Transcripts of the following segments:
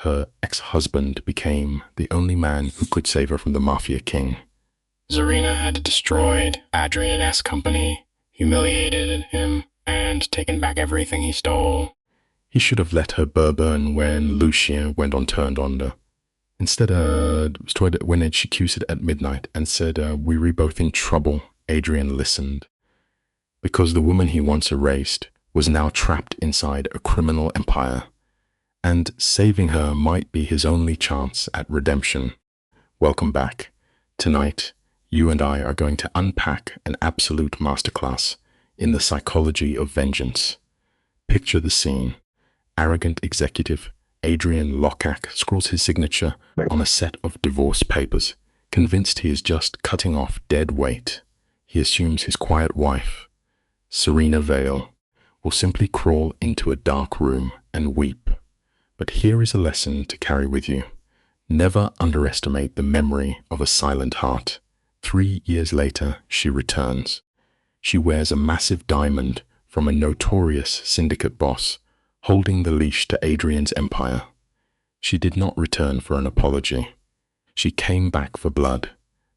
her ex-husband became the only man who could save her from the Mafia king. Zarina had destroyed Adrian company, humiliated him, and taken back everything he stole. He should have let her burn when Lucia went on turned on her. Instead, when she accused at midnight and said, "We were both in trouble," Adrian listened. Because the woman he once erased was now trapped inside a criminal empire, and saving her might be his only chance at redemption. Welcome back. Tonight, you and I are going to unpack an absolute masterclass in the psychology of vengeance. Picture the scene. Arrogant executive Adrian Lockhart scrawls his signature on a set of divorce papers. Convinced he is just cutting off dead weight, he assumes his quiet wife, Serena Vale, will simply crawl into a dark room and weep. But here is a lesson to carry with you. Never underestimate the memory of a silent heart. 3 years later, she returns. She wears a massive diamond from a notorious syndicate boss, holding the leash to Adrian's empire. She did not return for an apology. She came back for blood.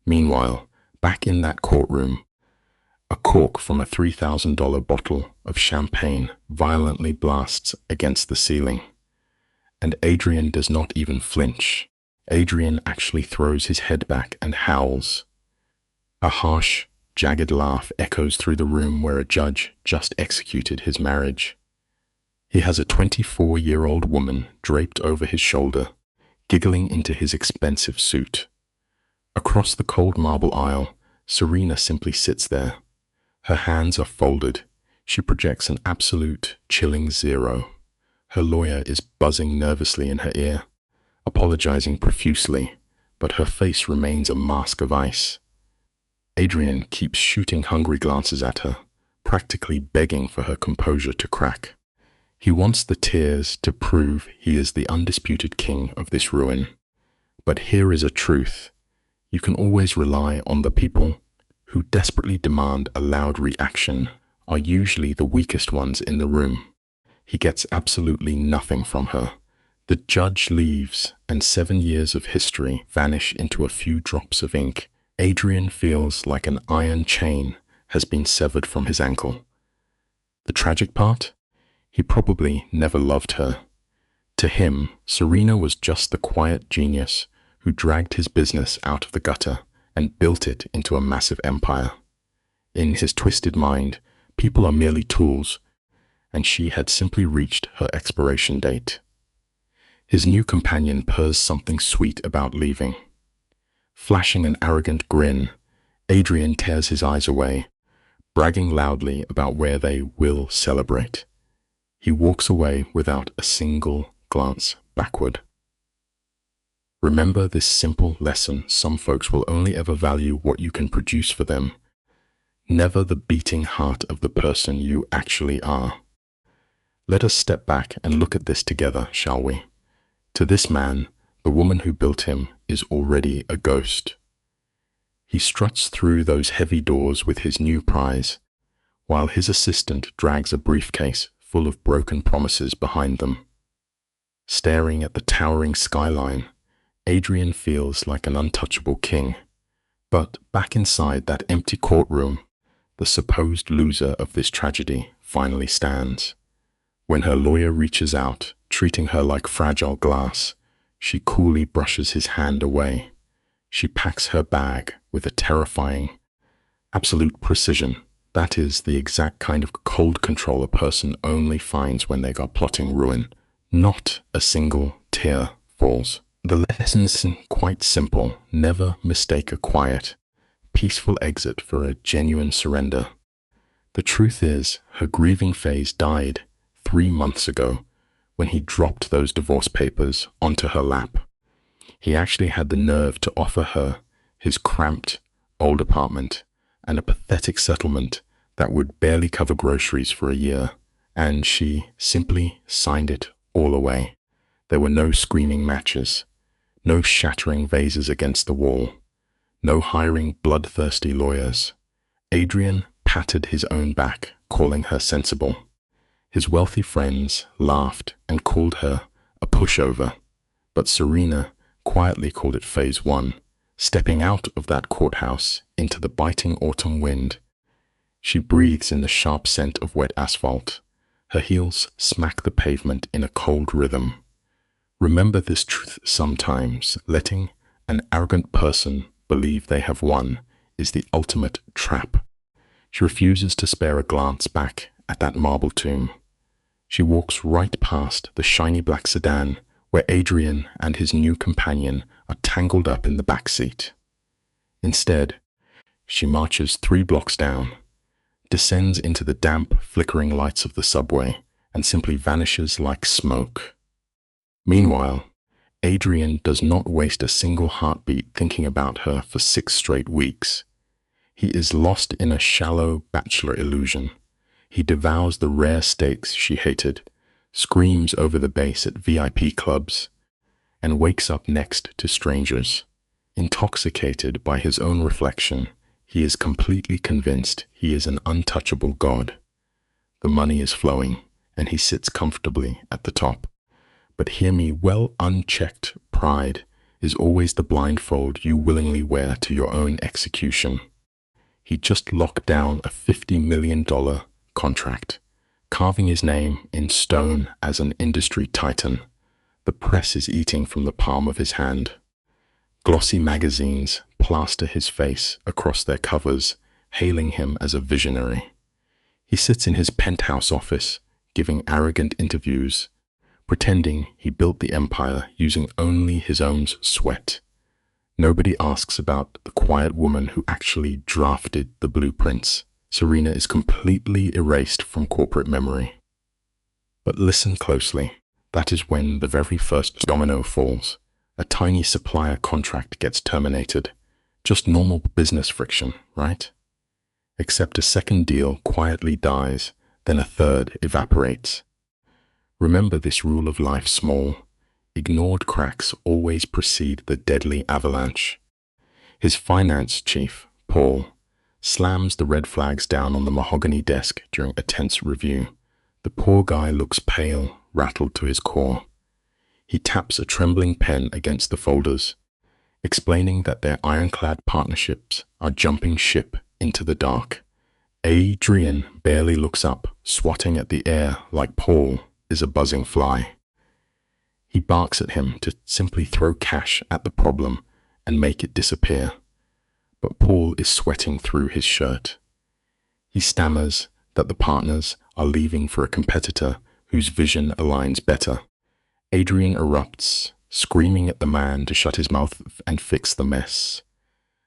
Meanwhile, back in that courtroom, a cork from a $3,000 bottle of champagne violently blasts against the ceiling. And Adrian does not even flinch. Adrian actually throws his head back and howls. A harsh, jagged laugh echoes through the room where a judge just executed his marriage. He has a 24-year-old woman draped over his shoulder, giggling into his expensive suit. Across the cold marble aisle, Serena simply sits there. Her hands are folded. She projects an absolute, chilling 0. Her lawyer is buzzing nervously in her ear, apologizing profusely, but her face remains a mask of ice. Adrian keeps shooting hungry glances at her, practically begging for her composure to crack. He wants the tears to prove he is the undisputed king of this ruin. But here is a truth. You can always rely on the people who desperately demand a loud reaction are usually the weakest ones in the room. He gets absolutely nothing from her. The judge leaves, and 7 years of history vanish into a few drops of ink. Adrian feels like an iron chain has been severed from his ankle. The tragic part? He probably never loved her. To him, Serena was just the quiet genius who dragged his business out of the gutter and built it into a massive empire. In his twisted mind, people are merely tools, and she had simply reached her expiration date. His new companion purrs something sweet about leaving. Flashing an arrogant grin, Adrian tears his eyes away, bragging loudly about where they will celebrate. He walks away without a single glance backward. Remember this simple lesson: some folks will only ever value what you can produce for them, never the beating heart of the person you actually are. Let us step back and look at this together, shall we? To this man, the woman who built him is already a ghost. He struts through those heavy doors with his new prize, while his assistant drags a briefcase full of broken promises behind them. Staring at the towering skyline, Adrian feels like an untouchable king. But back inside that empty courtroom, the supposed loser of this tragedy finally stands. When her lawyer reaches out, treating her like fragile glass, she coolly brushes his hand away. She packs her bag with a terrifying, absolute precision. That is the exact kind of cold control a person only finds when they are plotting ruin. Not a single tear falls. The lesson is quite simple. Never mistake a quiet, peaceful exit for a genuine surrender. The truth is, her grieving phase died 3 months ago when he dropped those divorce papers onto her lap. He actually had the nerve to offer her his cramped old apartment and a pathetic settlement that would barely cover groceries for a year, and she simply signed it all away. There were no screaming matches, no shattering vases against the wall, no hiring bloodthirsty lawyers. Adrian patted his own back, calling her sensible. His wealthy friends laughed and called her a pushover. But Serena quietly called it phase one, stepping out of that courthouse into the biting autumn wind. She breathes in the sharp scent of wet asphalt. Her heels smack the pavement in a cold rhythm. Remember this truth sometimes: letting an arrogant person believe they have won is the ultimate trap. She refuses to spare a glance back at that marble tomb. She walks right past the shiny black sedan where Adrian and his new companion are tangled up in the back seat. Instead, she marches 3 blocks down, descends into the damp, flickering lights of the subway, and simply vanishes like smoke. Meanwhile, Adrian does not waste a single heartbeat thinking about her for 6 straight weeks. He is lost in a shallow bachelor illusion. He devours the rare steaks she hated, screams over the bass at VIP clubs, and wakes up next to strangers. Intoxicated by his own reflection, he is completely convinced he is an untouchable god. The money is flowing, and he sits comfortably at the top. But hear me well, unchecked pride is always the blindfold you willingly wear to your own execution. He just locked down a $50 million contract, carving his name in stone as an industry titan. The press is eating from the palm of his hand. Glossy magazines plaster his face across their covers, hailing him as a visionary. He sits in his penthouse office, giving arrogant interviews, pretending he built the empire using only his own sweat. Nobody asks about the quiet woman who actually drafted the blueprints. Serena is completely erased from corporate memory. But listen closely. That is when the very first domino falls. A tiny supplier contract gets terminated. Just normal business friction, right? Except a second deal quietly dies, then a third evaporates. Remember this rule of life small. Ignored cracks always precede the deadly avalanche. His finance chief, Paul, slams the red flags down on the mahogany desk during a tense review. The poor guy looks pale, rattled to his core. He taps a trembling pen against the folders, explaining that their ironclad partnerships are jumping ship into the dark. Adrian barely looks up, swatting at the air like Paul is a buzzing fly. He barks at him to simply throw cash at the problem and make it disappear. But Paul is sweating through his shirt. He stammers that the partners are leaving for a competitor whose vision aligns better. Adrian erupts, screaming at the man to shut his mouth and fix the mess.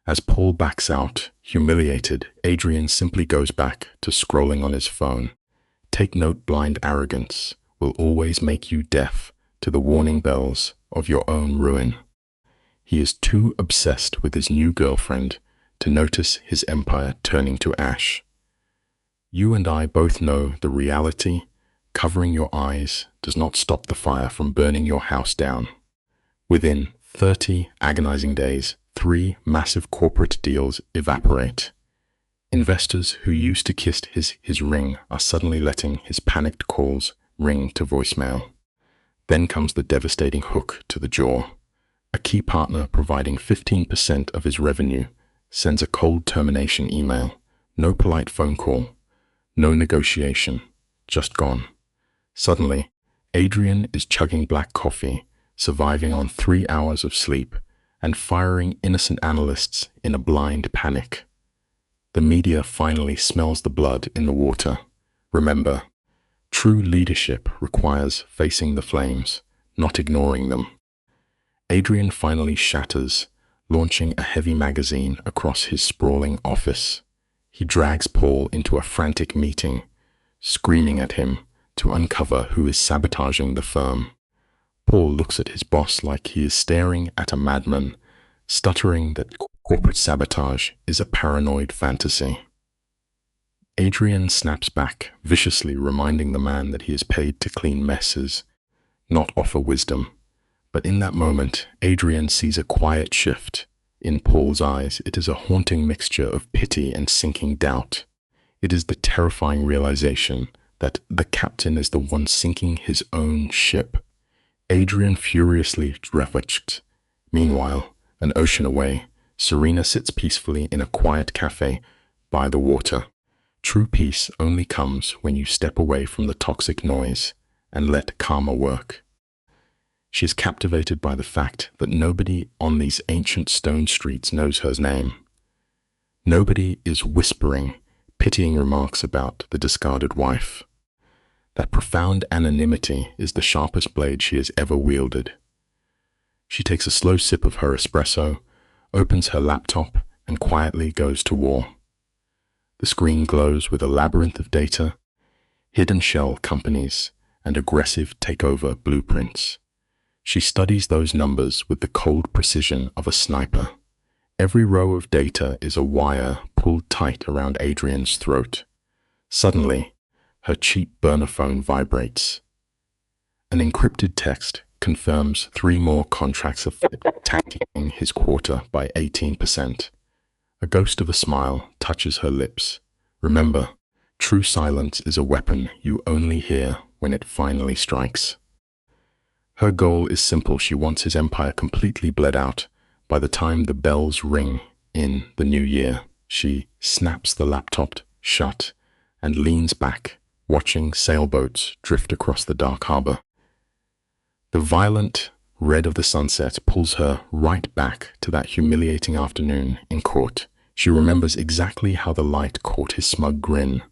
As Paul backs out, humiliated, Adrian simply goes back to scrolling on his phone. Take note, blind arrogance will always make you deaf to the warning bells of your own ruin. He is too obsessed with his new girlfriend to notice his empire turning to ash. You and I both know the reality. Covering your eyes does not stop the fire from burning your house down. Within 30 agonizing days, 3 massive corporate deals evaporate. Investors who used to kiss his ring are suddenly letting his panicked calls ring to voicemail. Then comes the devastating hook to the jaw. A key partner providing 15% of his revenue sends a cold termination email. No polite phone call. No negotiation. Just gone. Suddenly, Adrian is chugging black coffee, surviving on 3 hours of sleep, and firing innocent analysts in a blind panic. The media finally smells the blood in the water. Remember, true leadership requires facing the flames, not ignoring them. Adrian finally shatters, launching a heavy magazine across his sprawling office. He drags Paul into a frantic meeting, screaming at him to uncover who is sabotaging the firm. Paul looks at his boss like he is staring at a madman, stuttering that corporate sabotage is a paranoid fantasy. Adrian snaps back, viciously reminding the man that he is paid to clean messes, not offer wisdom. But in that moment, Adrian sees a quiet shift. In Paul's eyes, it is a haunting mixture of pity and sinking doubt. It is the terrifying realization that the captain is the one sinking his own ship. Adrian furiously trafficked. Meanwhile, an ocean away, Serena sits peacefully in a quiet cafe by the water. True peace only comes when you step away from the toxic noise and let karma work. She is captivated by the fact that nobody on these ancient stone streets knows her name. Nobody is whispering pitying remarks about the discarded wife. That profound anonymity is the sharpest blade she has ever wielded. She takes a slow sip of her espresso, opens her laptop, and quietly goes to war. The screen glows with a labyrinth of data, hidden shell companies, and aggressive takeover blueprints. She studies those numbers with the cold precision of a sniper. Every row of data is a wire pulled tight around Adrian's throat. Suddenly, her cheap burner phone vibrates. An encrypted text confirms 3 more contracts of tanking his quota by 18%. A ghost of a smile touches her lips. Remember, true silence is a weapon you only hear when it finally strikes. Her goal is simple. She wants his empire completely bled out. By the time the bells ring in the new year, she snaps the laptop shut and leans back, watching sailboats drift across the dark harbor. The violent red of the sunset pulls her right back to that humiliating afternoon in court. She remembers exactly how the light caught his smug grin.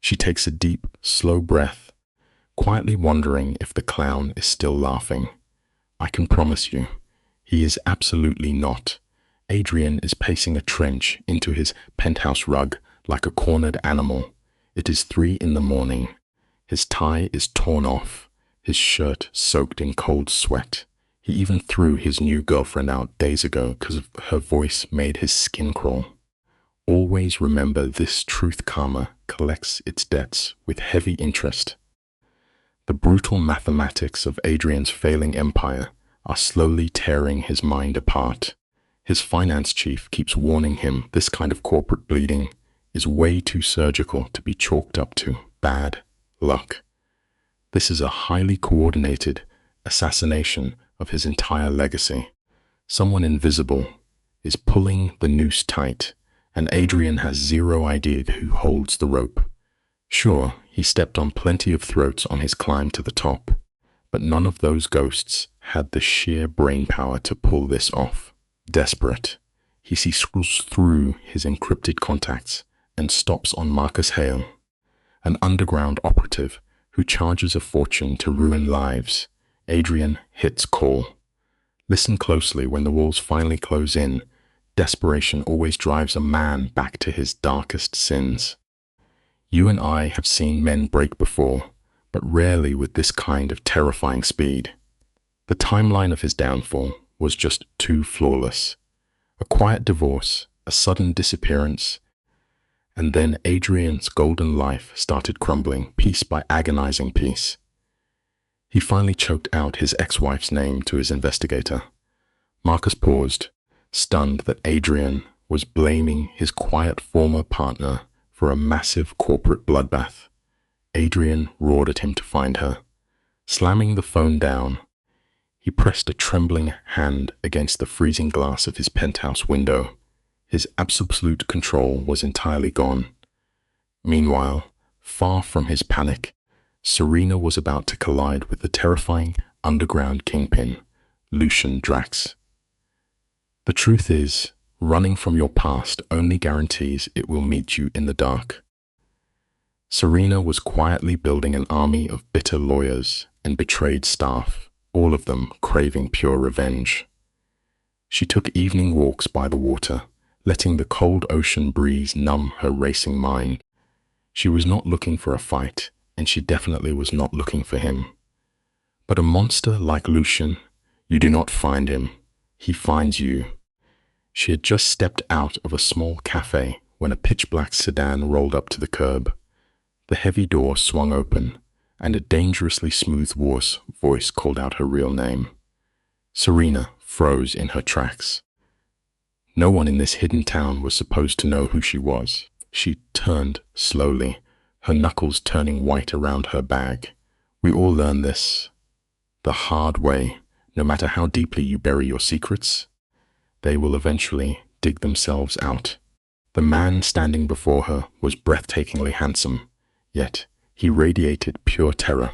She takes a deep, slow breath, quietly wondering if the clown is still laughing. I can promise you, he is absolutely not. Adrian is pacing a trench into his penthouse rug like a cornered animal. It is 3 in the morning. His tie is torn off, his shirt soaked in cold sweat. He even threw his new girlfriend out days ago because her voice made his skin crawl. Always remember this: truth karma collects its debts with heavy interest. The brutal mathematics of Adrian's failing empire are slowly tearing his mind apart. His finance chief keeps warning him this kind of corporate bleeding is way too surgical to be chalked up to bad luck. This is a highly coordinated assassination of his entire legacy. Someone invisible is pulling the noose tight, and Adrian has zero idea who holds the rope. Sure, he stepped on plenty of throats on his climb to the top, but none of those ghosts had the sheer brainpower to pull this off. Desperate, he scrolls through his encrypted contacts and stops on Marcus Hale, an underground operative who charges a fortune to ruin lives. Adrian hits call. Listen closely. When the walls finally close in, desperation always drives a man back to his darkest sins. You and I have seen men break before, but rarely with this kind of terrifying speed. The timeline of his downfall was just too flawless. A quiet divorce, a sudden disappearance, and then Adrian's golden life started crumbling piece by agonizing piece. He finally choked out his ex-wife's name to his investigator. Marcus paused, stunned that Adrian was blaming his quiet former partner for a massive corporate bloodbath. Adrian roared at him to find her. Slamming the phone down, he pressed a trembling hand against the freezing glass of his penthouse window. His absolute control was entirely gone. Meanwhile, far from his panic, Serena was about to collide with the terrifying underground kingpin, Lucian Drax. The truth is, running from your past only guarantees it will meet you in the dark. Serena was quietly building an army of bitter lawyers and betrayed staff, all of them craving pure revenge. She took evening walks by the water, letting the cold ocean breeze numb her racing mind. She was not looking for a fight, and she definitely was not looking for him. But a monster like Lucian, you do not find him, he finds you. She had just stepped out of a small cafe when a pitch-black sedan rolled up to the curb. The heavy door swung open, and a dangerously smooth voice called out her real name. Serena froze in her tracks. No one in this hidden town was supposed to know who she was. She turned slowly, her knuckles turning white around her bag. We all learn this the hard way. No matter how deeply you bury your secrets, they will eventually dig themselves out. The man standing before her was breathtakingly handsome, yet he radiated pure terror.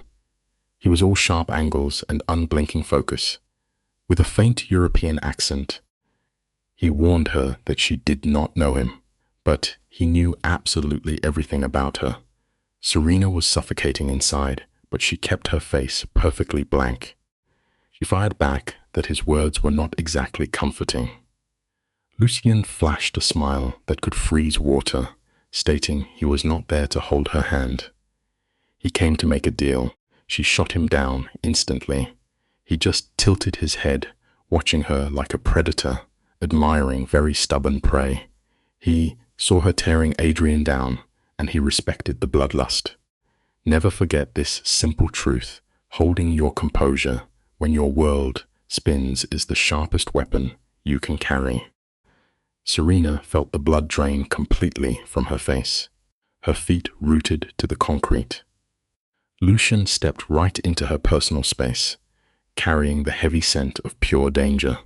He was all sharp angles and unblinking focus. With a faint European accent, he warned her that she did not know him, but he knew absolutely everything about her. Serena was suffocating inside, but she kept her face perfectly blank. She fired back that his words were not exactly comforting. Lucien flashed a smile that could freeze water, stating he was not there to hold her hand. He came to make a deal. She shot him down instantly. He just tilted his head, watching her like a predator, admiring very stubborn prey. He saw her tearing Adrian down, and he respected the bloodlust. Never forget this simple truth. Holding your composure when your world spins is the sharpest weapon you can carry. Serena felt the blood drain completely from her face, her feet rooted to the concrete. Lucien stepped right into her personal space, carrying the heavy scent of pure danger.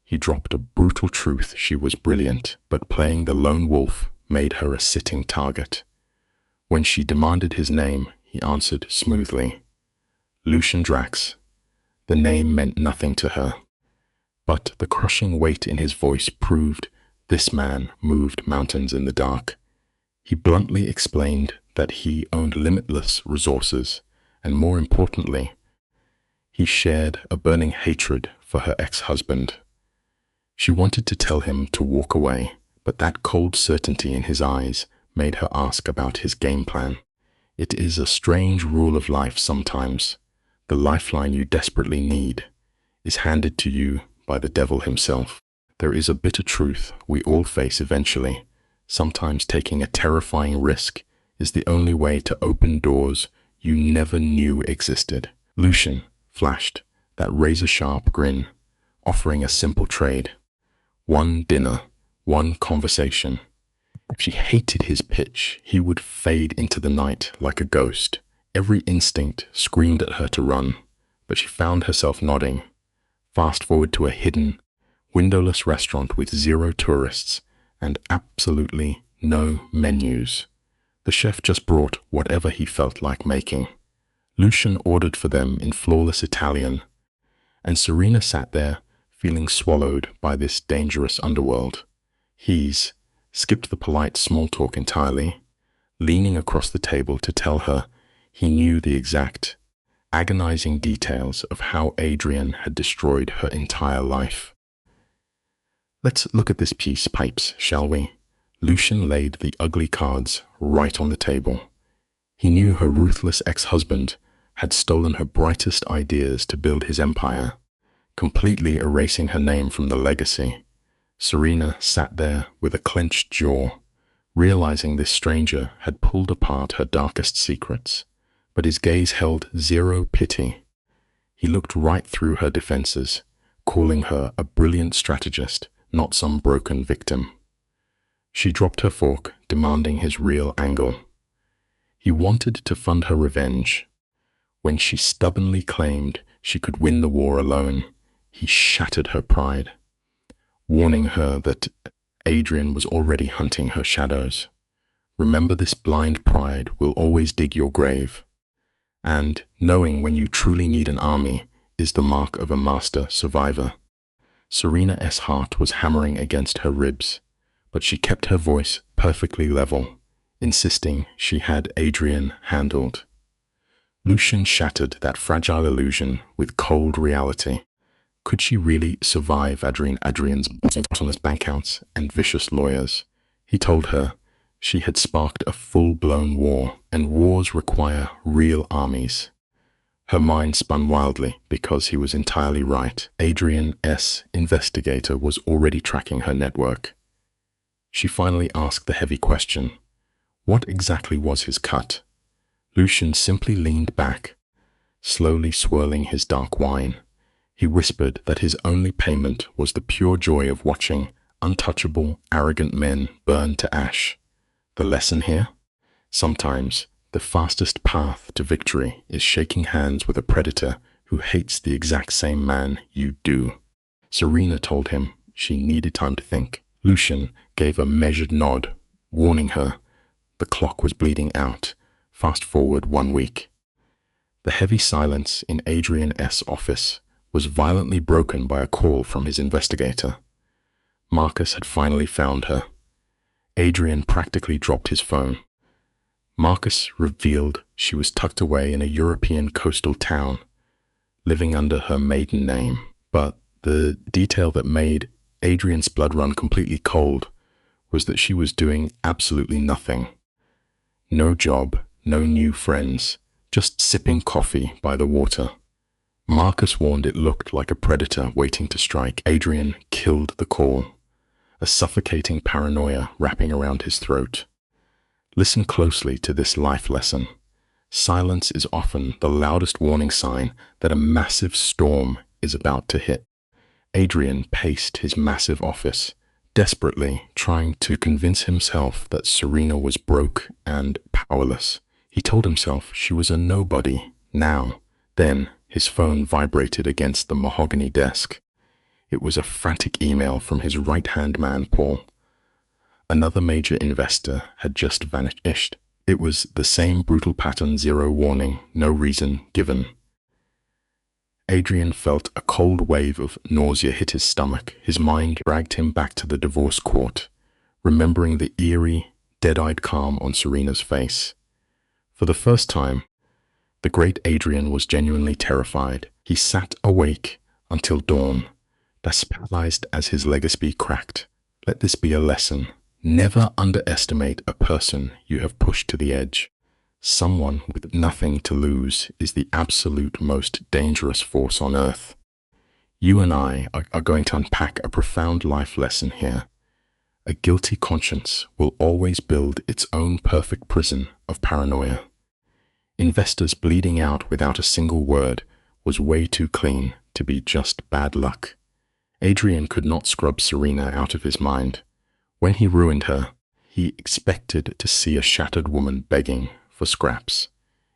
He dropped a brutal truth: she was brilliant, but playing the lone wolf made her a sitting target. When she demanded his name, he answered smoothly, Lucien Drax. The name meant nothing to her, but the crushing weight in his voice proved this man moved mountains in the dark. He bluntly explained that he owned limitless resources, and more importantly, he shared a burning hatred for her ex-husband. She wanted to tell him to walk away, but that cold certainty in his eyes made her ask about his game plan. It is a strange rule of life sometimes. The lifeline you desperately need is handed to you by the devil himself. There is a bitter truth we all face eventually. Sometimes taking a terrifying risk is the only way to open doors you never knew existed. Lucien flashed that razor-sharp grin, offering a simple trade. One dinner, one conversation. If she hated his pitch, he would fade into the night like a ghost. Every instinct screamed at her to run, but she found herself nodding. Fast forward to a hidden, windowless restaurant with 0 tourists and absolutely no menus. The chef just brought whatever he felt like making. Lucien ordered for them in flawless Italian, and Serena sat there feeling swallowed by this dangerous underworld. He's skipped the polite small talk entirely, leaning across the table to tell her he knew the exact, agonizing details of how Adrian had destroyed her entire life. Let's look at this piece, Pipes, shall we? Lucien laid the ugly cards right on the table. He knew her ruthless ex-husband had stolen her brightest ideas to build his empire, completely erasing her name from the legacy. Serena sat there with a clenched jaw, realizing this stranger had pulled apart her darkest secrets, but his gaze held 0 pity. He looked right through her defenses, calling her a brilliant strategist, not some broken victim. She dropped her fork, demanding his real angle. He wanted to fund her revenge. When she stubbornly claimed she could win the war alone, he shattered her pride, warning her that Adrian was already hunting her shadows. Remember, this blind pride will always dig your grave, and knowing when you truly need an army is the mark of a master survivor. Serena's heart was hammering against her ribs, but she kept her voice perfectly level, insisting she had Adrian handled. Lucien shattered that fragile illusion with cold reality. Could she really survive Adrian's bottomless bank accounts and vicious lawyers? He told her she had sparked a full-blown war, and wars require real armies. Her mind spun wildly because he was entirely right. Adrian's investigator was already tracking her network. She finally asked the heavy question. What exactly was his cut? Lucien simply leaned back, slowly swirling his dark wine. He whispered that his only payment was the pure joy of watching untouchable, arrogant men burn to ash. The lesson here? Sometimes the fastest path to victory is shaking hands with a predator who hates the exact same man you do. Serena told him she needed time to think. Lucian gave a measured nod, warning her the clock was bleeding out. Fast forward 1 week. The heavy silence in Adrian S.'s office was violently broken by a call from his investigator. Marcus had finally found her. Adrian practically dropped his phone. Marcus revealed she was tucked away in a European coastal town, living under her maiden name. But the detail that made Adrian's blood run completely cold was that she was doing absolutely nothing. No job, no new friends, just sipping coffee by the water. Marcus warned it looked like a predator waiting to strike. Adrian killed the call, a suffocating paranoia wrapping around his throat. Listen closely to this life lesson. Silence is often the loudest warning sign that a massive storm is about to hit. Adrian paced his massive office, desperately trying to convince himself that Serena was broke and powerless. He told himself she was a nobody now. Then his phone vibrated against the mahogany desk. It was a frantic email from his right-hand man, Paul. Another major investor had just vanished. It was the same brutal pattern, zero warning, no reason given. Adrian felt a cold wave of nausea hit his stomach. His mind dragged him back to the divorce court, remembering the eerie, dead-eyed calm on Serena's face. For the first time, the great Adrian was genuinely terrified. He sat awake until dawn, destabilized as his legacy cracked. Let this be a lesson. Never underestimate a person you have pushed to the edge. Someone with nothing to lose is the absolute most dangerous force on earth. You and I are going to unpack a profound life lesson here. A guilty conscience will always build its own perfect prison of paranoia. Investors bleeding out without a single word was way too clean to be just bad luck. Adrian could not scrub Serena out of his mind. When he ruined her, he expected to see a shattered woman begging for scraps.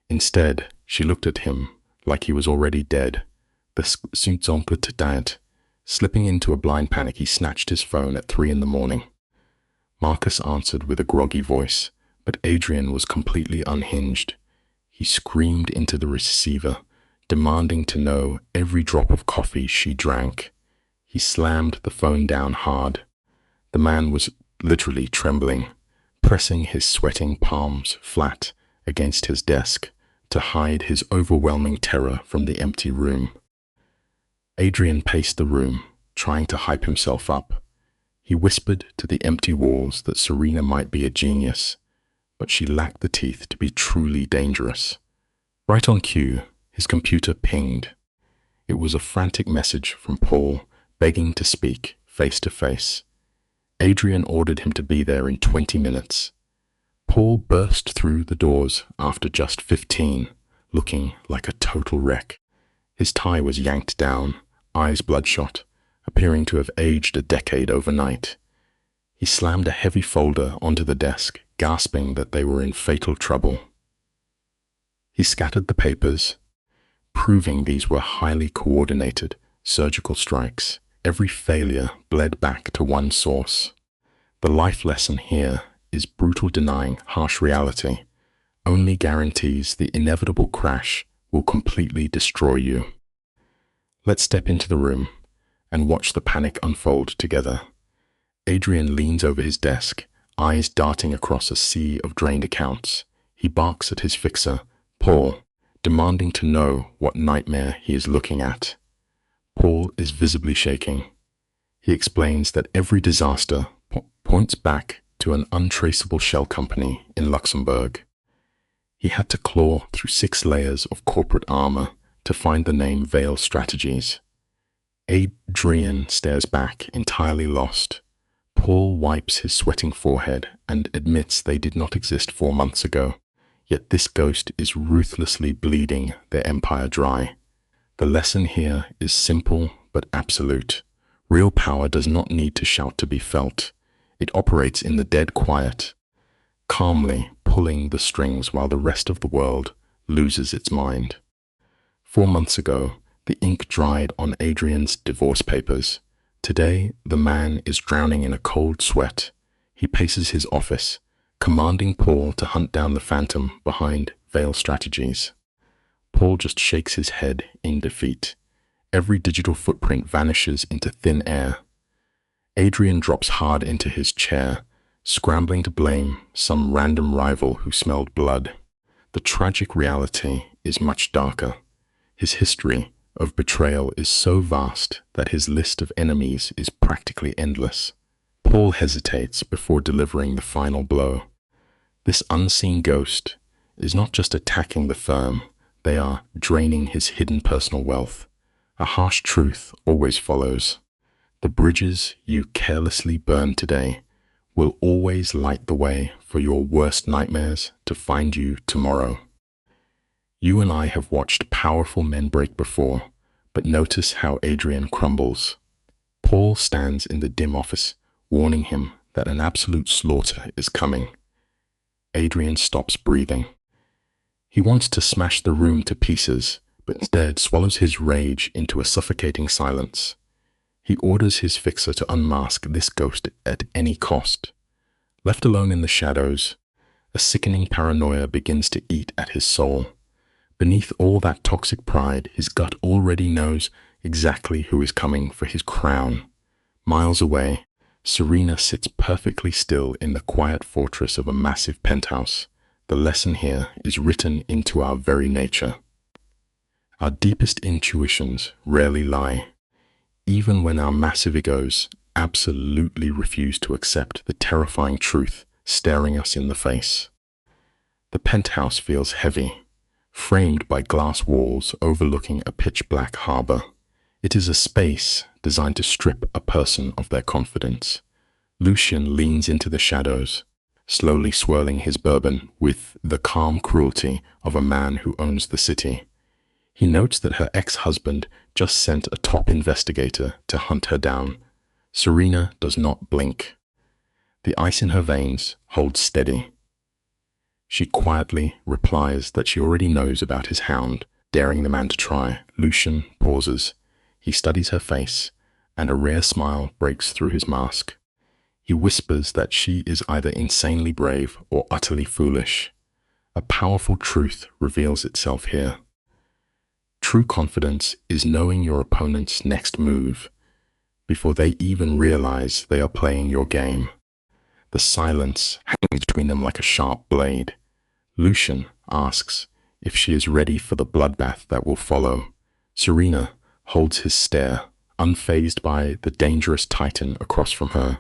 Instead, she looked at him like he was already dead. The suits on to dad. Slipping into a blind panic, he snatched his phone at 3 a.m. Marcus answered with a groggy voice, but Adrian was completely unhinged. He screamed into the receiver, demanding to know every drop of coffee she drank. He slammed the phone down hard. The man was literally trembling, pressing his sweating palms flat against his desk to hide his overwhelming terror from the empty room. Adrian paced the room, trying to hype himself up. He whispered to the empty walls that Serena might be a genius, but she lacked the teeth to be truly dangerous. Right on cue, his computer pinged. It was a frantic message from Paul, begging to speak face to face. Adrian ordered him to be there in 20 minutes. Paul burst through the doors after just 15, looking like a total wreck. His tie was yanked down, eyes bloodshot, appearing to have aged a decade overnight. He slammed a heavy folder onto the desk, gasping that they were in fatal trouble. He scattered the papers, proving these were highly coordinated surgical strikes. Every failure bled back to one source. The life lesson here is brutal denying harsh reality only guarantees the inevitable crash will completely destroy you. Let's step into the room and watch the panic unfold together. Adrian leans over his desk, eyes darting across a sea of drained accounts. He barks at his fixer, Paul, demanding to know what nightmare he is looking at. Paul is visibly shaking. He explains that every disaster points back to an untraceable shell company in Luxembourg. He had to claw through 6 layers of corporate armor to find the name Veil Strategies. Adrian stares back, entirely lost. Paul wipes his sweating forehead and admits they did not exist 4 months ago, yet this ghost is ruthlessly bleeding their empire dry. The lesson here is simple but absolute. Real power does not need to shout to be felt. It operates in the dead quiet, calmly pulling the strings while the rest of the world loses its mind. 4 months ago, The ink dried on Adrian's divorce papers. Today, the man is drowning in a cold sweat. He paces his office, commanding Paul to hunt down the phantom behind Veil Strategies. Paul just shakes his head in defeat. Every digital footprint vanishes into thin air. Adrian drops hard into his chair, scrambling to blame some random rival who smelled blood. The tragic reality is much darker. His history of betrayal is so vast that his list of enemies is practically endless. Paul hesitates before delivering the final blow. This unseen ghost is not just attacking the firm, they are draining his hidden personal wealth. A harsh truth always follows. The bridges you carelessly burn today will always light the way for your worst nightmares to find you tomorrow. You and I have watched powerful men break before, but notice how Adrian crumbles. Paul stands in the dim office, warning him that an absolute slaughter is coming. Adrian stops breathing. He wants to smash the room to pieces, but instead swallows his rage into a suffocating silence. He orders his fixer to unmask this ghost at any cost. Left alone in the shadows, a sickening paranoia begins to eat at his soul. Beneath all that toxic pride, his gut already knows exactly who is coming for his crown. Miles away, Serena sits perfectly still in the quiet fortress of a massive penthouse. The lesson here is written into our very nature. Our deepest intuitions rarely lie, even when our massive egos absolutely refuse to accept the terrifying truth staring us in the face. The penthouse feels heavy, framed by glass walls overlooking a pitch-black harbor. It is a space designed to strip a person of their confidence. Lucien leans into the shadows, slowly swirling his bourbon with the calm cruelty of a man who owns the city. He notes that her ex-husband just sent a top investigator to hunt her down. Serena does not blink. The ice in her veins holds steady. She quietly replies that she already knows about his hound, daring the man to try. Lucien pauses. He studies her face, and a rare smile breaks through his mask. He whispers that she is either insanely brave or utterly foolish. A powerful truth reveals itself here. True confidence is knowing your opponent's next move before they even realize they are playing your game. The silence hangs between them like a sharp blade. Lucien asks if she is ready for the bloodbath that will follow. Serena holds his stare, unfazed by the dangerous titan across from her.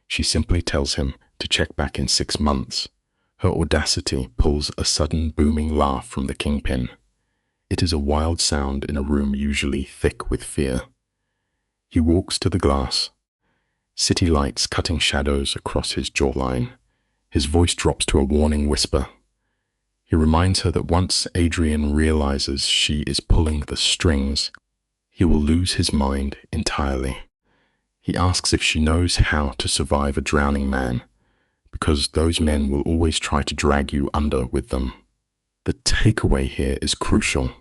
She simply tells him to check back in 6 months. Her audacity pulls a sudden booming laugh from the kingpin. It is a wild sound in a room usually thick with fear. He walks to the glass, city lights cutting shadows across his jawline. His voice drops to a warning whisper. He reminds her that once Adrian realizes she is pulling the strings, he will lose his mind entirely. He asks if she knows how to survive a drowning man, because those men will always try to drag you under with them. The takeaway here is crucial.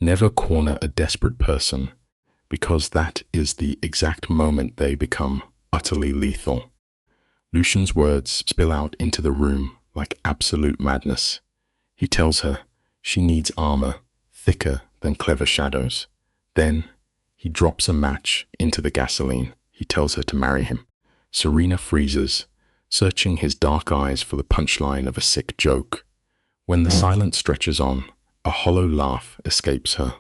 Never corner a desperate person, because that is the exact moment they become utterly lethal. Lucien's words spill out into the room like absolute madness. He tells her she needs armor thicker than clever shadows. Then he drops a match into the gasoline. He tells her to marry him. Serena freezes, searching his dark eyes for the punchline of a sick joke. When the silence stretches on, a hollow laugh escapes her.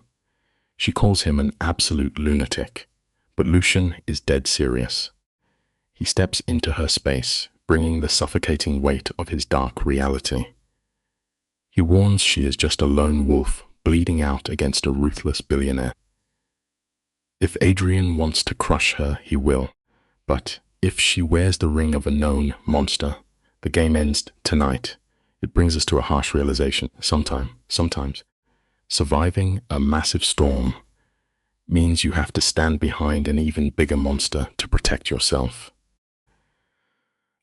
She calls him an absolute lunatic, but Lucien is dead serious. He steps into her space, bringing the suffocating weight of his dark reality. He warns she is just a lone wolf bleeding out against a ruthless billionaire. If Adrian wants to crush her, he will, but if she wears the ring of a known monster, the game ends tonight. It brings us to a harsh realization. Sometimes, surviving a massive storm means you have to stand behind an even bigger monster to protect yourself.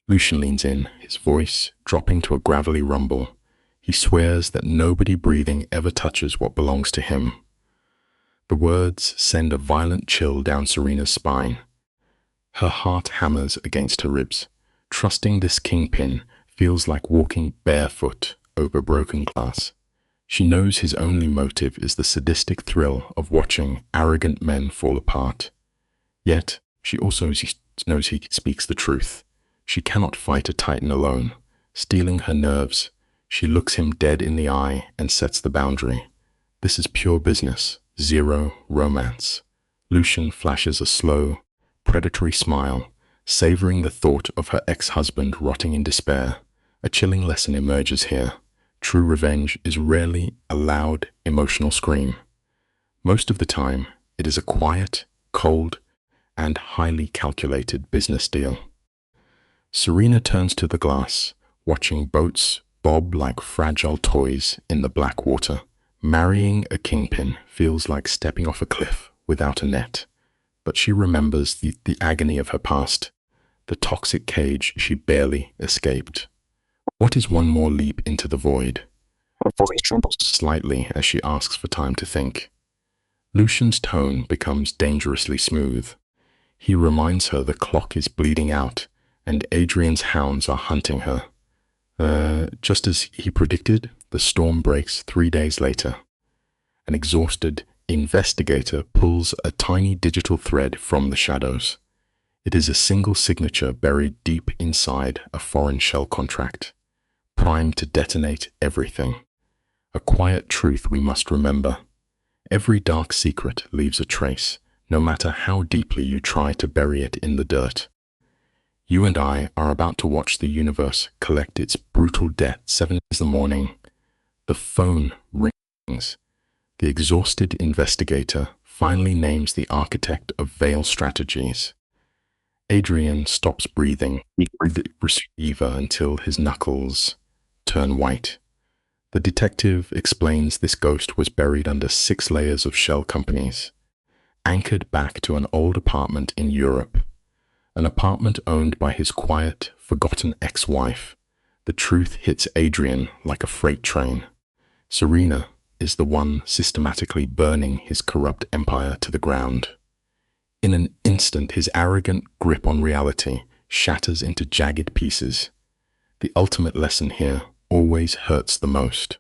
Lucien leans in, his voice dropping to a gravelly rumble. He swears that nobody breathing ever touches what belongs to him. The words send a violent chill down Serena's spine. Her heart hammers against her ribs. Trusting this kingpin feels like walking barefoot over broken glass. She knows his only motive is the sadistic thrill of watching arrogant men fall apart. Yet, she also knows he speaks the truth. She cannot fight a titan alone. Steeling her nerves, she looks him dead in the eye and sets the boundary. This is pure business, zero romance. Lucian flashes a slow, predatory smile, savoring the thought of her ex-husband rotting in despair. A chilling lesson emerges here. True revenge is rarely a loud, emotional scream. Most of the time, it is a quiet, cold, and highly calculated business deal. Serena turns to the glass, watching boats bob like fragile toys in the black water. Marrying a kingpin feels like stepping off a cliff without a net. But she remembers the agony of her past, the toxic cage she barely escaped. What is one more leap into the void? Her voice trembles slightly as she asks for time to think. Lucian's tone becomes dangerously smooth. He reminds her the clock is bleeding out and Adrian's hounds are hunting her. Just as he predicted, the storm breaks 3 days later. An exhausted investigator pulls a tiny digital thread from the shadows. It is a single signature buried deep inside a foreign shell contract, primed to detonate everything. A quiet truth we must remember. Every dark secret leaves a trace, no matter how deeply you try to bury it in the dirt. You and I are about to watch the universe collect its brutal debt. 7 in the morning. The phone rings. The exhausted investigator finally names the architect of Veil Strategies. Adrian stops breathing the receiver until his knuckles turn white. The detective explains this ghost was buried under 6 layers of shell companies, anchored back to an old apartment in Europe. An apartment owned by his quiet, forgotten ex-wife. The truth hits Adrian like a freight train. Serena is the one systematically burning his corrupt empire to the ground. In an instant, his arrogant grip on reality shatters into jagged pieces. The ultimate lesson here always hurts the most.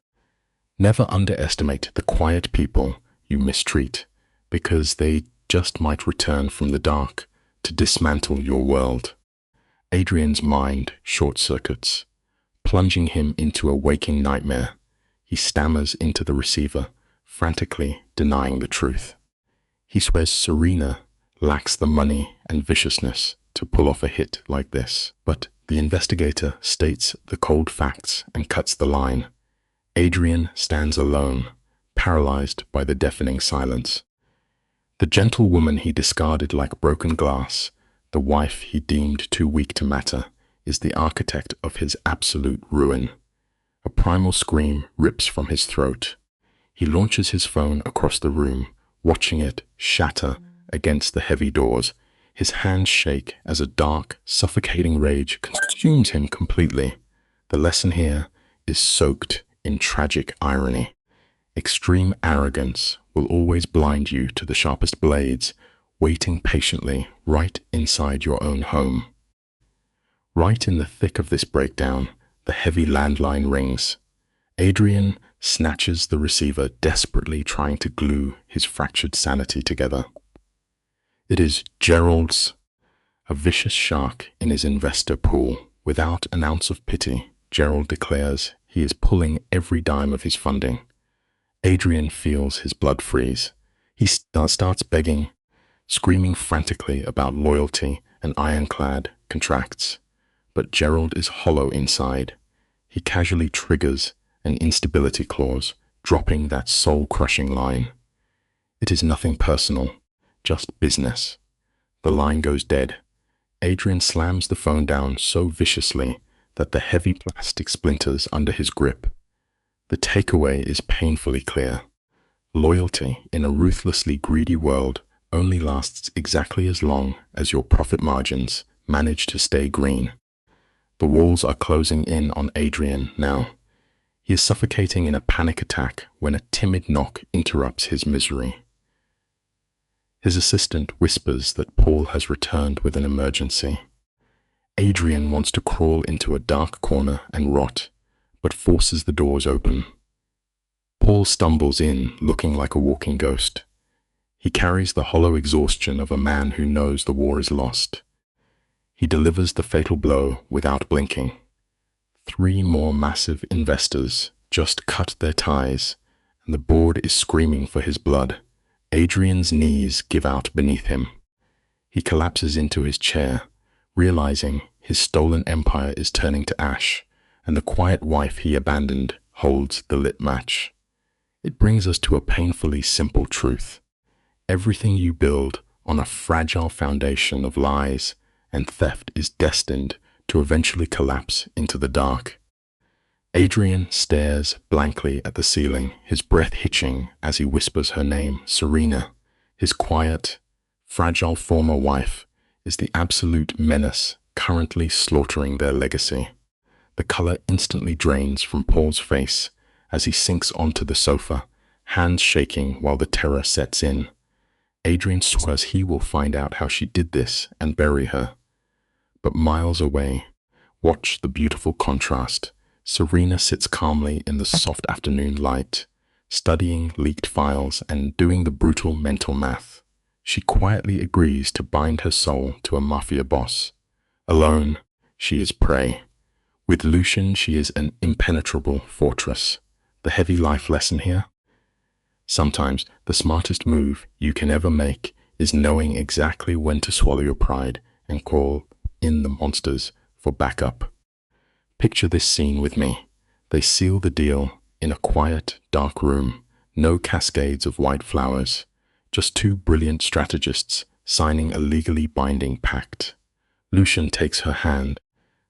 Never underestimate the quiet people you mistreat, because they just might return from the dark to dismantle your world. Adrian's mind short-circuits, plunging him into a waking nightmare. He stammers into the receiver, frantically denying the truth. He swears Serena lacks the money and viciousness to pull off a hit like this, but the investigator states the cold facts and cuts the line. Adrian stands alone, paralyzed by the deafening silence. The gentle woman he discarded like broken glass, the wife he deemed too weak to matter, is the architect of his absolute ruin. A primal scream rips from his throat. He launches his phone across the room, watching it shatter against the heavy doors. His hands shake as a dark, suffocating rage consumes him completely. The lesson here is soaked in tragic irony. Extreme arrogance will always blind you to the sharpest blades, waiting patiently right inside your own home. Right in the thick of this breakdown, the heavy landline rings. Adrian snatches the receiver, desperately trying to glue his fractured sanity together. It is Gerald's, a vicious shark in his investor pool. Without an ounce of pity, Gerald declares he is pulling every dime of his funding. Adrian feels his blood freeze. He starts begging, screaming frantically about loyalty and ironclad contracts. But Gerald is hollow inside. He casually triggers an instability clause, dropping that soul-crushing line. It is nothing personal, just business. The line goes dead. Adrian slams the phone down so viciously that the heavy plastic splinters under his grip. The takeaway is painfully clear. Loyalty in a ruthlessly greedy world only lasts exactly as long as your profit margins manage to stay green. The walls are closing in on Adrian now. He is suffocating in a panic attack when a timid knock interrupts his misery. His assistant whispers that Paul has returned with an emergency. Adrian wants to crawl into a dark corner and rot, but forces the doors open. Paul stumbles in, looking like a walking ghost. He carries the hollow exhaustion of a man who knows the war is lost. He delivers the fatal blow without blinking. 3 more massive investors just cut their ties, and the board is screaming for his blood. Adrian's knees give out beneath him. He collapses into his chair, realizing his stolen empire is turning to ash, and the quiet wife he abandoned holds the lit match. It brings us to a painfully simple truth. Everything you build on a fragile foundation of lies and theft is destined to eventually collapse into the dark. Adrian stares blankly at the ceiling, his breath hitching as he whispers her name, Serena. His quiet, fragile former wife is the absolute menace currently slaughtering their legacy. The color instantly drains from Paul's face as he sinks onto the sofa, hands shaking while the terror sets in. Adrian swears he will find out how she did this and bury her. But miles away, watch the beautiful contrast. Serena sits calmly in the soft afternoon light, studying leaked files and doing the brutal mental math. She quietly agrees to bind her soul to a Mafia boss. Alone, she is prey. With Lucian, she is an impenetrable fortress. The heavy life lesson here? Sometimes the smartest move you can ever make is knowing exactly when to swallow your pride and call in the monsters for backup. Picture this scene with me. They seal the deal in a quiet, dark room, no cascades of white flowers, just 2 brilliant strategists signing a legally binding pact. Lucian takes her hand,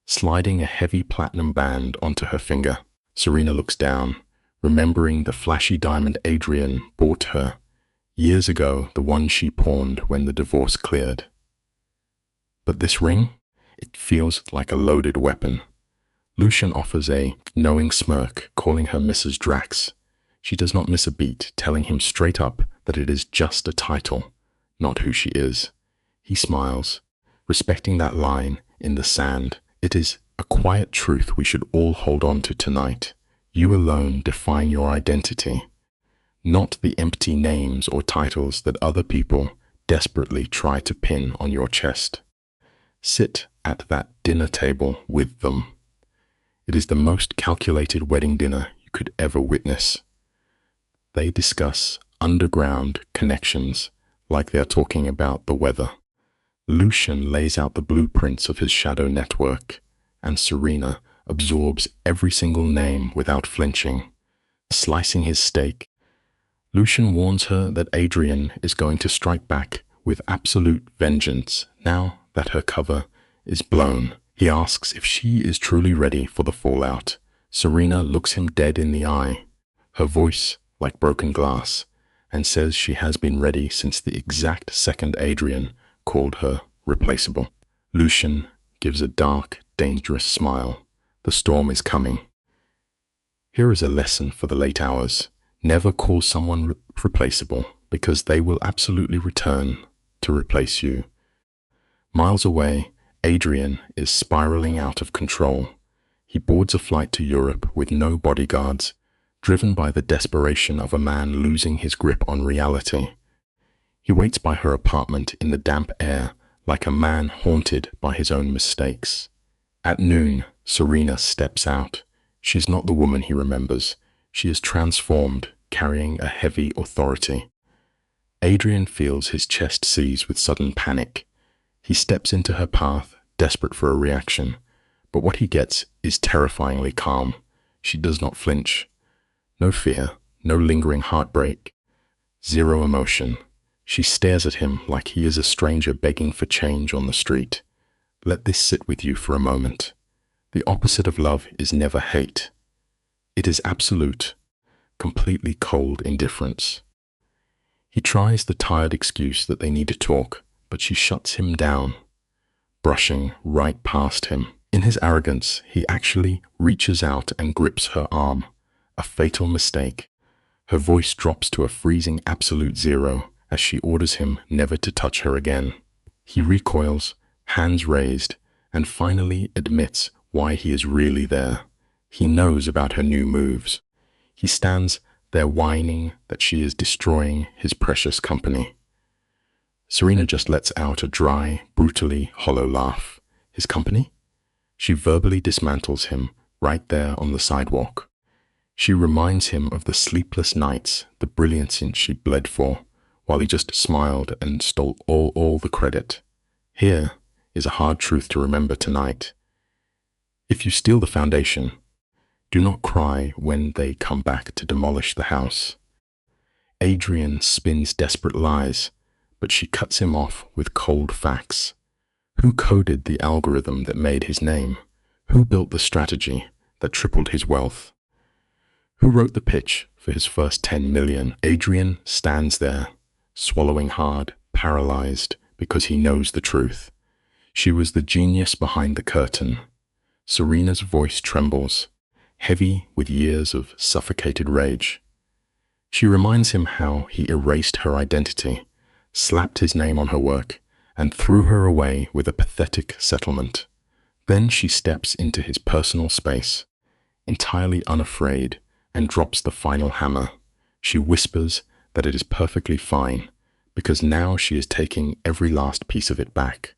sliding a heavy platinum band onto her finger. Serena looks down, remembering the flashy diamond Adrian bought her years ago, the one she pawned when the divorce cleared. But this ring? It feels like a loaded weapon. Lucian offers a knowing smirk, calling her Mrs. Drax. She does not miss a beat, telling him straight up that it is just a title, not who she is. He smiles, respecting that line in the sand. It is a quiet truth we should all hold on to tonight. You alone define your identity, not the empty names or titles that other people desperately try to pin on your chest. Sit at that dinner table with them. It is the most calculated wedding dinner you could ever witness. They discuss underground connections like they are talking about the weather. Lucian lays out the blueprints of his shadow network, and Serena absorbs every single name without flinching. Slicing his steak, Lucian warns her that Adrian is going to strike back with absolute vengeance now that her cover is blown. He asks if she is truly ready for the fallout. Serena looks him dead in the eye, her voice like broken glass, and says she has been ready since the exact second Adrian called her replaceable. Lucian gives a dark, dangerous smile. The storm is coming. Here is a lesson for the late hours. Never call someone replaceable, because they will absolutely return to replace you. Miles away, Adrian is spiraling out of control. He boards a flight to Europe with no bodyguards, driven by the desperation of a man losing his grip on reality. He waits by her apartment in the damp air like a man haunted by his own mistakes. At noon, Serena steps out. She's not the woman he remembers. She is transformed, carrying a heavy authority. Adrian feels his chest seize with sudden panic. He steps into her path, desperate for a reaction, but what he gets is terrifyingly calm. She does not flinch. No fear, no lingering heartbreak, zero emotion. She stares at him like he is a stranger begging for change on the street. Let this sit with you for a moment. The opposite of love is never hate. It is absolute, completely cold indifference. He tries the tired excuse that they need to talk, but she shuts him down, brushing right past him. In his arrogance, he actually reaches out and grips her arm, a fatal mistake. Her voice drops to a freezing absolute zero, as she orders him never to touch her again. He recoils, hands raised, and finally admits why he is really there. He knows about her new moves. He stands there whining that she is destroying his precious company. Serena just lets out a dry, brutally hollow laugh. His company? She verbally dismantles him right there on the sidewalk. She reminds him of the sleepless nights, the brilliance she bled for, while he just smiled and stole all the credit. Here is a hard truth to remember tonight. If you steal the foundation, do not cry when they come back to demolish the house. Adrian spins desperate lies, but she cuts him off with cold facts. Who coded the algorithm that made his name? Who built the strategy that tripled his wealth? Who wrote the pitch for his first 10 million? Adrian stands there, swallowing hard, paralyzed, because he knows the truth. She was the genius behind the curtain. Serena's voice trembles, heavy with years of suffocated rage. She reminds him how he erased her identity, slapped his name on her work, and threw her away with a pathetic settlement. Then she steps into his personal space, entirely unafraid, and drops the final hammer. She whispers that it is perfectly fine, because now she is taking every last piece of it back.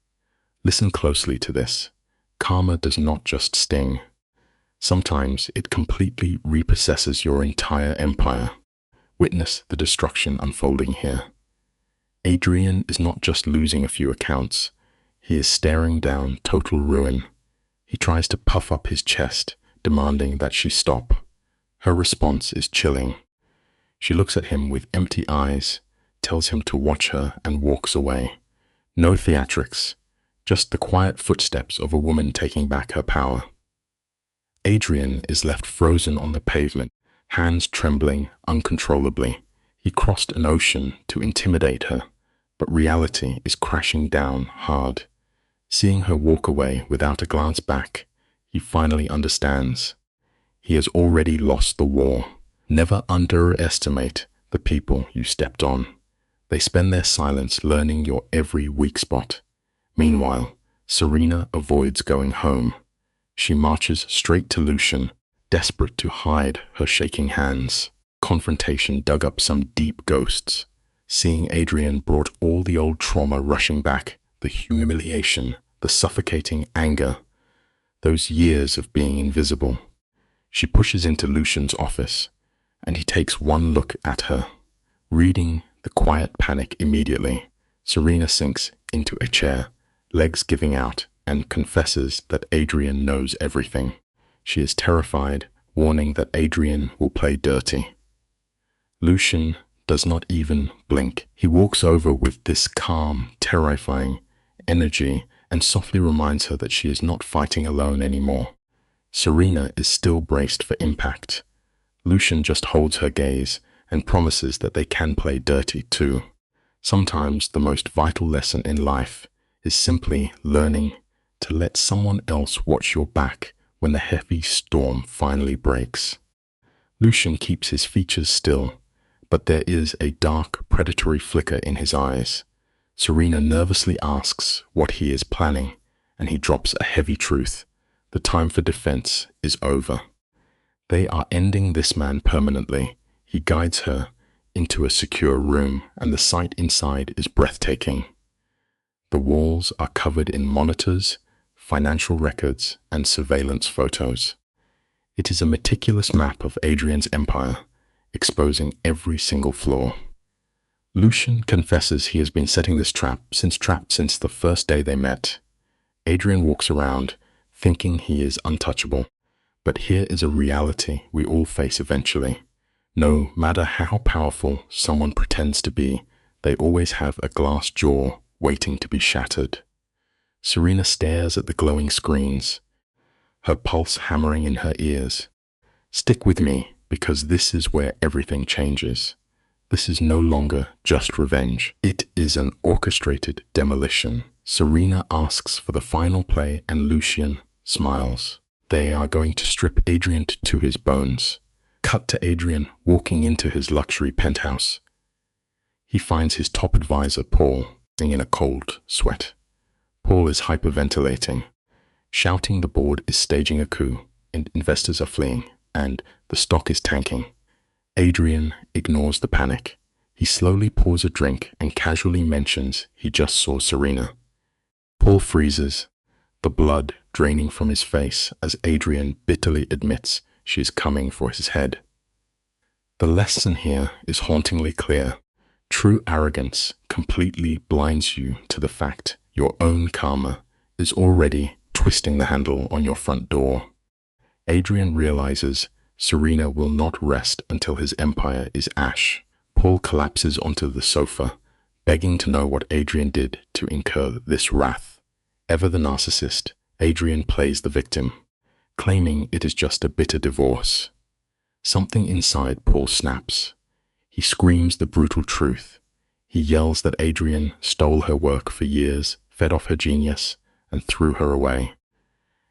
Listen closely to this. Karma does not just sting. Sometimes it completely repossesses your entire empire. Witness the destruction unfolding here. Adrian is not just losing a few accounts. He is staring down total ruin. He tries to puff up his chest, demanding that she stop. Her response is chilling. She looks at him with empty eyes, tells him to watch her, and walks away. No theatrics, just the quiet footsteps of a woman taking back her power. Adrian is left frozen on the pavement, hands trembling uncontrollably. He crossed an ocean to intimidate her, but reality is crashing down hard. Seeing her walk away without a glance back, he finally understands. He has already lost the war. Never underestimate the people you stepped on. They spend their silence learning your every weak spot. Meanwhile, Serena avoids going home. She marches straight to Lucian, desperate to hide her shaking hands. Confrontation dug up some deep ghosts. Seeing Adrian brought all the old trauma rushing back, the humiliation, the suffocating anger, those years of being invisible. She pushes into Lucian's office, and he takes one look at her. Reading the quiet panic immediately, Serena sinks into a chair, legs giving out, and confesses that Adrian knows everything. She is terrified, warning that Adrian will play dirty. Lucian does not even blink. He walks over with this calm, terrifying energy and softly reminds her that she is not fighting alone anymore. Serena is still braced for impact. Lucian just holds her gaze and promises that they can play dirty too. Sometimes the most vital lesson in life is simply learning to let someone else watch your back when the heavy storm finally breaks. Lucian keeps his features still, but there is a dark, predatory flicker in his eyes. Serena nervously asks what he is planning, and he drops a heavy truth. The time for defense is over. They are ending this man permanently. He guides her into a secure room, and the sight inside is breathtaking. The walls are covered in monitors, financial records, and surveillance photos. It is a meticulous map of Adrian's empire, exposing every single flaw. Lucian confesses he has been setting this trap since the first day they met. Adrian walks around, thinking he is untouchable. But here is a reality we all face eventually. No matter how powerful someone pretends to be, they always have a glass jaw waiting to be shattered. Serena stares at the glowing screens, her pulse hammering in her ears. Stick with me, because this is where everything changes. This is no longer just revenge. It is an orchestrated demolition. Serena asks for the final play, and Lucian smiles. They are going to strip Adrian to his bones. Cut to Adrian walking into his luxury penthouse. He finds his top advisor, Paul, in a cold sweat. Paul is hyperventilating, shouting the board is staging a coup, and investors are fleeing, and the stock is tanking. Adrian ignores the panic. He slowly pours a drink and casually mentions he just saw Serena. Paul freezes, the blood draining from his face as Adrian bitterly admits she is coming for his head. The lesson here is hauntingly clear. True arrogance completely blinds you to the fact your own karma is already twisting the handle on your front door. Adrian realizes Serena will not rest until his empire is ash. Paul collapses onto the sofa, begging to know what Adrian did to incur this wrath. Ever the narcissist, Adrian plays the victim, claiming it is just a bitter divorce. Something inside Paul snaps. He screams the brutal truth. He yells that Adrian stole her work for years, fed off her genius, and threw her away.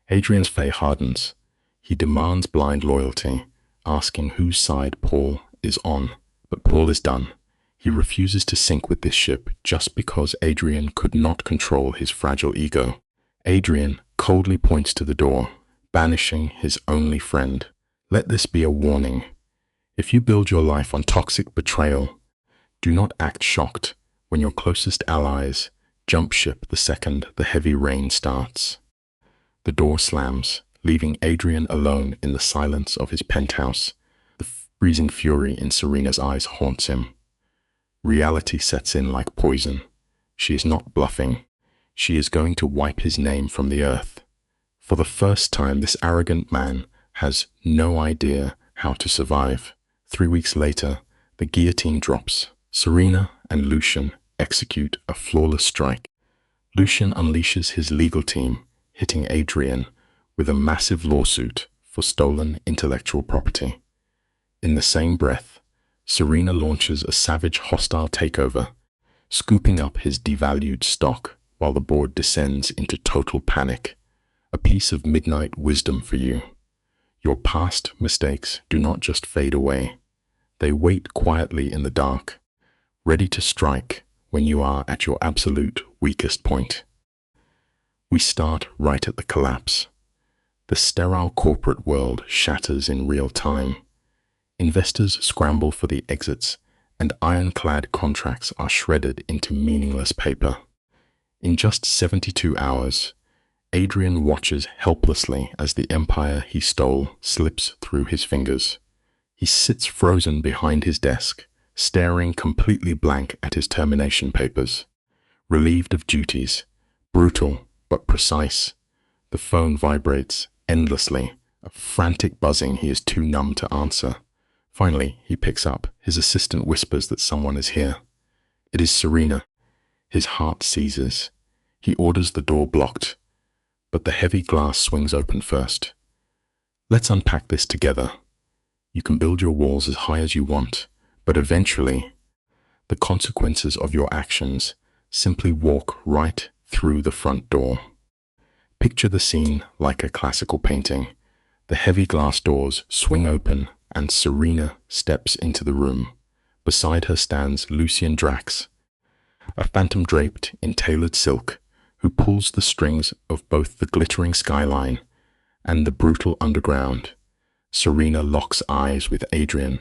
Adrian's face hardens. He demands blind loyalty, asking whose side Paul is on. But Paul is done. He refuses to sink with this ship just because Adrian could not control his fragile ego. Adrian coldly points to the door, banishing his only friend. Let this be a warning. If you build your life on toxic betrayal, do not act shocked when your closest allies jump ship the second the heavy rain starts. The door slams, leaving Adrian alone in the silence of his penthouse. The freezing fury in Serena's eyes haunts him. Reality sets in like poison. She is not bluffing. She is going to wipe his name from the earth. For the first time, this arrogant man has no idea how to survive. 3 weeks later, the guillotine drops. Serena and Lucian execute a flawless strike. Lucian unleashes his legal team, hitting Adrian with a massive lawsuit for stolen intellectual property. In the same breath, Serena launches a savage hostile takeover, scooping up his devalued stock while the board descends into total panic. A piece of midnight wisdom for you. Your past mistakes do not just fade away. They wait quietly in the dark, ready to strike when you are at your absolute weakest point. We start right at the collapse. The sterile corporate world shatters in real time. Investors scramble for the exits, and ironclad contracts are shredded into meaningless paper. In just 72 hours, Adrian watches helplessly as the empire he stole slips through his fingers. He sits frozen behind his desk, staring completely blank at his termination papers. Relieved of duties, brutal but precise, the phone vibrates endlessly, a frantic buzzing he is too numb to answer. Finally, he picks up. His assistant whispers that someone is here. It is Serena. His heart seizes. He orders the door blocked, but the heavy glass swings open first. Let's unpack this together. You can build your walls as high as you want, but eventually, the consequences of your actions simply walk right through the front door. Picture the scene like a classical painting. The heavy glass doors swing open and Serena steps into the room. Beside her stands Lucian Drax, a phantom draped in tailored silk, who pulls the strings of both the glittering skyline and the brutal underground. Serena locks eyes with Adrian,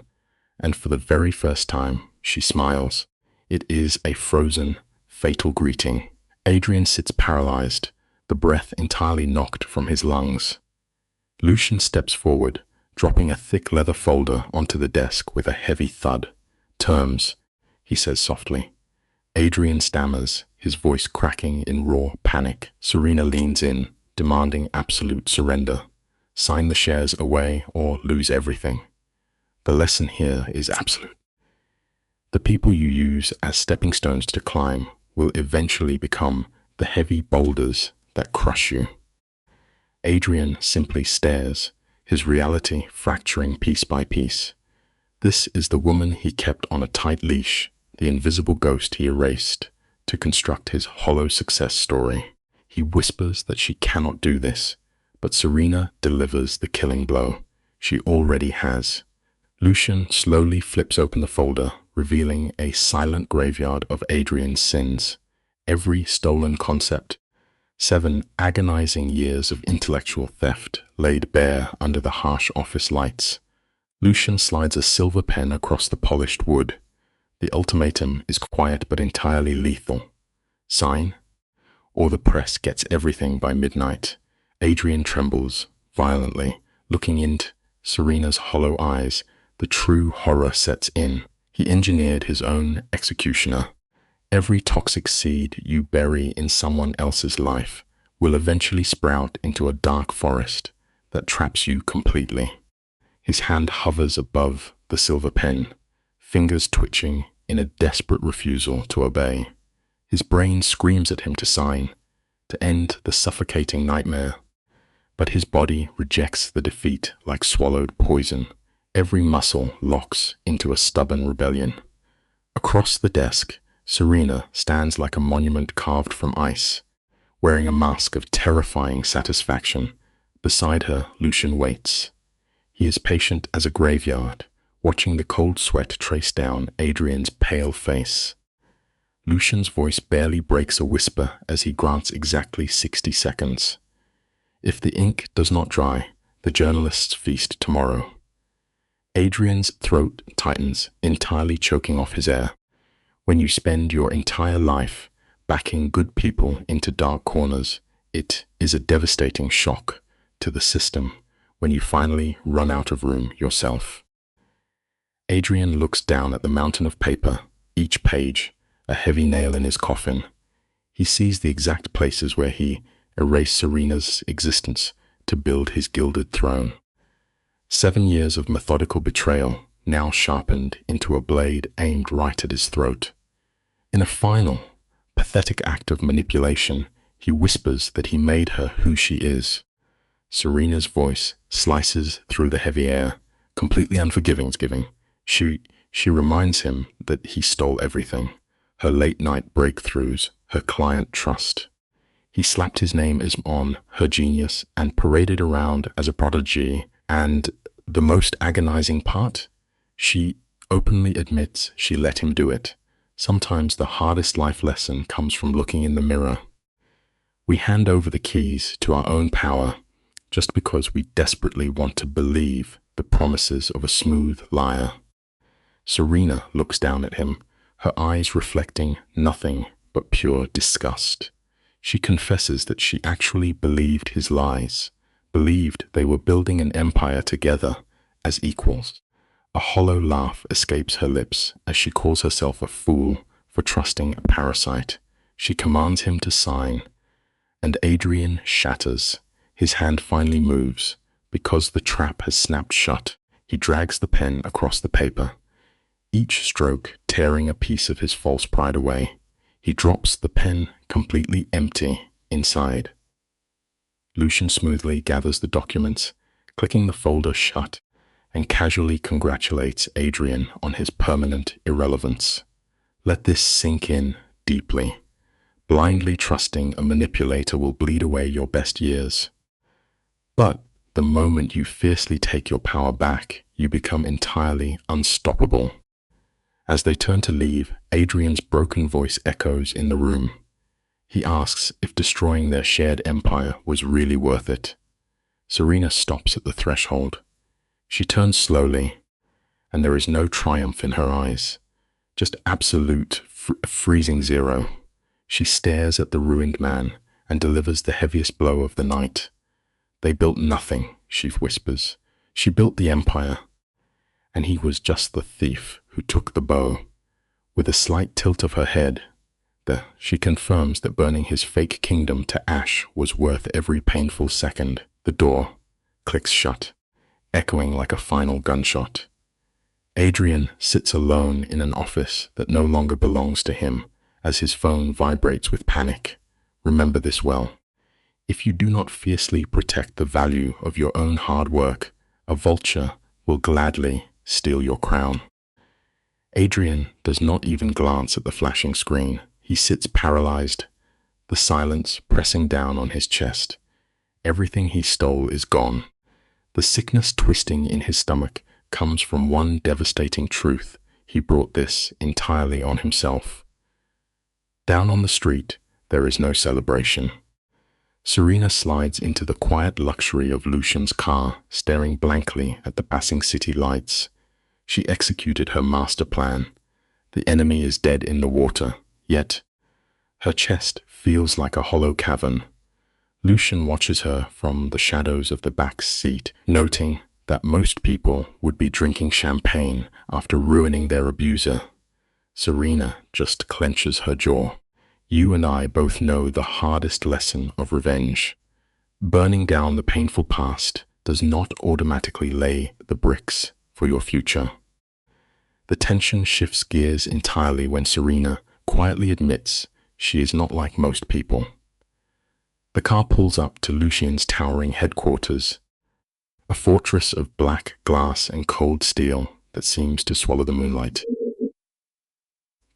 and for the very first time, she smiles. It is a frozen, fatal greeting. Adrian sits paralyzed, the breath entirely knocked from his lungs. Lucian steps forward, dropping a thick leather folder onto the desk with a heavy thud. Terms, he says softly. Adrian stammers, his voice cracking in raw panic. Serena leans in, demanding absolute surrender. Sign the shares away or lose everything. The lesson here is absolute. The people you use as stepping stones to climb will eventually become the heavy boulders that crush you. Adrian simply stares, his reality fracturing piece by piece. This is the woman he kept on a tight leash, the invisible ghost he erased to construct his hollow success story. He whispers that she cannot do this, but Serena delivers the killing blow. She already has. Lucian slowly flips open the folder, revealing a silent graveyard of Adrian's sins, every stolen concept, 7 agonizing years of intellectual theft laid bare under the harsh office lights. Lucian slides a silver pen across the polished wood. The ultimatum is quiet but entirely lethal. Sign, or the press gets everything by midnight. Adrian trembles violently, looking into Serena's hollow eyes. The true horror sets in. He engineered his own executioner. Every toxic seed you bury in someone else's life will eventually sprout into a dark forest that traps you completely. His hand hovers above the silver pen, fingers twitching in a desperate refusal to obey. His brain screams at him to sign, to end the suffocating nightmare. But his body rejects the defeat like swallowed poison. Every muscle locks into a stubborn rebellion. Across the desk, Serena stands like a monument carved from ice, wearing a mask of terrifying satisfaction. Beside her, Lucian waits. He is patient as a graveyard, watching the cold sweat trace down Adrian's pale face. Lucian's voice barely breaks a whisper as he grants exactly 60 seconds. If the ink does not dry, the journalists feast tomorrow. Adrian's throat tightens, entirely choking off his air. When you spend your entire life backing good people into dark corners, it is a devastating shock to the system when you finally run out of room yourself. Adrian looks down at the mountain of paper, each page a heavy nail in his coffin. He sees the exact places where he erased Serena's existence to build his gilded throne. 7 years of methodical betrayal, now sharpened into a blade aimed right at his throat. In a final, pathetic act of manipulation, he whispers that he made her who she is. Serena's voice slices through the heavy air, completely unforgiving. She reminds him that he stole everything. Her late-night breakthroughs, her client trust. He slapped his name on her genius and paraded around as a prodigy. And the most agonizing part? She openly admits she let him do it. Sometimes the hardest life lesson comes from looking in the mirror. We hand over the keys to our own power just because we desperately want to believe the promises of a smooth liar. Serena looks down at him, her eyes reflecting nothing but pure disgust. She confesses that she actually believed his lies, believed they were building an empire together as equals. A hollow laugh escapes her lips as she calls herself a fool for trusting a parasite. She commands him to sign, and Adrian shatters. His hand finally moves. Because the trap has snapped shut, he drags the pen across the paper, each stroke tearing a piece of his false pride away. He drops the pen completely empty inside. Lucian smoothly gathers the documents, clicking the folder shut, and casually congratulates Adrian on his permanent irrelevance. Let this sink in deeply. Blindly trusting a manipulator will bleed away your best years. But the moment you fiercely take your power back, you become entirely unstoppable. As they turn to leave, Adrian's broken voice echoes in the room. He asks if destroying their shared empire was really worth it. Serena stops at the threshold. She turns slowly, and there is no triumph in her eyes, just absolute freezing zero. She stares at the ruined man and delivers the heaviest blow of the night. They built nothing, she whispers. She built the empire, and he was just the thief who took the bow. With a slight tilt of her head, she confirms that burning his fake kingdom to ash was worth every painful second. The door clicks shut, echoing like a final gunshot. Adrian sits alone in an office that no longer belongs to him as his phone vibrates with panic. Remember this well. If you do not fiercely protect the value of your own hard work, a vulture will gladly steal your crown. Adrian does not even glance at the flashing screen. He sits paralyzed, the silence pressing down on his chest. Everything he stole is gone. The sickness twisting in his stomach comes from one devastating truth. he brought this entirely on himself. Down on the street, there is no celebration. Serena slides into the quiet luxury of Lucian's car, staring blankly at the passing city lights. She executed her master plan. The enemy is dead in the water, yet her chest feels like a hollow cavern. Lucian watches her from the shadows of the back seat, noting that most people would be drinking champagne after ruining their abuser. Serena just clenches her jaw. You and I both know the hardest lesson of revenge. Burning down the painful past does not automatically lay the bricks for your future. The tension shifts gears entirely when Serena quietly admits she is not like most people. The car pulls up to Lucian's towering headquarters, a fortress of black glass and cold steel that seems to swallow the moonlight.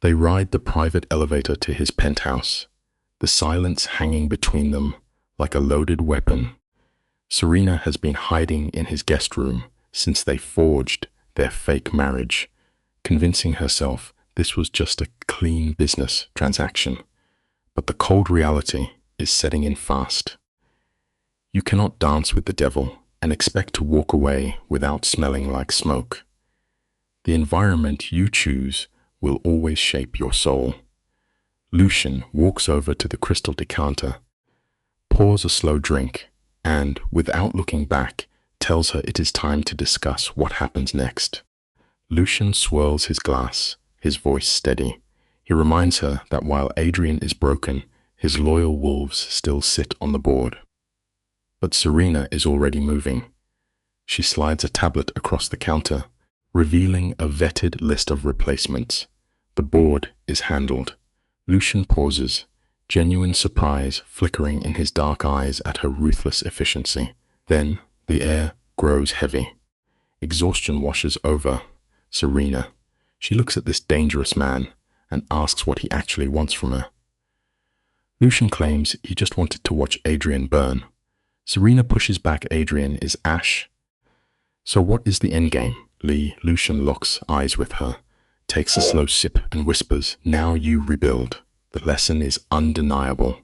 They ride the private elevator to his penthouse, the silence hanging between them like a loaded weapon. Serena has been hiding in his guest room since they forged their fake marriage, convincing herself this was just a clean business transaction. But the cold reality is setting in fast. You cannot dance with the devil and expect to walk away without smelling like smoke. The environment you choose will always shape your soul. Lucian walks over to the crystal decanter, pours a slow drink, and, without looking back, tells her it is time to discuss what happens next. Lucian swirls his glass, his voice steady. He reminds her that while Adrian is broken, his loyal wolves still sit on the board. But Serena is already moving. She slides a tablet across the counter, revealing a vetted list of replacements. The board is handled. Lucian pauses, genuine surprise flickering in his dark eyes at her ruthless efficiency. Then the air grows heavy. Exhaustion washes over Serena. She looks at this dangerous man and asks what he actually wants from her. Lucian claims he just wanted to watch Adrian burn. Serena pushes back Adrian is ash. So what is the endgame? Lucian locks eyes with her, takes a slow sip and whispers, "Now you rebuild." The lesson is undeniable.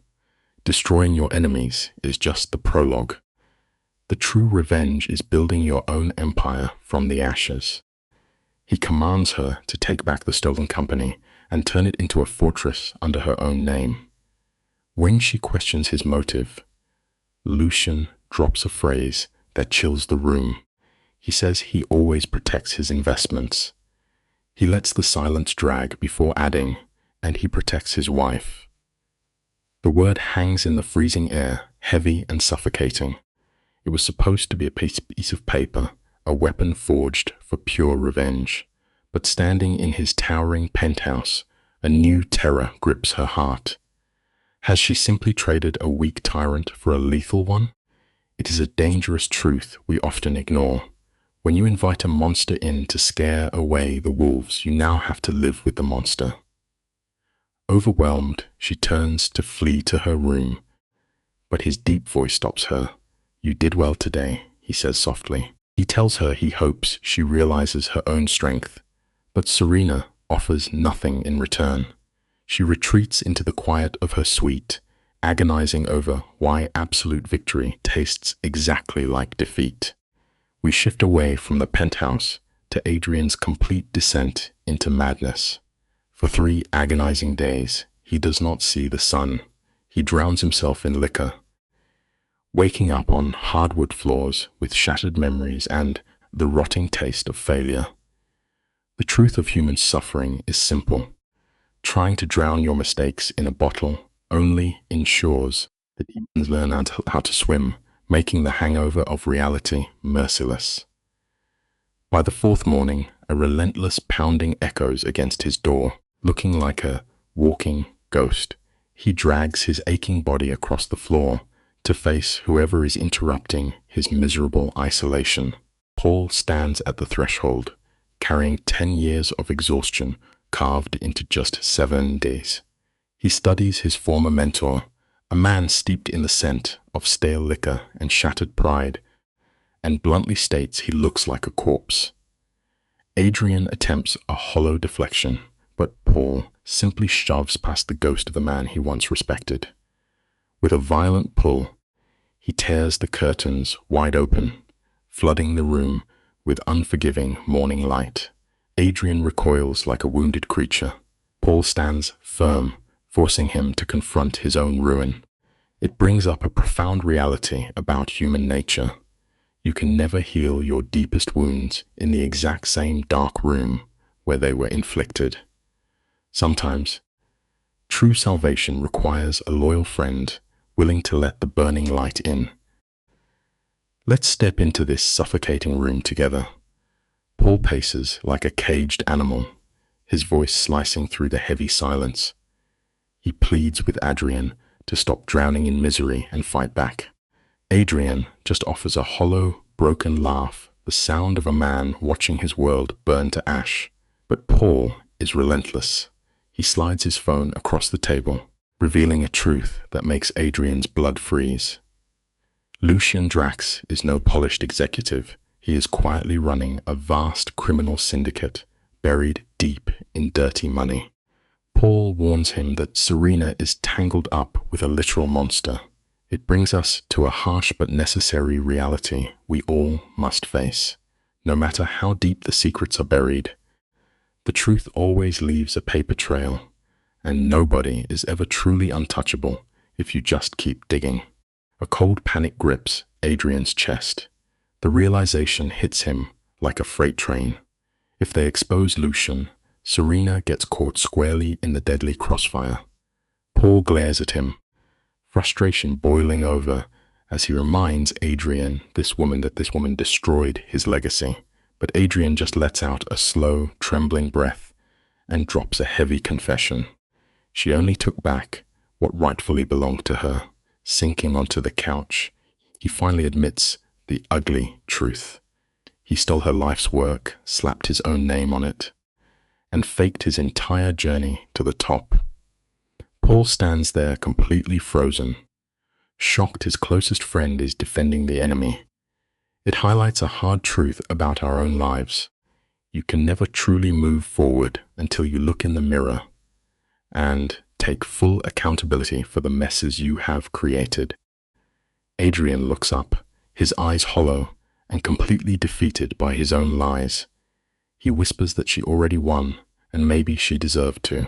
Destroying your enemies is just the prologue. The true revenge is building your own empire from the ashes. He commands her to take back the stolen company and turn it into a fortress under her own name. When she questions his motive, Lucian drops a phrase that chills the room. He says he always protects his investments. He lets the silence drag before adding, and he protects his wife. The word hangs in the freezing air, heavy and suffocating. It was supposed to be a piece of paper, a weapon forged for pure revenge. But standing in his towering penthouse, a new terror grips her heart. Has she simply traded a weak tyrant for a lethal one? It is a dangerous truth we often ignore. When you invite a monster in to scare away the wolves, you now have to live with the monster. Overwhelmed, she turns to flee to her room, but his deep voice stops her. "You did well today," he says softly. He tells her he hopes she realizes her own strength, but Serena offers nothing in return. She retreats into the quiet of her suite, agonizing over why absolute victory tastes exactly like defeat. We shift away from the penthouse to Adrian's complete descent into madness. For 3 agonizing days, he does not see the sun. He drowns himself in liquor, waking up on hardwood floors with shattered memories and the rotting taste of failure. The truth of human suffering is simple. Trying to drown your mistakes in a bottle only ensures that humans learn how to swim, making the hangover of reality merciless. By the 4th morning, a relentless pounding echoes against his door. Looking like a walking ghost, he drags his aching body across the floor to face whoever is interrupting his miserable isolation. Paul stands at the threshold, carrying 10 years of exhaustion carved into just 7 days. He studies his former mentor, a man steeped in the scent of stale liquor and shattered pride, and bluntly states he looks like a corpse. Adrian attempts a hollow deflection, but Paul simply shoves past the ghost of the man he once respected. With a violent pull, he tears the curtains wide open, flooding the room with unforgiving morning light. Adrian recoils like a wounded creature. Paul stands firm, forcing him to confront his own ruin. It brings up a profound reality about human nature. You can never heal your deepest wounds in the exact same dark room where they were inflicted. Sometimes, true salvation requires a loyal friend willing to let the burning light in. Let's step into this suffocating room together. Paul paces like a caged animal, his voice slicing through the heavy silence. He pleads with Adrian to stop drowning in misery and fight back. Adrian just offers a hollow, broken laugh, the sound of a man watching his world burn to ash. But Paul is relentless. He slides his phone across the table, revealing a truth that makes Adrian's blood freeze. Lucien Drax is no polished executive. He is quietly running a vast criminal syndicate, buried deep in dirty money. Paul warns him that Serena is tangled up with a literal monster. It brings us to a harsh but necessary reality we all must face. No matter how deep the secrets are buried, the truth always leaves a paper trail, and nobody is ever truly untouchable if you just keep digging. A cold panic grips Adrian's chest. The realization hits him like a freight train. If they expose Lucien, Serena gets caught squarely in the deadly crossfire. Paul glares at him, frustration boiling over as he reminds Adrian that this woman destroyed his legacy. But Adrian just lets out a slow, trembling breath and drops a heavy confession. She only took back what rightfully belonged to her. Sinking onto the couch, he finally admits the ugly truth. He stole her life's work, slapped his own name on it, and faked his entire journey to the top. Paul stands there completely frozen, shocked his closest friend is defending the enemy. It highlights a hard truth about our own lives. You can never truly move forward until you look in the mirror and take full accountability for the messes you have created. Adrian looks up, his eyes hollow and completely defeated by his own lies. He whispers that she already won, and maybe she deserved to.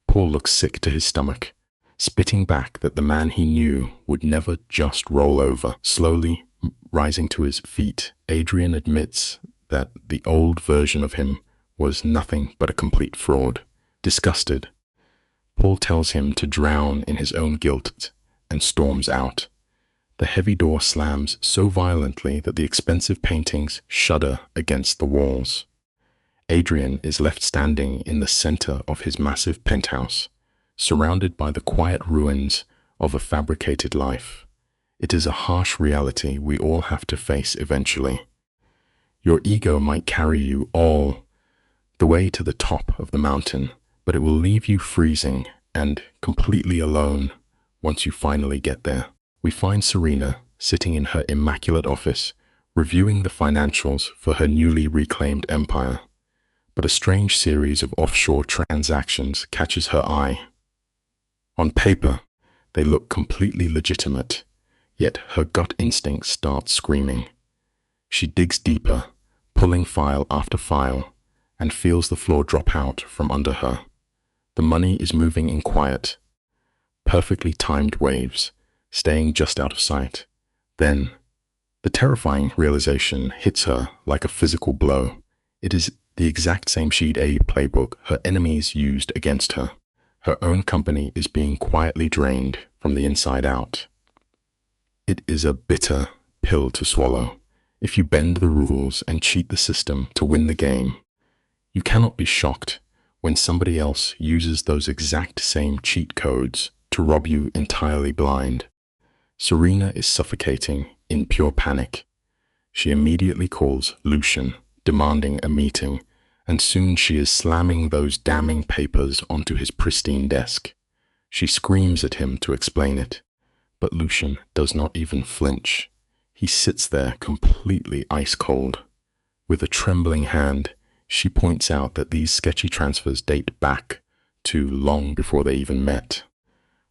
Paul looks sick to his stomach, spitting back that the man he knew would never just roll over. Slowly rising to his feet, Adrian admits that the old version of him was nothing but a complete fraud. Disgusted, Paul tells him to drown in his own guilt and storms out. The heavy door slams so violently that the expensive paintings shudder against the walls. Adrian is left standing in the center of his massive penthouse, surrounded by the quiet ruins of a fabricated life. It is a harsh reality we all have to face eventually. Your ego might carry you all the way to the top of the mountain, but it will leave you freezing and completely alone once you finally get there. We find Serena sitting in her immaculate office, reviewing the financials for her newly reclaimed empire. But a strange series of offshore transactions catches her eye. On paper, they look completely legitimate, yet her gut instinct starts screaming. She digs deeper, pulling file after file, and feels the floor drop out from under her. The money is moving in quiet, perfectly timed waves, staying just out of sight. Then, the terrifying realization hits her like a physical blow. It is the exact same sheet A playbook her enemies used against her. Her own company is being quietly drained from the inside out. It is a bitter pill to swallow. If you bend the rules and cheat the system to win the game, you cannot be shocked when somebody else uses those exact same cheat codes to rob you entirely blind. Serena is suffocating in pure panic. She immediately calls Lucien, demanding a meeting, and soon she is slamming those damning papers onto his pristine desk. She screams at him to explain it, but Lucien does not even flinch. He sits there completely ice cold. With a trembling hand, She points out that these sketchy transfers date back to long before they even met.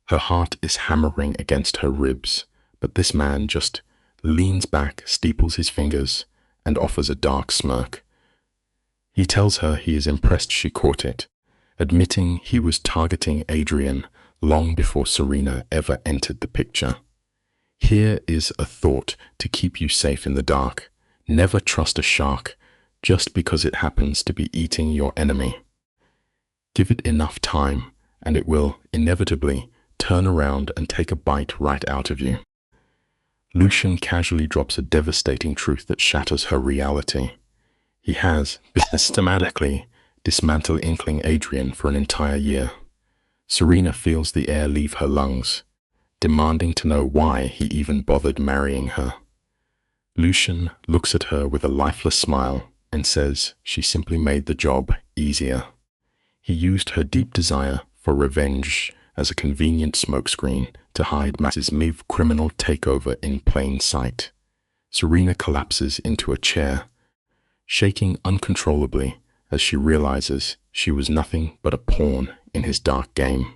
Her heart is hammering against her ribs, but this man just leans back, steeples his fingers, and offers a dark smirk. He tells her he is impressed she caught it, admitting he was targeting Adrian long before Serena ever entered the picture. Here is a thought to keep you safe in the dark. Never trust a shark just because it happens to be eating your enemy. Give it enough time, and it will inevitably turn around and take a bite right out of you. Lucian casually drops a devastating truth that shatters her reality. He has systematically dismantled Inkling Adrian for an entire year. Serena feels the air leave her lungs, demanding to know why he even bothered marrying her. Lucian looks at her with a lifeless smile and says she simply made the job easier. He used her deep desire for revenge as a convenient smokescreen to hide massive criminal takeover in plain sight. Serena collapses into a chair, shaking uncontrollably as she realizes she was nothing but a pawn in his dark game.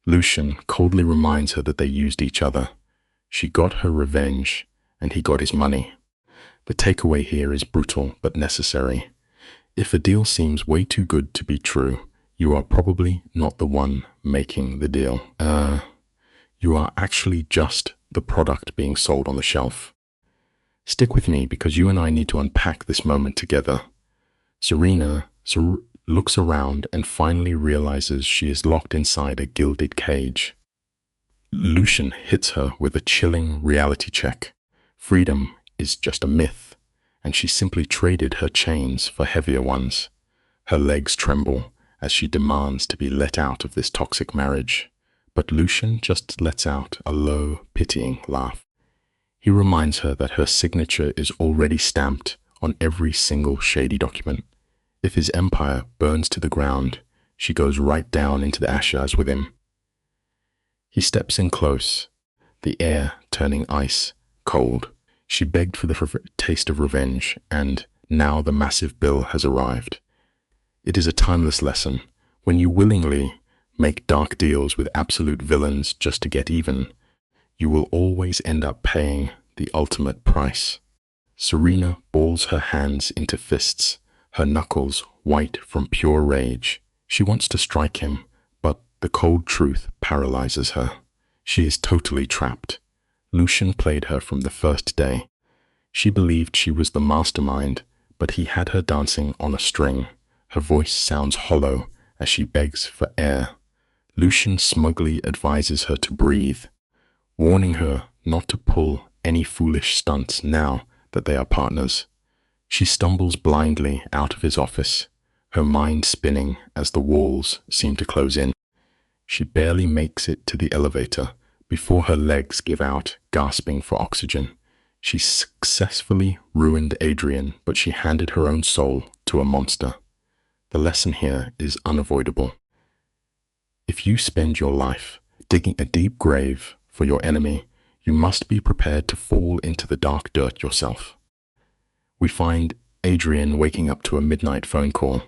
Lucian coldly reminds her that they used each other. She got her revenge, and he got his money. The takeaway here is brutal but necessary. If a deal seems way too good to be true, you are probably not the one making the deal. You are actually just the product being sold on the shelf. Stick with me because you and I need to unpack this moment together. Serena looks around and finally realizes she is locked inside a gilded cage. Lucian hits her with a chilling reality check. Freedom is just a myth, and she simply traded her chains for heavier ones. Her legs tremble as she demands to be let out of this toxic marriage, but Lucian just lets out a low, pitying laugh. He reminds her that her signature is already stamped on every single shady document. If his empire burns to the ground, she goes right down into the ashes with him. He steps in close, the air turning ice cold. She begged for the taste of revenge, and now the massive bill has arrived. It is a timeless lesson. When you willingly make dark deals with absolute villains just to get even, you will always end up paying the ultimate price. Serena balls her hands into fists, her knuckles white from pure rage. She wants to strike him, but the cold truth paralyzes her. She is totally trapped. Lucian played her from the first day. She believed she was the mastermind, but he had her dancing on a string. Her voice sounds hollow as she begs for air. Lucian smugly advises her to breathe, warning her not to pull any foolish stunts now that they are partners. She stumbles blindly out of his office, her mind spinning as the walls seem to close in. She barely makes it to the elevator before her legs give out, gasping for oxygen. She successfully ruined Adrian, but she handed her own soul to a monster. The lesson here is unavoidable. If you spend your life digging a deep grave for your enemy, you must be prepared to fall into the dark dirt yourself. We find Adrian waking up to a midnight phone call.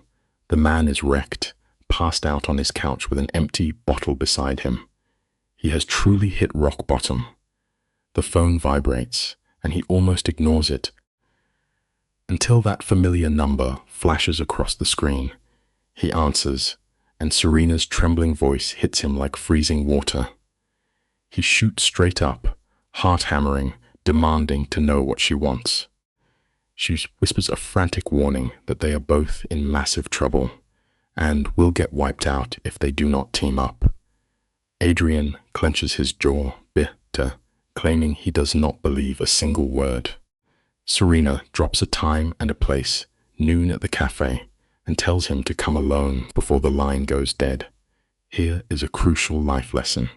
The man is wrecked, passed out on his couch with an empty bottle beside him. He has truly hit rock bottom. The phone vibrates, and he almost ignores it until that familiar number flashes across the screen. He answers, and Serena's trembling voice hits him like freezing water. He shoots straight up, heart-hammering, demanding to know what she wants. She whispers a frantic warning that they are both in massive trouble and will get wiped out if they do not team up. Adrian clenches his jaw, bitter, claiming he does not believe a single word. Serena drops a time and a place, noon at the cafe, and tells him to come alone before the line goes dead. Here is a crucial life lesson.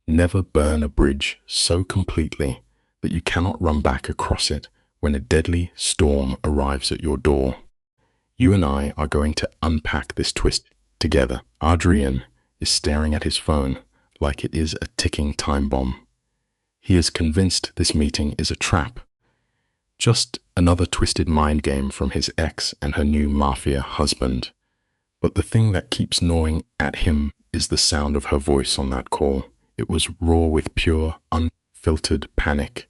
Never burn a bridge so completely that you cannot run back across it when a deadly storm arrives at your door. You and I are going to unpack this twist together. Adrian is staring at his phone like it is a ticking time bomb. He is convinced this meeting is a trap, Just another twisted mind game from his ex and her new Mafia husband. But the thing that keeps gnawing at him is the sound of her voice on that call. It was raw with pure, unfiltered panic.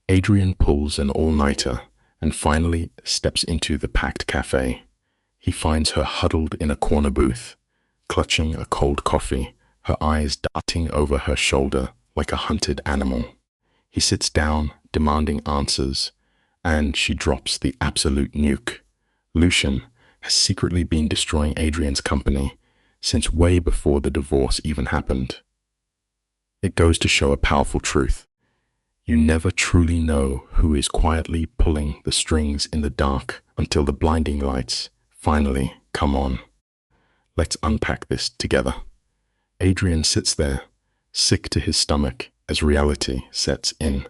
Adrian pulls an all-nighter and finally steps into the packed cafe. He finds her huddled in a corner booth, clutching a cold coffee, her eyes darting over her shoulder like a hunted animal. He sits down, demanding answers, and she drops the absolute nuke. Lucian has secretly been destroying Adrian's company since way before the divorce even happened. It goes to show a powerful truth. You never truly know who is quietly pulling the strings in the dark until the blinding lights finally come on. Let's unpack this together. Adrian sits there, sick to his stomach as reality sets in.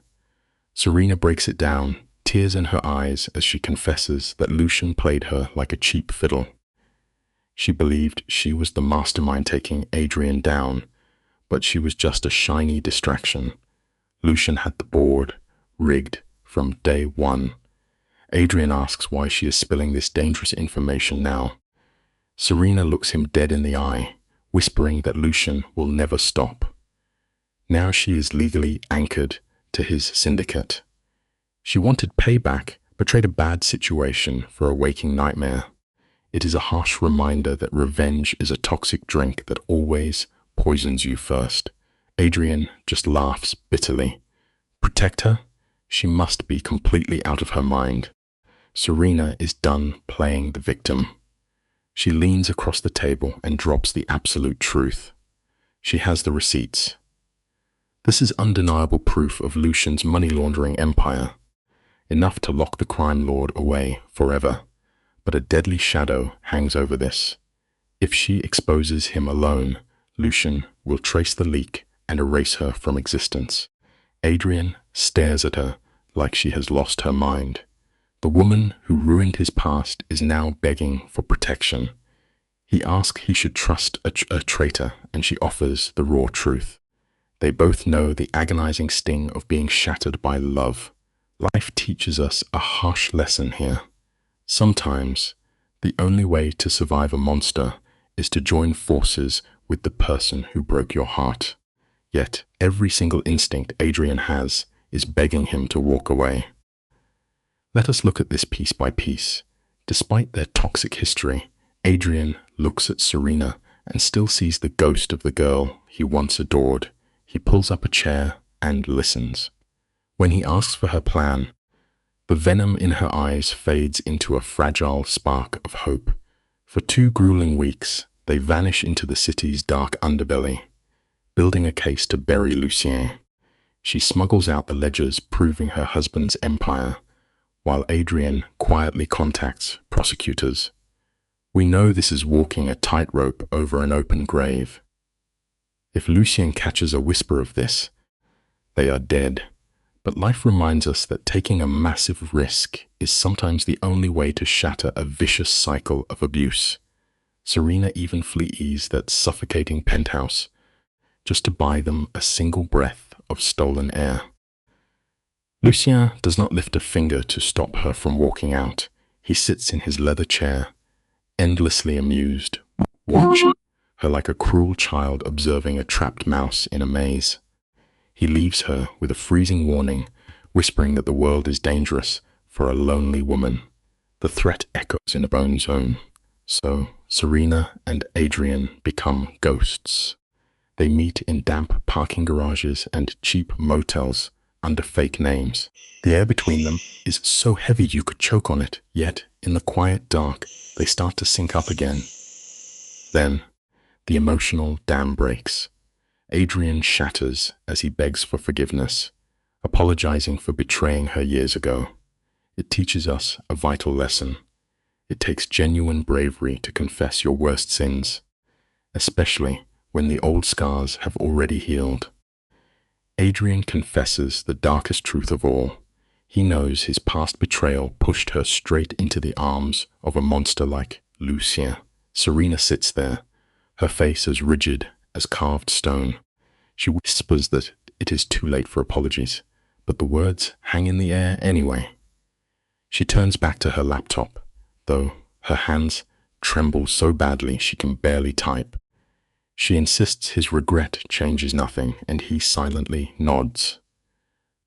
Serena breaks it down, tears in her eyes as she confesses that Lucian played her like a cheap fiddle. She believed she was the mastermind taking Adrian down, but she was just a shiny distraction. Lucian had the board rigged from day one. Adrian asks why she is spilling this dangerous information now. Serena looks him dead in the eye, whispering that Lucian will never stop. Now she is legally anchored to his syndicate. She wanted payback, but traded a bad situation for a waking nightmare. It is a harsh reminder that revenge is a toxic drink that always poisons you first. Adrian just laughs bitterly. Protect her? She must be completely out of her mind. Serena is done playing the victim. She leans across the table and drops the absolute truth. She has the receipts. This is undeniable proof of Lucian's money laundering empire, enough to lock the crime lord away forever. But a deadly shadow hangs over this. If she exposes him alone, Lucian will trace the leak and erase her from existence. Adrian stares at her like she has lost her mind. The woman who ruined his past is now begging for protection. He asks he should trust a traitor, and she offers the raw truth. They both know the agonizing sting of being shattered by love. Life teaches us a harsh lesson here. Sometimes, the only way to survive a monster is to join forces with the person who broke your heart. Yet, every single instinct Adrian has is begging him to walk away. Let us look at this piece by piece. Despite their toxic history, Adrian looks at Serena and still sees the ghost of the girl he once adored. He pulls up a chair and listens. When he asks for her plan, the venom in her eyes fades into a fragile spark of hope. For 2 grueling weeks, they vanish into the city's dark underbelly, building a case to bury Lucien. She smuggles out the ledgers proving her husband's empire, while Adrian quietly contacts prosecutors. We know this is walking a tightrope over an open grave. If Lucien catches a whisper of this, they are dead. But life reminds us that taking a massive risk is sometimes the only way to shatter a vicious cycle of abuse. Serena even flees that suffocating penthouse just to buy them a single breath of stolen air. Lucien does not lift a finger to stop her from walking out. He sits in his leather chair, endlessly amused, watching her like a cruel child observing a trapped mouse in a maze. He leaves her with a freezing warning, whispering that the world is dangerous for a lonely woman. The threat echoes in a bone zone. So Serena and Adrian become ghosts. They meet in damp parking garages and cheap motels under fake names. The air between them is so heavy you could choke on it, yet in the quiet dark, they start to sync up again. Then, the emotional dam breaks. Adrian shatters as he begs for forgiveness, apologizing for betraying her years ago. It teaches us a vital lesson. It takes genuine bravery to confess your worst sins, especially when the old scars have already healed. Adrian confesses the darkest truth of all. He knows his past betrayal pushed her straight into the arms of a monster like Lucien. Serena sits there, her face as rigid as carved stone. She whispers that it is too late for apologies, but the words hang in the air anyway. She turns back to her laptop, though her hands tremble so badly she can barely type. She insists his regret changes nothing, and he silently nods.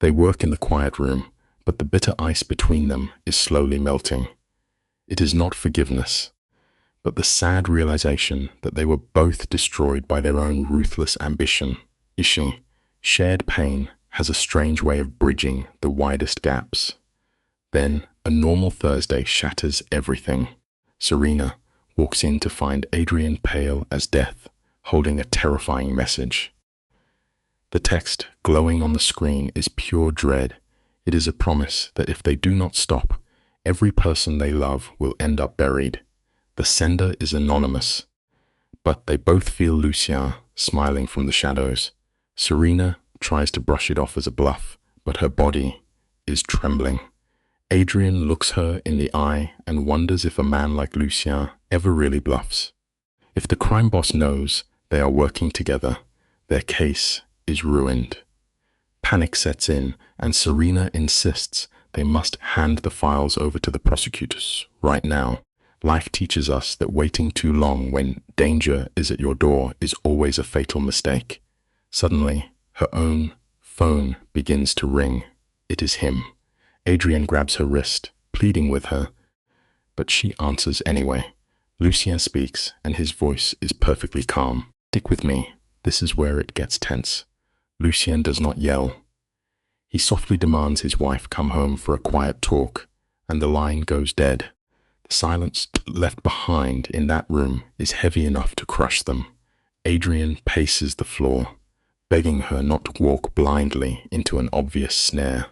They work in the quiet room, but the bitter ice between them is slowly melting. It is not forgiveness, but the sad realization that they were both destroyed by their own ruthless ambition. Ishi, shared pain has a strange way of bridging the widest gaps. Then, a normal Thursday shatters everything. Serena walks in to find Adrian pale as death, holding a terrifying message. The text glowing on the screen is pure dread. It is a promise that if they do not stop, every person they love will end up buried. The sender is anonymous, but they both feel Lucien smiling from the shadows. Serena tries to brush it off as a bluff, but her body is trembling. Adrian looks her in the eye and wonders if a man like Lucien ever really bluffs. If the crime boss knows they are working together, their case is ruined. Panic sets in, and Serena insists they must hand the files over to the prosecutors right now. Life teaches us that waiting too long when danger is at your door is always a fatal mistake. Suddenly, her own phone begins to ring. It is him. Adrian grabs her wrist, pleading with her, but she answers anyway. Lucien speaks, and his voice is perfectly calm. "Stick with me. This is where it gets tense." Lucien does not yell. He softly demands his wife come home for a quiet talk, and the line goes dead. The silence left behind in that room is heavy enough to crush them. Adrian paces the floor, begging her not to walk blindly into an obvious snare.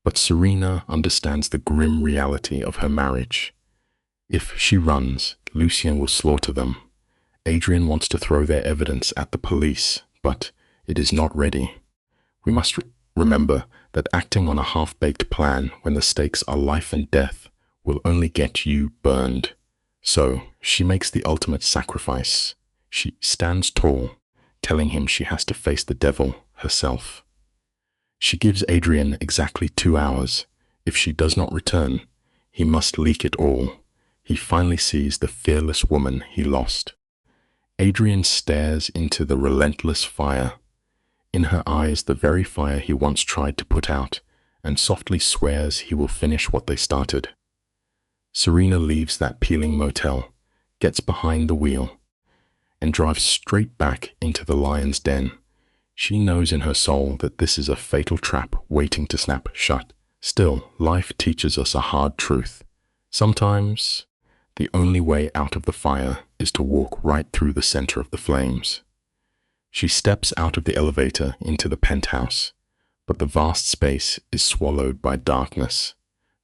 But Serena understands the grim reality of her marriage. If she runs, Lucien will slaughter them. Adrian wants to throw their evidence at the police, but it is not ready. We must remember that acting on a half-baked plan when the stakes are life and death will only get you burned. So she makes the ultimate sacrifice. She stands tall, telling him she has to face the devil herself. She gives Adrian exactly 2 hours. If she does not return, he must leak it all. He finally sees the fearless woman he lost. Adrian stares into the relentless fire. In her eyes, the very fire he once tried to put out, and softly swears he will finish what they started. Serena leaves that peeling motel, gets behind the wheel, and drives straight back into the lion's den. She knows in her soul that this is a fatal trap waiting to snap shut. Still, life teaches us a hard truth. Sometimes, the only way out of the fire is to walk right through the center of the flames. She steps out of the elevator into the penthouse, but the vast space is swallowed by darkness.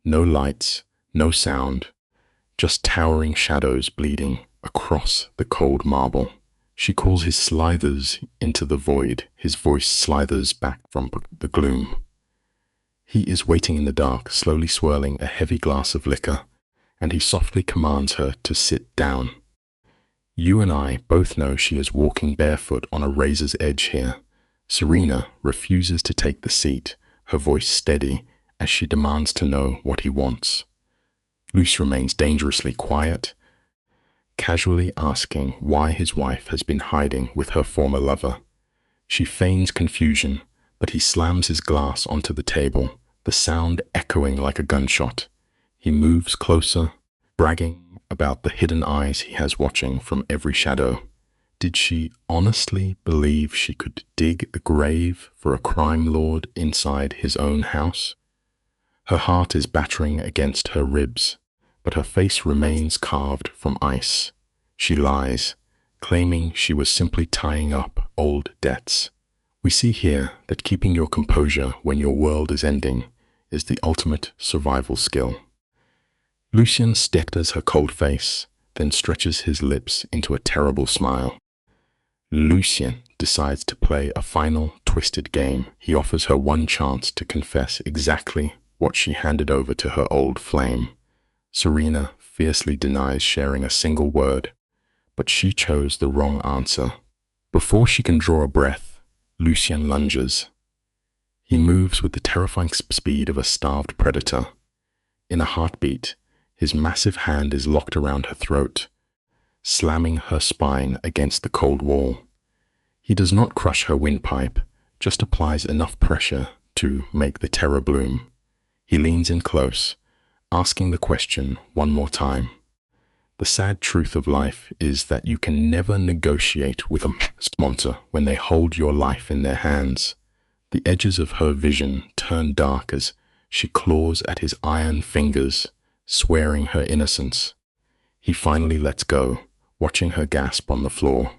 No lights, no sound, just towering shadows bleeding across the cold marble. She calls his slithers into the void. His voice slithers back from the gloom. He is waiting in the dark, slowly swirling a heavy glass of liquor, and he softly commands her to sit down. You and I both know she is walking barefoot on a razor's edge here. Serena refuses to take the seat, her voice steady as she demands to know what he wants. Luce remains dangerously quiet, casually asking why his wife has been hiding with her former lover. She feigns confusion, but he slams his glass onto the table, the sound echoing like a gunshot. He moves closer, bragging about the hidden eyes he has watching from every shadow. Did she honestly believe she could dig a grave for a crime lord inside his own house? Her heart is battering against her ribs, but her face remains carved from ice. She lies, claiming she was simply tying up old debts. We see here that keeping your composure when your world is ending is the ultimate survival skill. Lucien stares her cold face, then stretches his lips into a terrible smile. Lucien decides to play a final, twisted game. He offers her one chance to confess exactly what she handed over to her old flame. Serena fiercely denies sharing a single word, but she chose the wrong answer. Before she can draw a breath, Lucien lunges. He moves with the terrifying speed of a starved predator. In a heartbeat, his massive hand is locked around her throat, slamming her spine against the cold wall. He does not crush her windpipe, just applies enough pressure to make the terror bloom. He leans in close, asking the question one more time. The sad truth of life is that you can never negotiate with a monster when they hold your life in their hands. The edges of her vision turn dark as she claws at his iron fingers, swearing her innocence. He finally lets go, watching her gasp on the floor.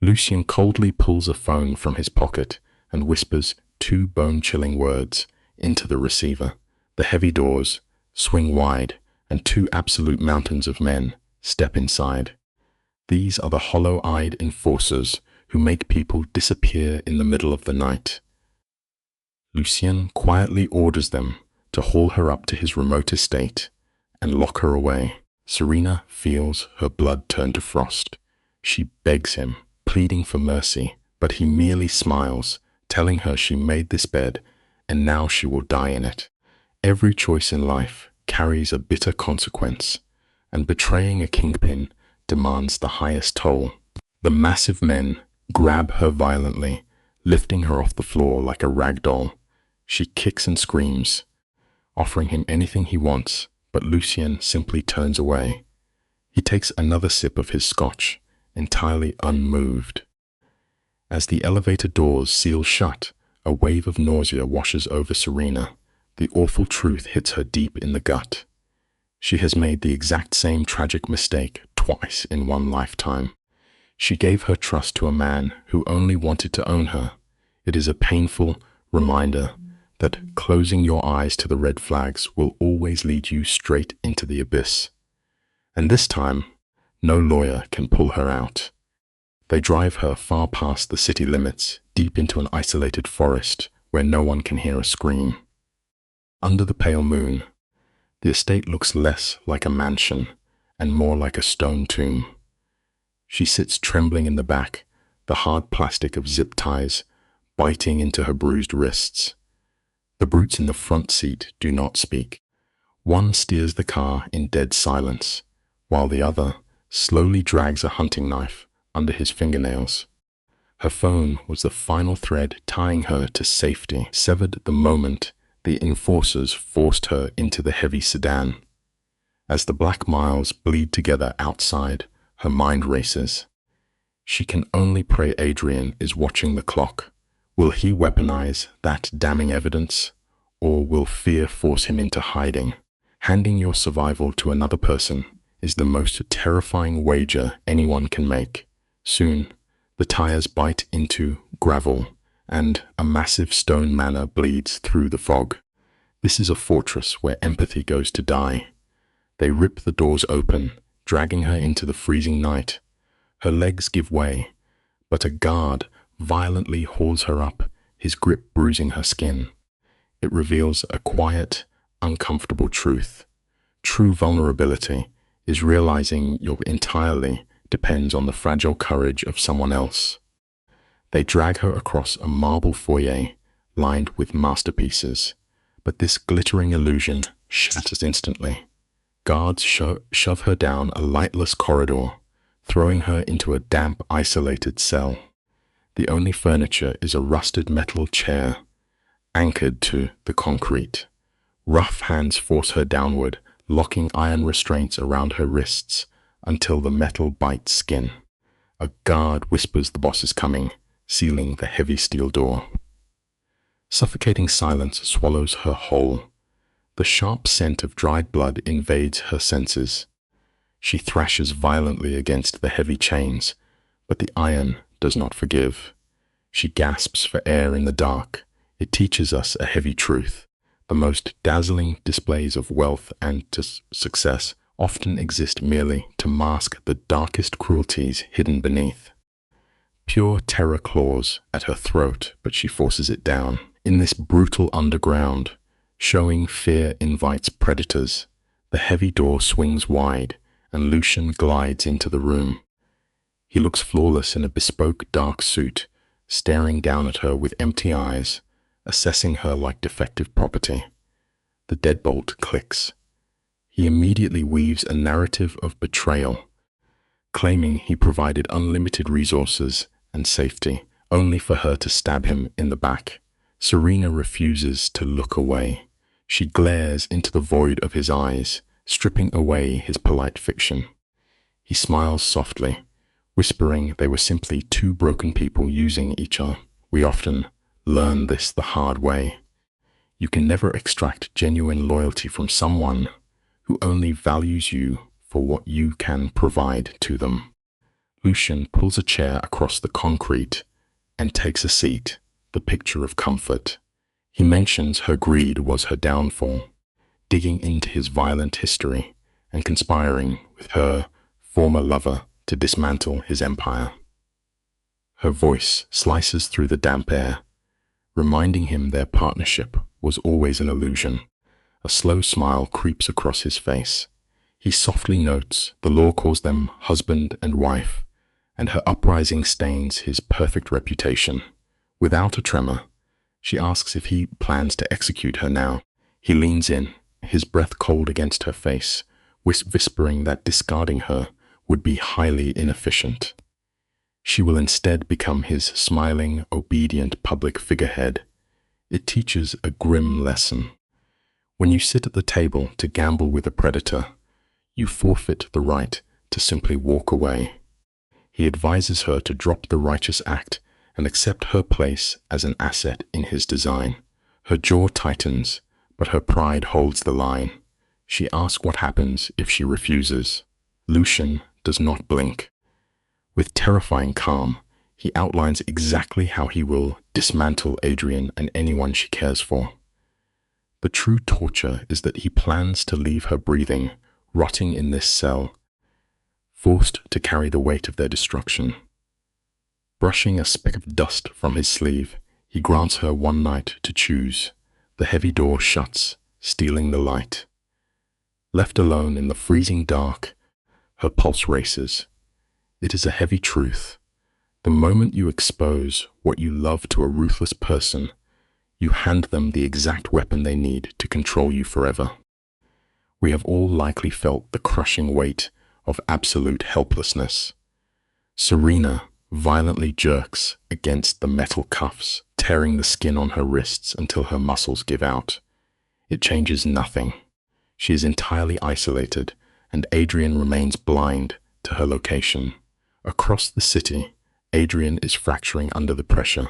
Lucien coldly pulls a phone from his pocket and whispers two bone-chilling words into the receiver. The heavy doors swing wide, and two absolute mountains of men step inside. These are the hollow-eyed enforcers who make people disappear in the middle of the night. Lucien quietly orders them to haul her up to his remote estate and lock her away. Serena feels her blood turn to frost. She begs him, pleading for mercy, but he merely smiles, telling her she made this bed and now she will die in it. Every choice in life carries a bitter consequence, and betraying a kingpin demands the highest toll. The massive men grab her violently, lifting her off the floor like a rag doll. She kicks and screams, offering him anything he wants, but Lucien simply turns away. He takes another sip of his scotch, entirely unmoved. As the elevator doors seal shut, a wave of nausea washes over Serena. The awful truth hits her deep in the gut. She has made the exact same tragic mistake twice in one lifetime. She gave her trust to a man who only wanted to own her. It is a painful reminder that closing your eyes to the red flags will always lead you straight into the abyss. And this time, no lawyer can pull her out. They drive her far past the city limits, deep into an isolated forest where no one can hear a scream. Under the pale moon, the estate looks less like a mansion and more like a stone tomb. She sits trembling in the back, the hard plastic of zip ties biting into her bruised wrists. The brutes in the front seat do not speak. One steers the car in dead silence, while the other slowly drags a hunting knife under his fingernails. Her phone was the final thread tying her to safety, severed the moment the enforcers forced her into the heavy sedan. As the black miles bleed together outside, her mind races. She can only pray Adrian is watching the clock. Will he weaponize that damning evidence, or will fear force him into hiding? Handing your survival to another person is the most terrifying wager anyone can make. Soon, the tires bite into gravel, and a massive stone manor bleeds through the fog. This is a fortress where empathy goes to die. They rip the doors open, dragging her into the freezing night. Her legs give way, but a guard violently hauls her up, his grip bruising her skin. It reveals a quiet, uncomfortable truth. True vulnerability is realizing your entirely depends on the fragile courage of someone else. They drag her across a marble foyer lined with masterpieces, but this glittering illusion shatters instantly. Guards shove her down a lightless corridor, throwing her into a damp, isolated cell. The only furniture is a rusted metal chair, anchored to the concrete. Rough hands force her downward, locking iron restraints around her wrists until the metal bites skin. A guard whispers the boss is coming, sealing the heavy steel door. Suffocating silence swallows her whole. The sharp scent of dried blood invades her senses. She thrashes violently against the heavy chains, but the iron does not forgive. She gasps for air in the dark. It teaches us a heavy truth. The most dazzling displays of wealth and success often exist merely to mask the darkest cruelties hidden beneath. Pure terror claws at her throat, but she forces it down. In this brutal underground, showing fear invites predators. The heavy door swings wide, and Lucien glides into the room. He looks flawless in a bespoke dark suit, staring down at her with empty eyes, assessing her like defective property. The deadbolt clicks. He immediately weaves a narrative of betrayal, claiming he provided unlimited resources and safety, only for her to stab him in the back. Serena refuses to look away. She glares into the void of his eyes, stripping away his polite fiction. He smiles softly, whispering they were simply two broken people using each other. We often learn this the hard way. You can never extract genuine loyalty from someone who only values you for what you can provide to them. Lucian pulls a chair across the concrete and takes a seat, the picture of comfort. He mentions her greed was her downfall, digging into his violent history and conspiring with her former lover to dismantle his empire. Her voice slices through the damp air, reminding him their partnership was always an illusion. A slow smile creeps across his face. He softly notes the law calls them husband and wife, and her uprising stains his perfect reputation. Without a tremor, she asks if he plans to execute her now. He leans in, his breath cold against her face, whispering that discarding her would be highly inefficient. She will instead become his smiling, obedient public figurehead. It teaches a grim lesson. When you sit at the table to gamble with a predator, you forfeit the right to simply walk away. He advises her to drop the righteous act and accept her place as an asset in his design. Her jaw tightens, but her pride holds the line. She asks what happens if she refuses. Lucian does not blink. With terrifying calm, he outlines exactly how he will dismantle Adrian and anyone she cares for. The true torture is that he plans to leave her breathing, rotting in this cell, forced to carry the weight of their destruction. Brushing a speck of dust from his sleeve, he grants her one night to choose. The heavy door shuts, stealing the light. Left alone in the freezing dark, her pulse races. It is a heavy truth. The moment you expose what you love to a ruthless person, you hand them the exact weapon they need to control you forever. We have all likely felt the crushing weight of absolute helplessness. Serena violently jerks against the metal cuffs, tearing the skin on her wrists until her muscles give out. It changes nothing. She is entirely isolated, and Adrian remains blind to her location. Across the city, Adrian is fracturing under the pressure.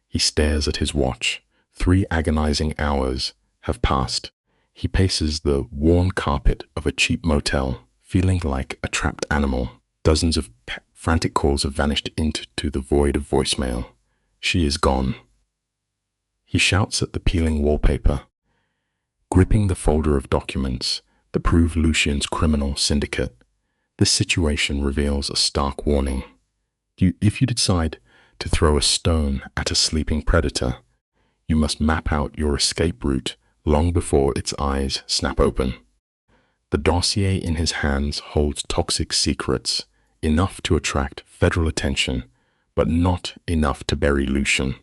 He stares at his watch. 3 agonizing hours have passed. He paces the worn carpet of a cheap motel, feeling like a trapped animal. Dozens of frantic calls have vanished into the void of voicemail. She is gone. He shouts at the peeling wallpaper, gripping the folder of documents that prove Lucian's criminal syndicate. This situation reveals a stark warning. If you decide to throw a stone at a sleeping predator, you must map out your escape route long before its eyes snap open. The dossier in his hands holds toxic secrets, enough to attract federal attention, but not enough to bury Lucian.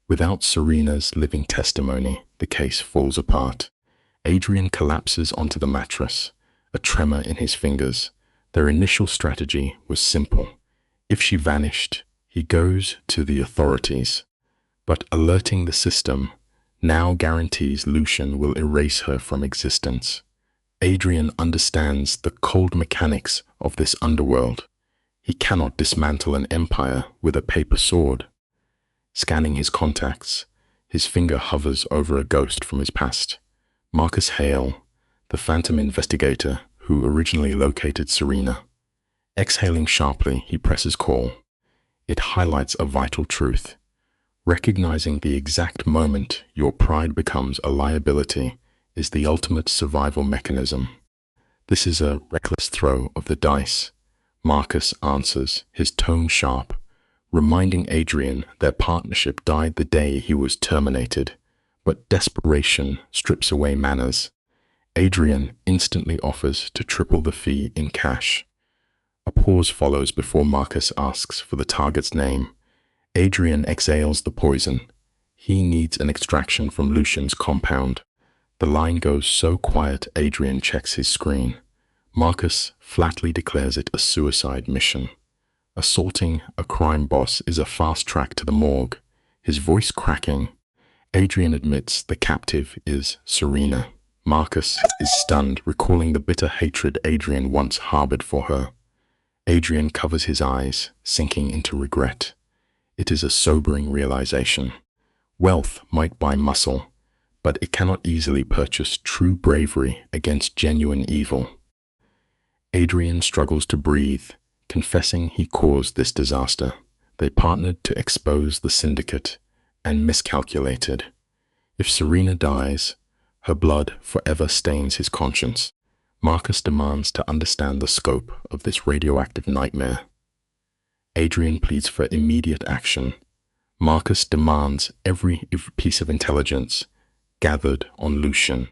Without Serena's living testimony, the case falls apart. Adrian collapses onto the mattress, a tremor in his fingers. Their initial strategy was simple. If she vanished, he goes to the authorities. But alerting the system now guarantees Lucian will erase her from existence. Adrian understands the cold mechanics of this underworld. He cannot dismantle an empire with a paper sword. Scanning his contacts, his finger hovers over a ghost from his past. Marcus Hale, the phantom investigator who originally located Serena. Exhaling sharply, he presses call. It highlights a vital truth. Recognizing the exact moment your pride becomes a liability is the ultimate survival mechanism. This is a reckless throw of the dice. Marcus answers, his tone sharp, reminding Adrian their partnership died the day he was terminated. But desperation strips away manners. Adrian instantly offers to triple the fee in cash. A pause follows before Marcus asks for the target's name. Adrian exhales the poison. He needs an extraction from Lucian's compound. The line goes so quiet Adrian checks his screen. Marcus flatly declares it a suicide mission. Assaulting a crime boss is a fast track to the morgue. His voice cracking, Adrian admits the captive is Serena. Marcus is stunned, recalling the bitter hatred Adrian once harbored for her. Adrian covers his eyes, sinking into regret. It is a sobering realization. Wealth might buy muscle, but it cannot easily purchase true bravery against genuine evil. Adrian struggles to breathe, confessing he caused this disaster. They partnered to expose the syndicate and miscalculated. If Serena dies, her blood forever stains his conscience. Marcus demands to understand the scope of this radioactive nightmare. Adrian pleads for immediate action. Marcus demands every piece of intelligence gathered on Lucian,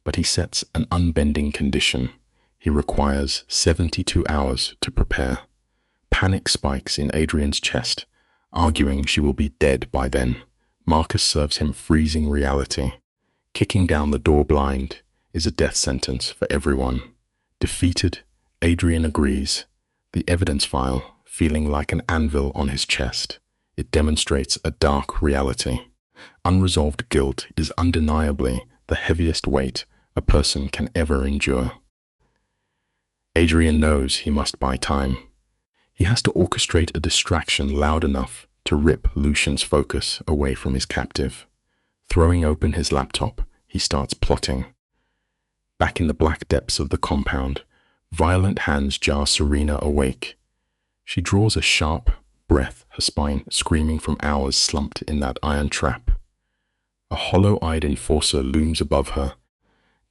but he sets an unbending condition. He requires 72 hours to prepare. Panic spikes in Adrian's chest, arguing she will be dead by then. Marcus serves him freezing reality. Kicking down the door blind is a death sentence for everyone. Defeated, Adrian agrees. The evidence file feeling like an anvil on his chest. It demonstrates a dark reality. Unresolved guilt is undeniably the heaviest weight a person can ever endure. Adrian knows he must buy time. He has to orchestrate a distraction loud enough to rip Lucian's focus away from his captive. Throwing open his laptop, he starts plotting. Back in the black depths of the compound, violent hands jar Serena awake. She draws a sharp breath, her spine screaming from hours slumped in that iron trap. A hollow-eyed enforcer looms above her,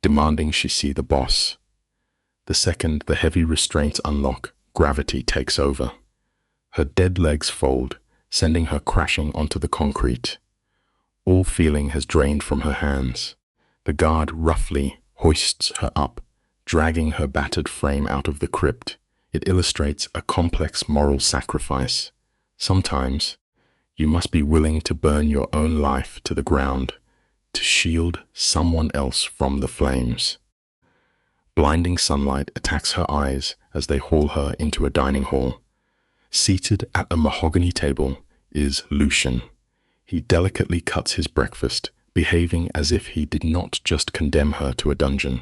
demanding she see the boss. The second the heavy restraints unlock, gravity takes over. Her dead legs fold, sending her crashing onto the concrete. All feeling has drained from her hands. The guard roughly hoists her up, dragging her battered frame out of the crypt. It illustrates a complex moral sacrifice. Sometimes, you must be willing to burn your own life to the ground to shield someone else from the flames. Blinding sunlight attacks her eyes as they haul her into a dining hall. Seated at a mahogany table is Lucian. He delicately cuts his breakfast, behaving as if he did not just condemn her to a dungeon.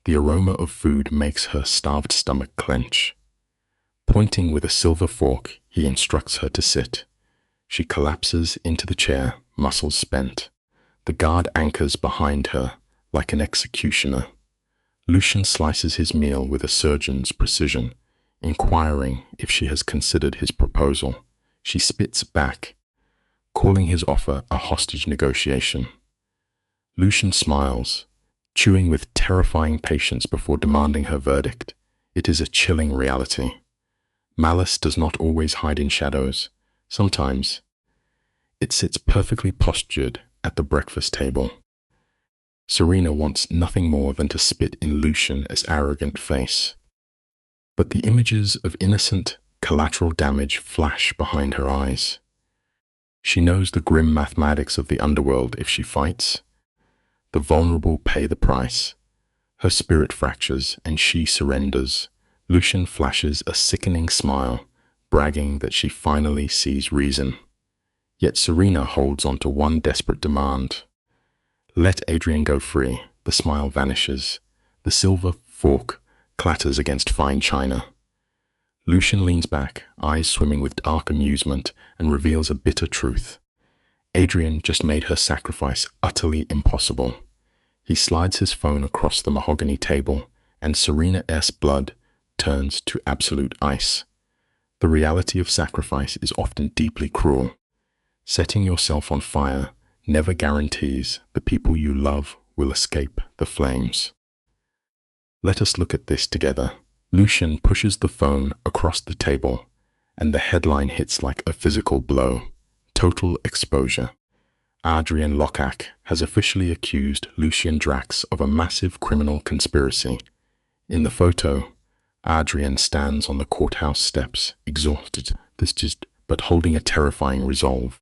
The aroma of food makes her starved stomach clench. Pointing with a silver fork, he instructs her to sit. She collapses into the chair, muscles spent. The guard anchors behind her like an executioner. Lucian slices his meal with a surgeon's precision, inquiring if she has considered his proposal. She spits back, calling his offer a hostage negotiation. Lucian smiles, chewing with terrifying patience before demanding her verdict. It is a chilling reality. Malice does not always hide in shadows. Sometimes, it sits perfectly postured at the breakfast table. Serena wants nothing more than to spit in Lucian's arrogant face. But the images of innocent, collateral damage flash behind her eyes. She knows the grim mathematics of the underworld if she fights. The vulnerable pay the price. Her spirit fractures and she surrenders. Lucian flashes a sickening smile, bragging that she finally sees reason. Yet Serena holds on to one desperate demand. Let Adrian go free. The smile vanishes. The silver fork clatters against fine china. Lucian leans back, eyes swimming with dark amusement, and reveals a bitter truth. Adrian just made her sacrifice utterly impossible. He slides his phone across the mahogany table, and Serena's blood turns to absolute ice. The reality of sacrifice is often deeply cruel. Setting yourself on fire never guarantees the people you love will escape the flames. Let us look at this together. Lucian pushes the phone across the table, and the headline hits like a physical blow. Total exposure. Adrian Lockhart has officially accused Lucian Drax of a massive criminal conspiracy. In the photo, Adrian stands on the courthouse steps, exhausted, but holding a terrifying resolve.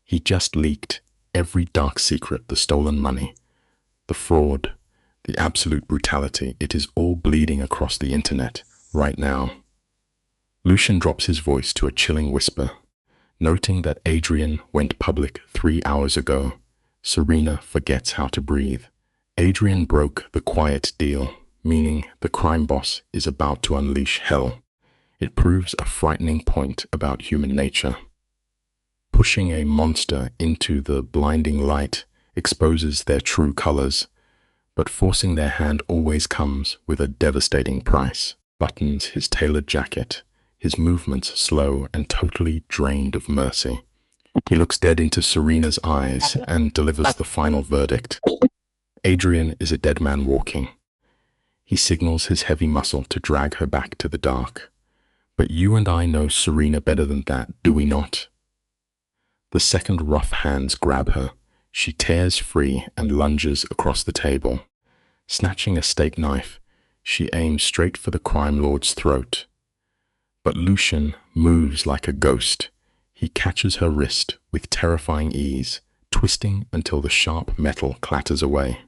He just leaked every dark secret, the stolen money, the fraud, the absolute brutality, it is all bleeding across the internet right now. Lucian drops his voice to a chilling whisper. Noting that Adrian went public 3 hours ago, Serena forgets how to breathe. Adrian broke the quiet deal, meaning the crime boss is about to unleash hell. It proves a frightening point about human nature. Pushing a monster into the blinding light exposes their true colors, but forcing their hand always comes with a devastating price. Buttons his tailored jacket, his movements slow and totally drained of mercy. He looks dead into Serena's eyes and delivers the final verdict. Adrian is a dead man walking. He signals his heavy muscle to drag her back to the dark. But you and I know Serena better than that, do we not? The second rough hands grab her. She tears free and lunges across the table. Snatching a steak knife, she aims straight for the crime lord's throat. But Lucian moves like a ghost. He catches her wrist with terrifying ease, twisting until the sharp metal clatters away.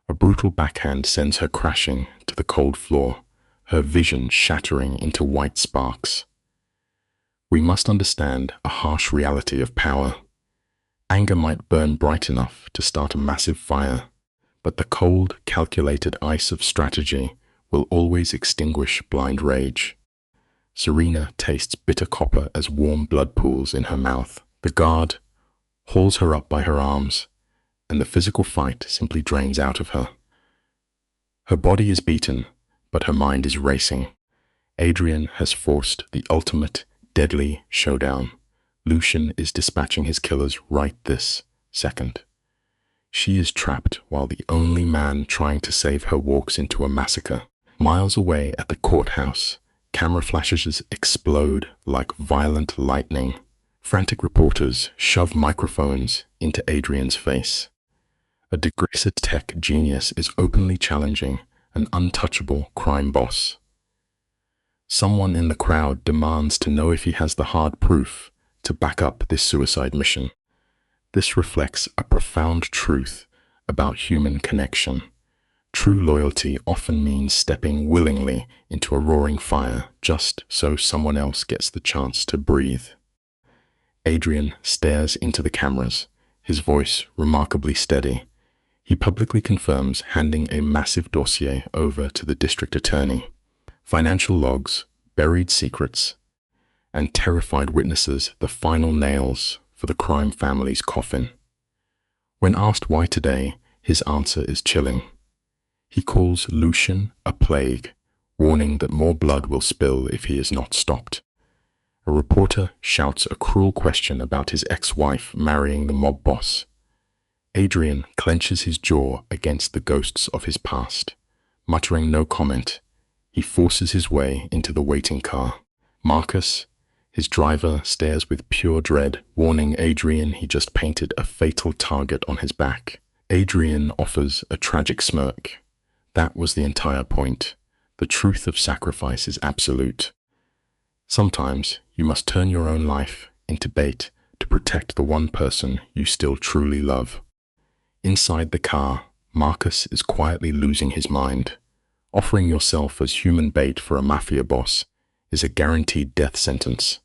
A brutal backhand sends her crashing to the cold floor, her vision shattering into white sparks. We must understand a harsh reality of power. Anger might burn bright enough to start a massive fire, but the cold, calculated ice of strategy will always extinguish blind rage. Serena tastes bitter copper as warm blood pools in her mouth. The guard hauls her up by her arms, and the physical fight simply drains out of her. Her body is beaten, but her mind is racing. Adrian has forced the ultimate, deadly showdown. Lucian is dispatching his killers right this second. She is trapped while the only man trying to save her walks into a massacre. Miles away at the courthouse, camera flashes explode like violent lightning. Frantic reporters shove microphones into Adrian's face. A digressed tech genius is openly challenging an untouchable crime boss. Someone in the crowd demands to know if he has the hard proof to back up this suicide mission. This reflects a profound truth about human connection. True loyalty often means stepping willingly into a roaring fire just so someone else gets the chance to breathe. Adrian stares into the cameras, his voice remarkably steady. He publicly confirms handing a massive dossier over to the district attorney. Financial logs, buried secrets, and terrified witnesses, the final nails for the crime family's coffin. When asked why today, his answer is chilling. He calls Lucian a plague, warning that more blood will spill if he is not stopped. A reporter shouts a cruel question about his ex-wife marrying the mob boss. Adrian clenches his jaw against the ghosts of his past. Muttering no comment, he forces his way into the waiting car. Marcus, his driver, stares with pure dread, warning Adrian he just painted a fatal target on his back. Adrian offers a tragic smirk. That was the entire point. The truth of sacrifice is absolute. Sometimes you must turn your own life into bait to protect the one person you still truly love. Inside the car, Marcus is quietly losing his mind. Offering yourself as human bait for a mafia boss is a guaranteed death sentence.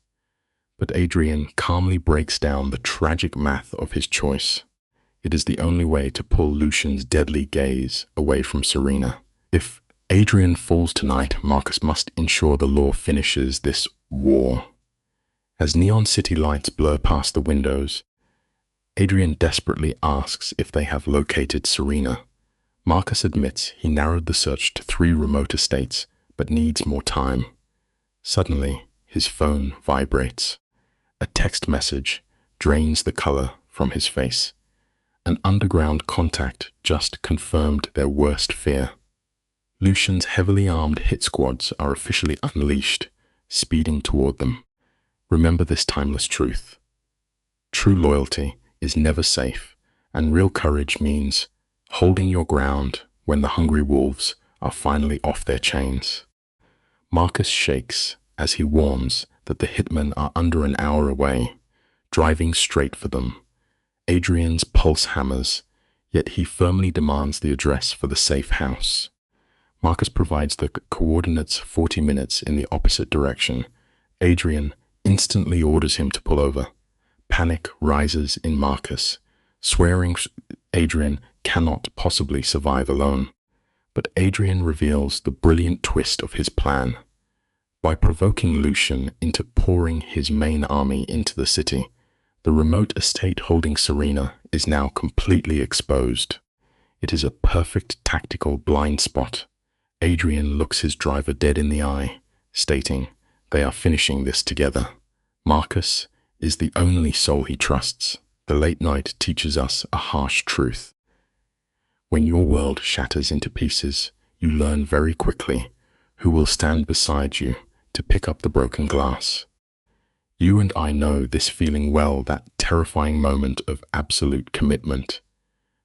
But Adrian calmly breaks down the tragic math of his choice. It is the only way to pull Lucian's deadly gaze away from Serena. If Adrian falls tonight, Marcus must ensure the law finishes this war. As neon city lights blur past the windows, Adrian desperately asks if they have located Serena. Marcus admits he narrowed the search to 3 remote estates, but needs more time. Suddenly, his phone vibrates. A text message drains the color from his face. An underground contact just confirmed their worst fear. Lucian's heavily armed hit squads are officially unleashed, speeding toward them. Remember this timeless truth. True loyalty is never safe, and real courage means holding your ground when the hungry wolves are finally off their chains. Marcus shakes as he warns that the hitmen are under an hour away, driving straight for them. Adrian's pulse hammers, Yet he firmly demands the address for the safe house. Marcus provides the coordinates 40 minutes in the opposite direction. Adrian instantly orders him to pull over. Panic rises in Marcus, swearing Adrian cannot possibly survive alone. But Adrian reveals the brilliant twist of his plan. By provoking Lucian into pouring his main army into the city, the remote estate holding Serena is now completely exposed. It is a perfect tactical blind spot. Adrian looks his driver dead in the eye, stating, "They are finishing this together." Marcus is the only soul he trusts. The late night teaches us a harsh truth. When your world shatters into pieces, you learn very quickly who will stand beside you to pick up the broken glass. You and I know this feeling well, that terrifying moment of absolute commitment.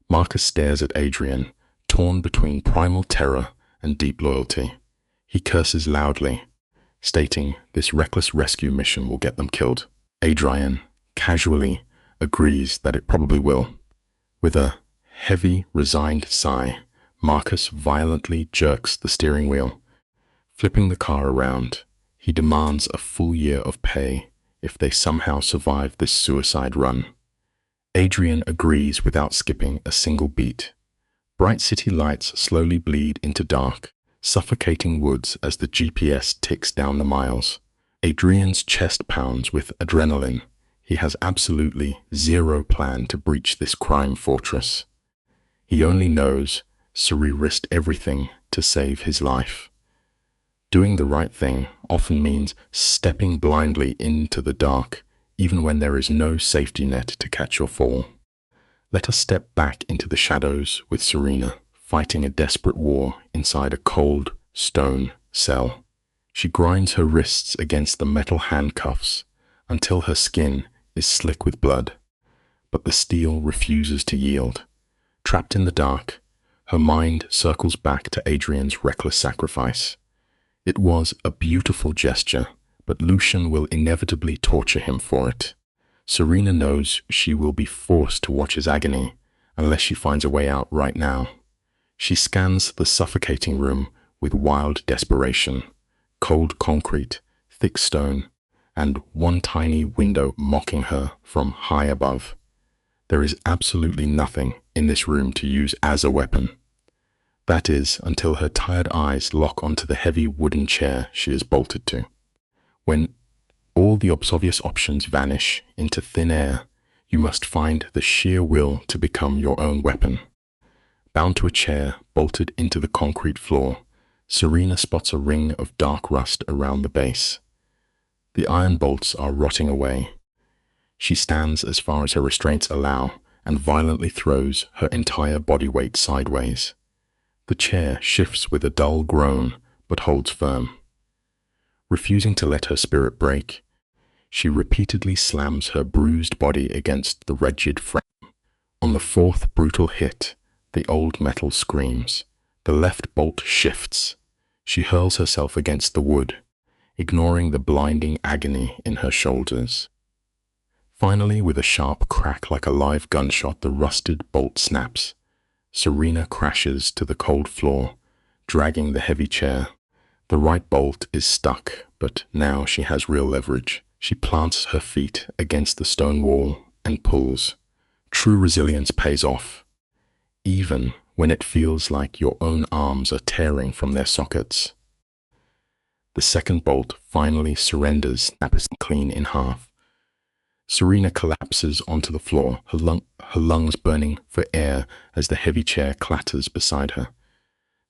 Marcus stares at Adrian, torn between primal terror and deep loyalty. He curses loudly, stating this reckless rescue mission will get them killed. Adrian casually agrees that it probably will. With a heavy, resigned sigh, Marcus violently jerks the steering wheel. Flipping the car around, he demands a full year of pay if they somehow survive this suicide run. Adrian agrees without skipping a single beat. Bright city lights slowly bleed into dark, suffocating woods as the GPS ticks down the miles. Adrian's chest pounds with adrenaline. He has absolutely zero plan to breach this crime fortress. He only knows Suri risked everything to save his life. Doing the right thing often means stepping blindly into the dark, even when there is no safety net to catch your fall. Let us step back into the shadows with Serena, fighting a desperate war inside a cold, stone cell. She grinds her wrists against the metal handcuffs until her skin is slick with blood. But the steel refuses to yield. Trapped in the dark, her mind circles back to Adrian's reckless sacrifice. It was a beautiful gesture, but Lucian will inevitably torture him for it. Serena knows she will be forced to watch his agony unless she finds a way out right now. She scans the suffocating room with wild desperation. Cold concrete, thick stone, and one tiny window mocking her from high above. There is absolutely nothing in this room to use as a weapon. That is, until her tired eyes lock onto the heavy wooden chair she is bolted to. When all the obvious options vanish into thin air, you must find the sheer will to become your own weapon. Bound to a chair, bolted into the concrete floor, Serena spots a ring of dark rust around the base. The iron bolts are rotting away. She stands as far as her restraints allow and violently throws her entire body weight sideways. The chair shifts with a dull groan, but holds firm. Refusing to let her spirit break, she repeatedly slams her bruised body against the rigid frame. On the fourth brutal hit, the old metal screams. The left bolt shifts. She hurls herself against the wood, ignoring the blinding agony in her shoulders. Finally, with a sharp crack like a live gunshot, the rusted bolt snaps. Serena crashes to the cold floor, dragging the heavy chair. The right bolt is stuck, but now she has real leverage. She plants her feet against the stone wall and pulls. True resilience pays off, even when it feels like your own arms are tearing from their sockets. The second bolt finally surrenders, snaps clean in half. Serena collapses onto the floor, her lungs burning for air as the heavy chair clatters beside her.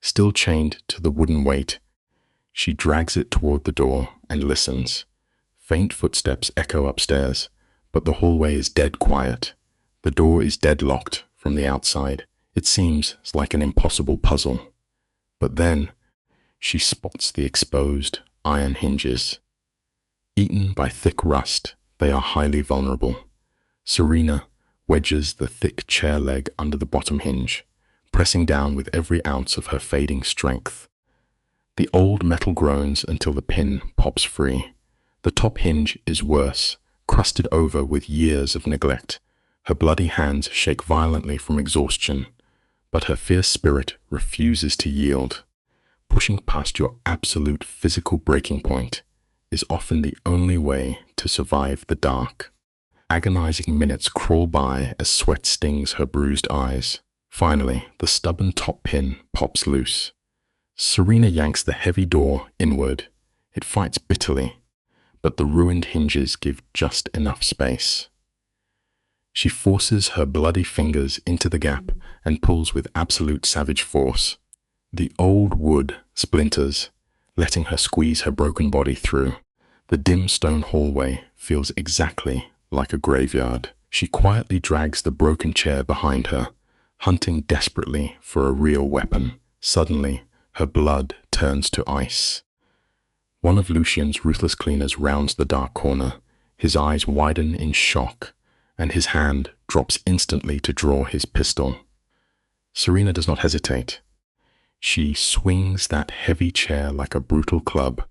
Still chained to the wooden weight, she drags it toward the door and listens. Faint footsteps echo upstairs, but the hallway is dead quiet. The door is deadlocked from the outside. It seems like an impossible puzzle. But then, she spots the exposed iron hinges. Eaten by thick rust, they are highly vulnerable. Serena wedges the thick chair leg under the bottom hinge, pressing down with every ounce of her fading strength. The old metal groans until the pin pops free. The top hinge is worse, crusted over with years of neglect, Her bloody hands shake violently from exhaustion, but her fierce spirit refuses to yield. Pushing past your absolute physical breaking point is often the only way to survive the dark. Agonizing minutes crawl by as sweat stings her bruised eyes. Finally, the stubborn top pin pops loose. Serena yanks the heavy door inward. It fights bitterly, but the ruined hinges give just enough space. She forces her bloody fingers into the gap and pulls with absolute savage force. The old wood splinters, letting her squeeze her broken body through. The dim stone hallway feels exactly like a graveyard. She quietly drags the broken chair behind her, hunting desperately for a real weapon. Suddenly, her blood turns to ice. One of Lucien's ruthless cleaners rounds the dark corner. His eyes widen in shock, and his hand drops instantly to draw his pistol. Serena does not hesitate. She swings that heavy chair like a brutal club,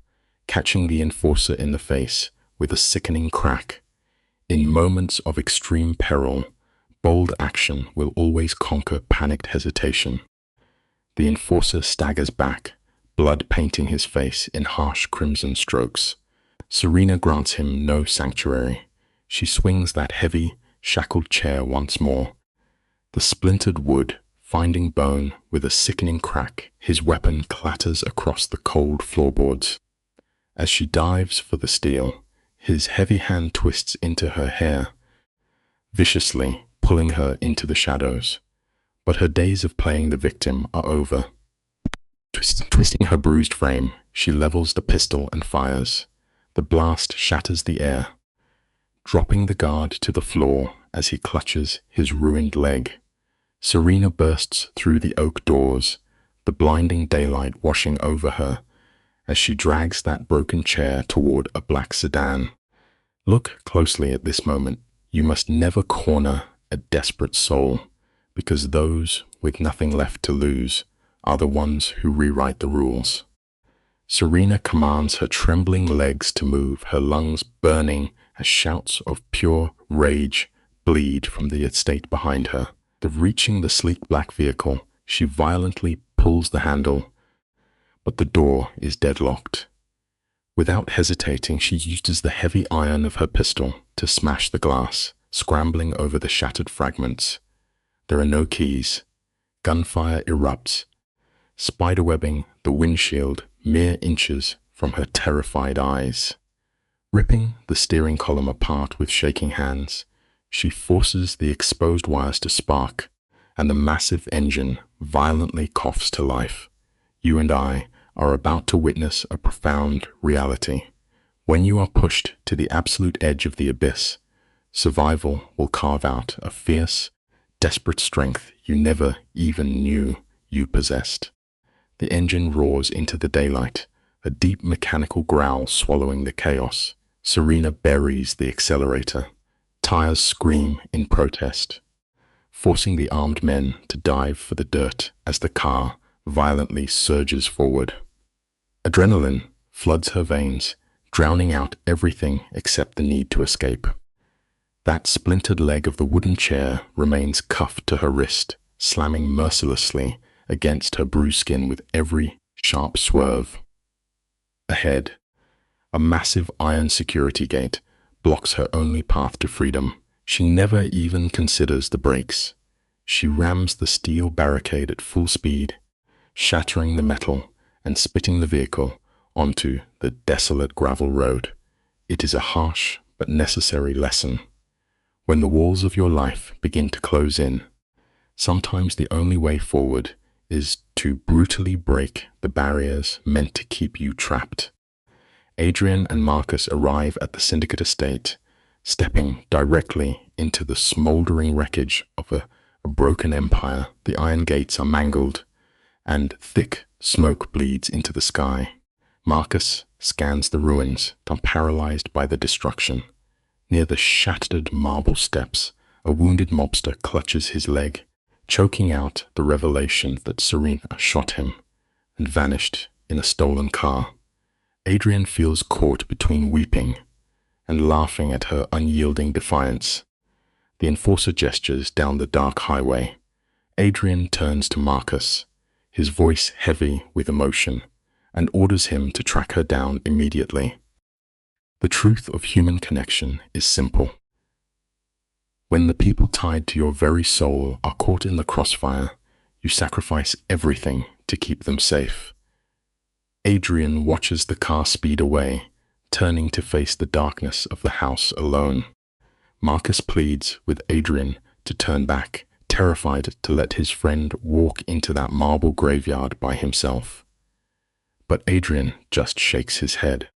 catching the enforcer in the face with a sickening crack. In moments of extreme peril, bold action will always conquer panicked hesitation. The enforcer staggers back, blood painting his face in harsh crimson strokes. Serena grants him no sanctuary. She swings that heavy, shackled chair once more. The splintered wood finding bone with a sickening crack, his weapon clatters across the cold floorboards. As she dives for the steel, his heavy hand twists into her hair, viciously pulling her into the shadows. But her days of playing the victim are over. Twisting her bruised frame, she levels the pistol and fires. The blast shatters the air, dropping the guard to the floor as he clutches his ruined leg. Serena bursts through the oak doors, the blinding daylight washing over her as she drags that broken chair toward a black sedan. Look closely at this moment. You must never corner a desperate soul, because those with nothing left to lose are the ones who rewrite the rules. Serena commands her trembling legs to move, her lungs burning as shouts of pure rage bleed from the estate behind her. Reaching the sleek black vehicle, she violently pulls the handle, but the door is deadlocked. Without hesitating, she uses the heavy iron of her pistol to smash the glass, scrambling over the shattered fragments. There are no keys. Gunfire erupts, spiderwebbing the windshield mere inches from her terrified eyes. Ripping the steering column apart with shaking hands, she forces the exposed wires to spark, and the massive engine violently coughs to life. You and I are about to witness a profound reality. When you are pushed to the absolute edge of the abyss, survival will carve out a fierce, desperate strength you never even knew you possessed. The engine roars into the daylight, a deep mechanical growl swallowing the chaos. Serena buries the accelerator. Tires scream in protest, forcing the armed men to dive for the dirt as the car violently surges forward. Adrenaline floods her veins, drowning out everything except the need to escape. That splintered leg of the wooden chair remains cuffed to her wrist, slamming mercilessly against her bruised skin with every sharp swerve. Ahead, a massive iron security gate blocks her only path to freedom. She never even considers the brakes. She rams the steel barricade at full speed, shattering the metal and spitting the vehicle onto the desolate gravel road. It is a harsh but necessary lesson. When the walls of your life begin to close in, sometimes the only way forward is to brutally break the barriers meant to keep you trapped. Adrian and Marcus arrive at the Syndicate estate, stepping directly into the smoldering wreckage of a broken empire. The iron gates are mangled, and thick smoke bleeds into the sky. Marcus scans the ruins, paralyzed by the destruction. Near the shattered marble steps, a wounded mobster clutches his leg, choking out the revelation that Serena shot him and vanished in a stolen car. Adrian feels caught between weeping and laughing at her unyielding defiance. The enforcer gestures down the dark highway. Adrian turns to Marcus, his voice heavy with emotion, and orders him to track her down immediately. The truth of human connection is simple. When the people tied to your very soul are caught in the crossfire, you sacrifice everything to keep them safe. Adrian watches the car speed away, turning to face the darkness of the house alone. Marcus pleads with Adrian to turn back, terrified to let his friend walk into that marble graveyard by himself. But Adrian just shakes his head.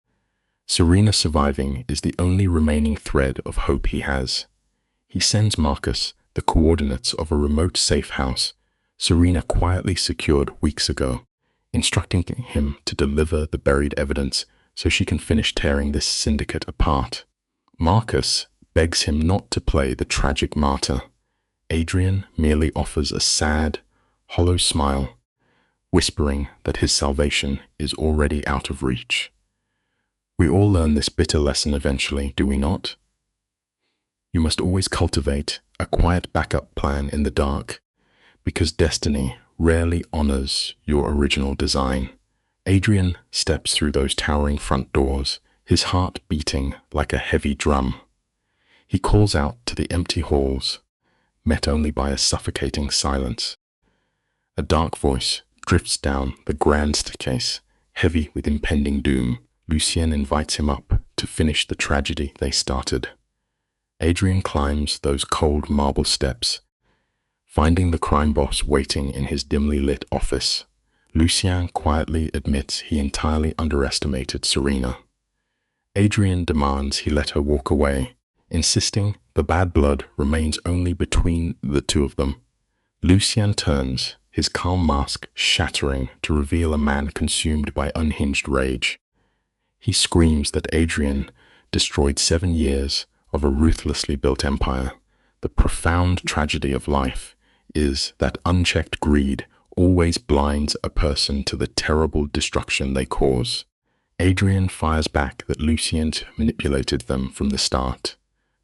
Serena surviving is the only remaining thread of hope he has. He sends Marcus the coordinates of a remote safe house Serena quietly secured weeks ago, instructing him to deliver the buried evidence so she can finish tearing this syndicate apart. Marcus begs him not to play the tragic martyr. Adrian merely offers a sad, hollow smile, whispering that his salvation is already out of reach. We all learn this bitter lesson eventually, do we not? You must always cultivate a quiet backup plan in the dark, because destiny rarely honors your original design. Adrian steps through those towering front doors, his heart beating like a heavy drum. He calls out to the empty halls, met only by a suffocating silence. A dark voice drifts down the grand staircase, heavy with impending doom. Lucien invites him up to finish the tragedy they started. Adrian climbs those cold marble steps, finding the crime boss waiting in his dimly lit office. Lucien quietly admits he entirely underestimated Serena. Adrian demands he let her walk away, insisting the bad blood remains only between the two of them. Lucien turns, his calm mask shattering to reveal a man consumed by unhinged rage. He screams that Adrian destroyed 7 years of a ruthlessly built empire. The profound tragedy of life is that unchecked greed always blinds a person to the terrible destruction they cause. Adrian fires back that Lucien manipulated them from the start,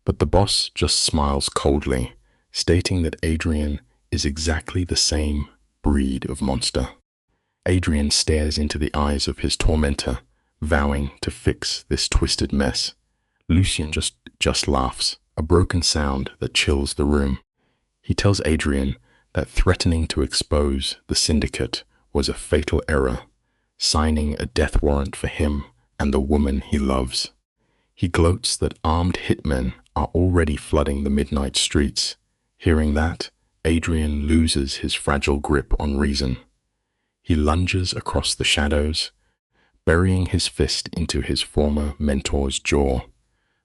but the boss just smiles coldly, stating that Adrian is exactly the same breed of monster. Adrian stares into the eyes of his tormentor, vowing to fix this twisted mess. Lucien just laughs, a broken sound that chills the room. He tells Adrian that threatening to expose the syndicate was a fatal error, signing a death warrant for him and the woman he loves. He gloats that armed hitmen are already flooding the midnight streets. Hearing that, Adrian loses his fragile grip on reason. He lunges across the shadows, burying his fist into his former mentor's jaw.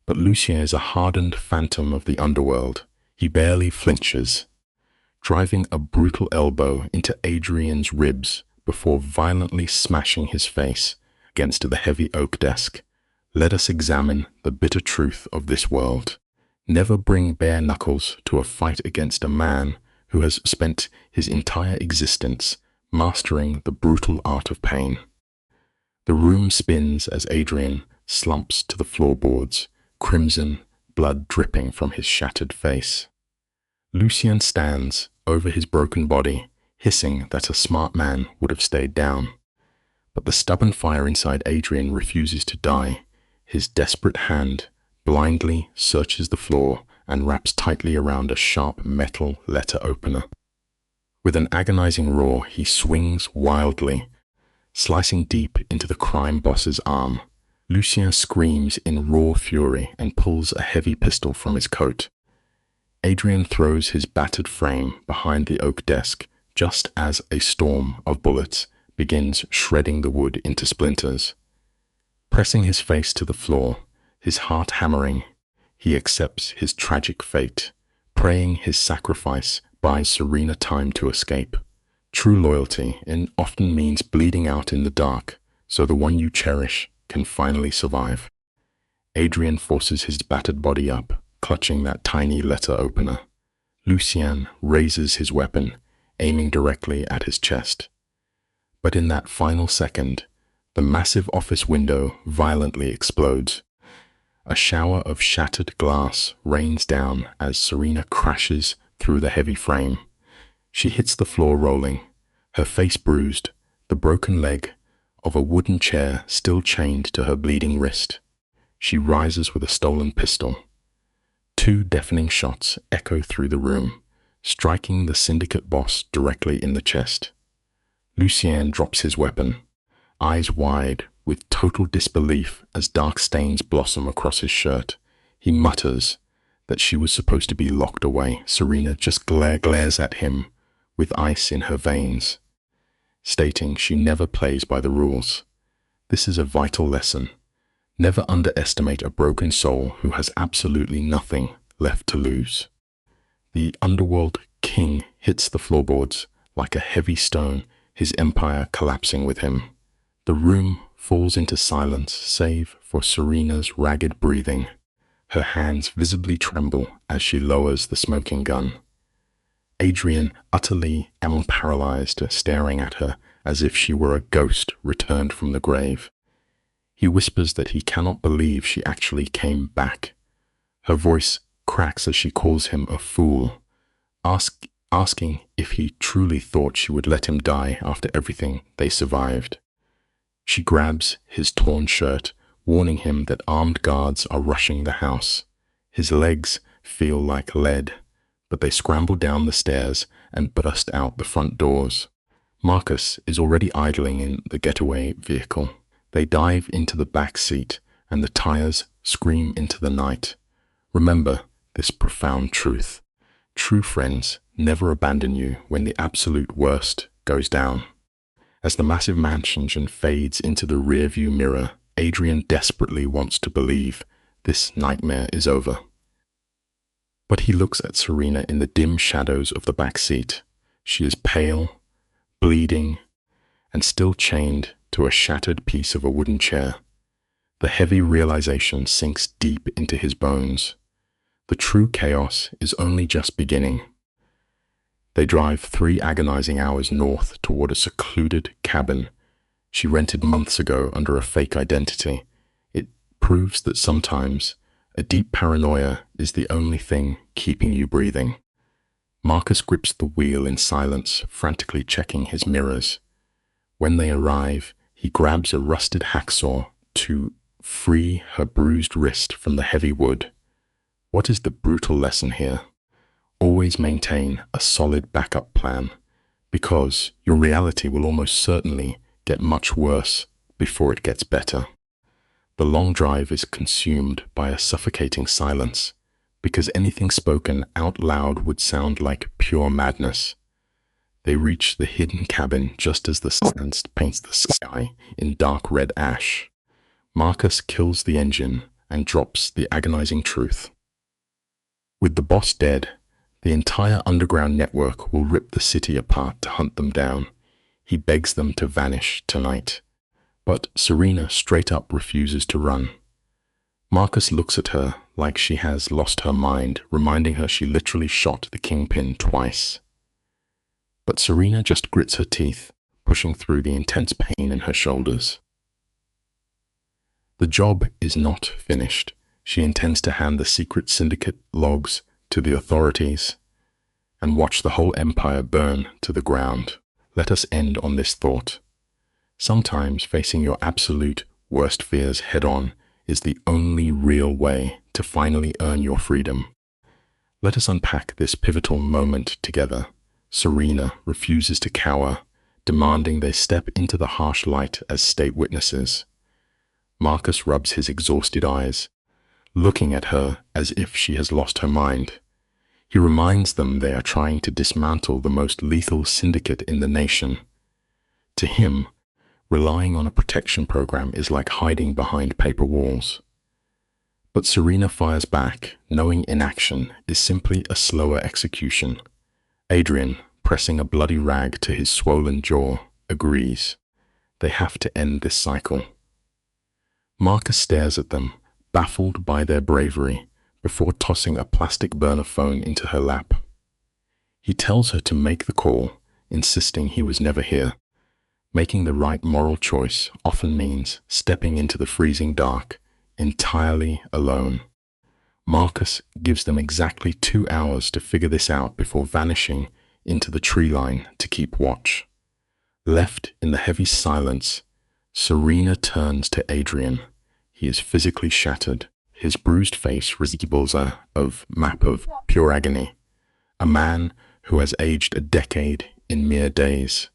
But Lucien is a hardened phantom of the underworld. He barely flinches, driving a brutal elbow into Adrian's ribs before violently smashing his face against the heavy oak desk. Let us examine the bitter truth of this world. Never bring bare knuckles to a fight against a man who has spent his entire existence mastering the brutal art of pain. The room spins as Adrian slumps to the floorboards, crimson blood dripping from his shattered face. Lucien stands over his broken body, hissing that a smart man would have stayed down. But the stubborn fire inside Adrian refuses to die. His desperate hand blindly searches the floor and wraps tightly around a sharp metal letter opener. With an agonizing roar, he swings wildly, slicing deep into the crime boss's arm. Lucien screams in raw fury and pulls a heavy pistol from his coat. Adrian throws his battered frame behind the oak desk just as a storm of bullets begins shredding the wood into splinters. Pressing his face to the floor, his heart hammering, he accepts his tragic fate, praying his sacrifice buys Serena time to escape. True loyalty often means bleeding out in the dark so the one you cherish can finally survive. Adrian forces his battered body up, clutching that tiny letter opener. Lucien raises his weapon, aiming directly at his chest. But in that final second, the massive office window violently explodes. A shower of shattered glass rains down as Serena crashes through the heavy frame. She hits the floor rolling, her face bruised, the broken leg of a wooden chair still chained to her bleeding wrist. She rises with a stolen pistol. Two deafening shots echo through the room, striking the syndicate boss directly in the chest. Lucien drops his weapon, eyes wide with total disbelief as dark stains blossom across his shirt. He mutters that she was supposed to be locked away. Serena just glares at him with ice in her veins, stating she never plays by the rules. This is a vital lesson. Never underestimate a broken soul who has absolutely nothing left to lose. The underworld king hits the floorboards like a heavy stone, his empire collapsing with him. The room falls into silence save for Serena's ragged breathing. Her hands visibly tremble as she lowers the smoking gun. Adrian, utterly paralyzed, staring at her as if she were a ghost returned from the grave. He whispers that he cannot believe she actually came back. Her voice cracks as she calls him a fool, asking if he truly thought she would let him die after everything they survived. She grabs his torn shirt, warning him that armed guards are rushing the house. His legs feel like lead, but they scramble down the stairs and burst out the front doors. Marcus is already idling in the getaway vehicle. They dive into the back seat, and the tires scream into the night. Remember this profound truth. True friends never abandon you when the absolute worst goes down. As the massive mansion fades into the rearview mirror, Adrian desperately wants to believe this nightmare is over. But he looks at Serena in the dim shadows of the back seat. She is pale, bleeding, and still chained to a shattered piece of a wooden chair. The heavy realization sinks deep into his bones. The true chaos is only just beginning. They drive 3 agonizing hours north toward a secluded cabin she rented months ago under a fake identity. It proves that sometimes a deep paranoia is the only thing keeping you breathing. Marcus grips the wheel in silence, frantically checking his mirrors. When they arrive, he grabs a rusted hacksaw to free her bruised wrist from the heavy wood. What is the brutal lesson here? Always maintain a solid backup plan, because your reality will almost certainly get much worse before it gets better. The long drive is consumed by a suffocating silence, because anything spoken out loud would sound like pure madness. They reach the hidden cabin just as the sun paints the sky in dark red ash. Marcus kills the engine and drops the agonizing truth. With the boss dead, the entire underground network will rip the city apart to hunt them down. He begs them to vanish tonight, but Serena straight up refuses to run. Marcus looks at her like she has lost her mind, reminding her she literally shot the kingpin twice. But Serena just grits her teeth, pushing through the intense pain in her shoulders. The job is not finished. She intends to hand the secret syndicate logs to the authorities and watch the whole empire burn to the ground. Let us end on this thought. Sometimes facing your absolute worst fears head-on is the only real way to finally earn your freedom. Let us unpack this pivotal moment together. Serena refuses to cower, demanding they step into the harsh light as state witnesses. Marcus rubs his exhausted eyes, looking at her as if she has lost her mind. He reminds them they are trying to dismantle the most lethal syndicate in the nation. To him, relying on a protection program is like hiding behind paper walls. But Serena fires back, knowing inaction is simply a slower execution. Adrian, pressing a bloody rag to his swollen jaw, agrees. They have to end this cycle. Marcus stares at them, baffled by their bravery, before tossing a plastic burner phone into her lap. He tells her to make the call, insisting he was never here. Making the right moral choice often means stepping into the freezing dark, entirely alone. Marcus gives them exactly 2 hours to figure this out before vanishing into the tree line to keep watch. Left in the heavy silence, Serena turns to Adrian. He is physically shattered. His bruised face resembles a map of pure agony. A man who has aged a decade in mere days.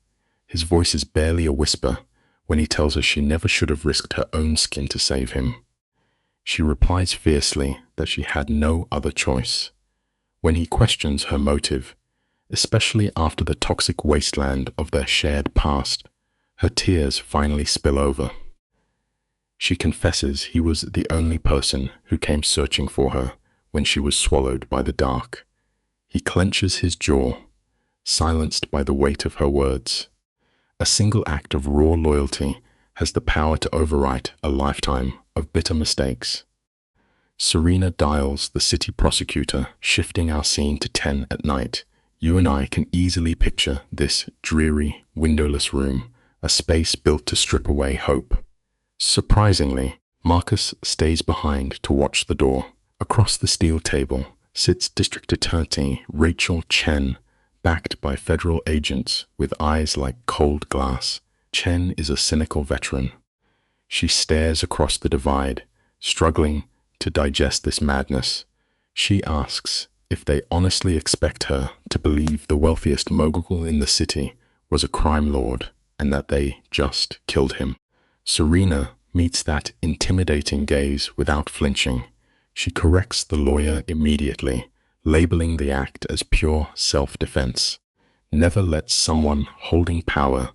His voice is barely a whisper when he tells her she never should have risked her own skin to save him. She replies fiercely that she had no other choice. When he questions her motive, especially after the toxic wasteland of their shared past, her tears finally spill over. She confesses he was the only person who came searching for her when she was swallowed by the dark. He clenches his jaw, silenced by the weight of her words. A single act of raw loyalty has the power to overwrite a lifetime of bitter mistakes. Serena dials the city prosecutor, shifting our scene to 10 at night. You and I can easily picture this dreary, windowless room, a space built to strip away hope. Surprisingly, Marcus stays behind to watch the door. Across the steel table sits District Attorney Rachel Chen, backed by federal agents with eyes like cold glass. Chen is a cynical veteran. She stares across the divide, struggling to digest this madness. She asks if they honestly expect her to believe the wealthiest mogul in the city was a crime lord and that they just killed him. Serena meets that intimidating gaze without flinching. She corrects the lawyer immediately, labeling the act as pure self-defense. Never let someone holding power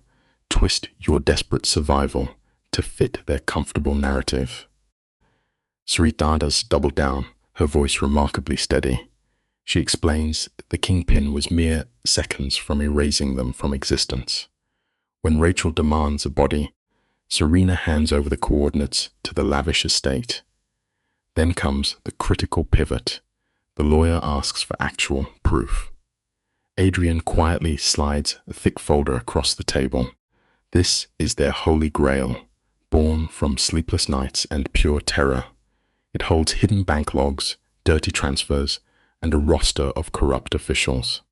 twist your desperate survival to fit their comfortable narrative. Sarita does double down, her voice remarkably steady. She explains the kingpin was mere seconds from erasing them from existence. When Rachel demands a body, Serena hands over the coordinates to the lavish estate. Then comes the critical pivot. The lawyer asks for actual proof. Adrian quietly slides a thick folder across the table. This is their holy grail, born from sleepless nights and pure terror. It holds hidden bank logs, dirty transfers, and a roster of corrupt officials.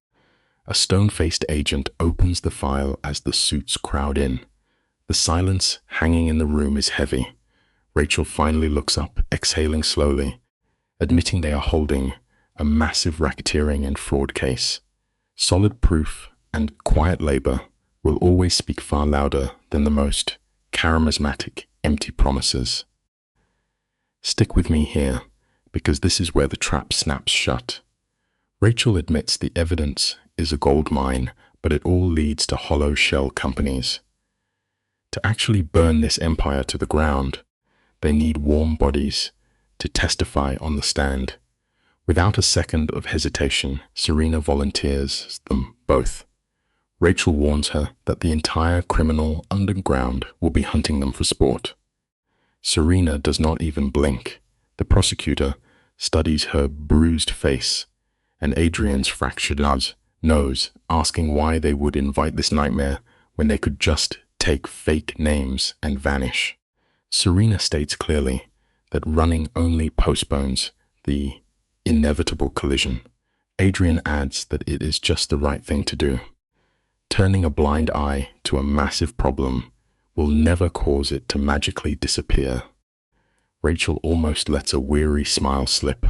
A stone-faced agent opens the file as the suits crowd in. The silence hanging in the room is heavy. Rachel finally looks up, exhaling slowly, admitting they are holding a massive racketeering and fraud case. Solid proof and quiet labor will always speak far louder than the most charismatic, empty promises. Stick with me here, because this is where the trap snaps shut. Rachel admits the evidence is a gold mine, but it all leads to hollow shell companies. To actually burn this empire to the ground, they need warm bodies to testify on the stand. Without a second of hesitation, Serena volunteers them both. Rachel warns her that the entire criminal underground will be hunting them for sport. Serena does not even blink. The prosecutor studies her bruised face and Adrian's fractured nose, asking why they would invite this nightmare when they could just take fake names and vanish. Serena states clearly that running only postpones the inevitable collision. Adrian adds that it is just the right thing to do. Turning a blind eye to a massive problem will never cause it to magically disappear. Rachel almost lets a weary smile slip.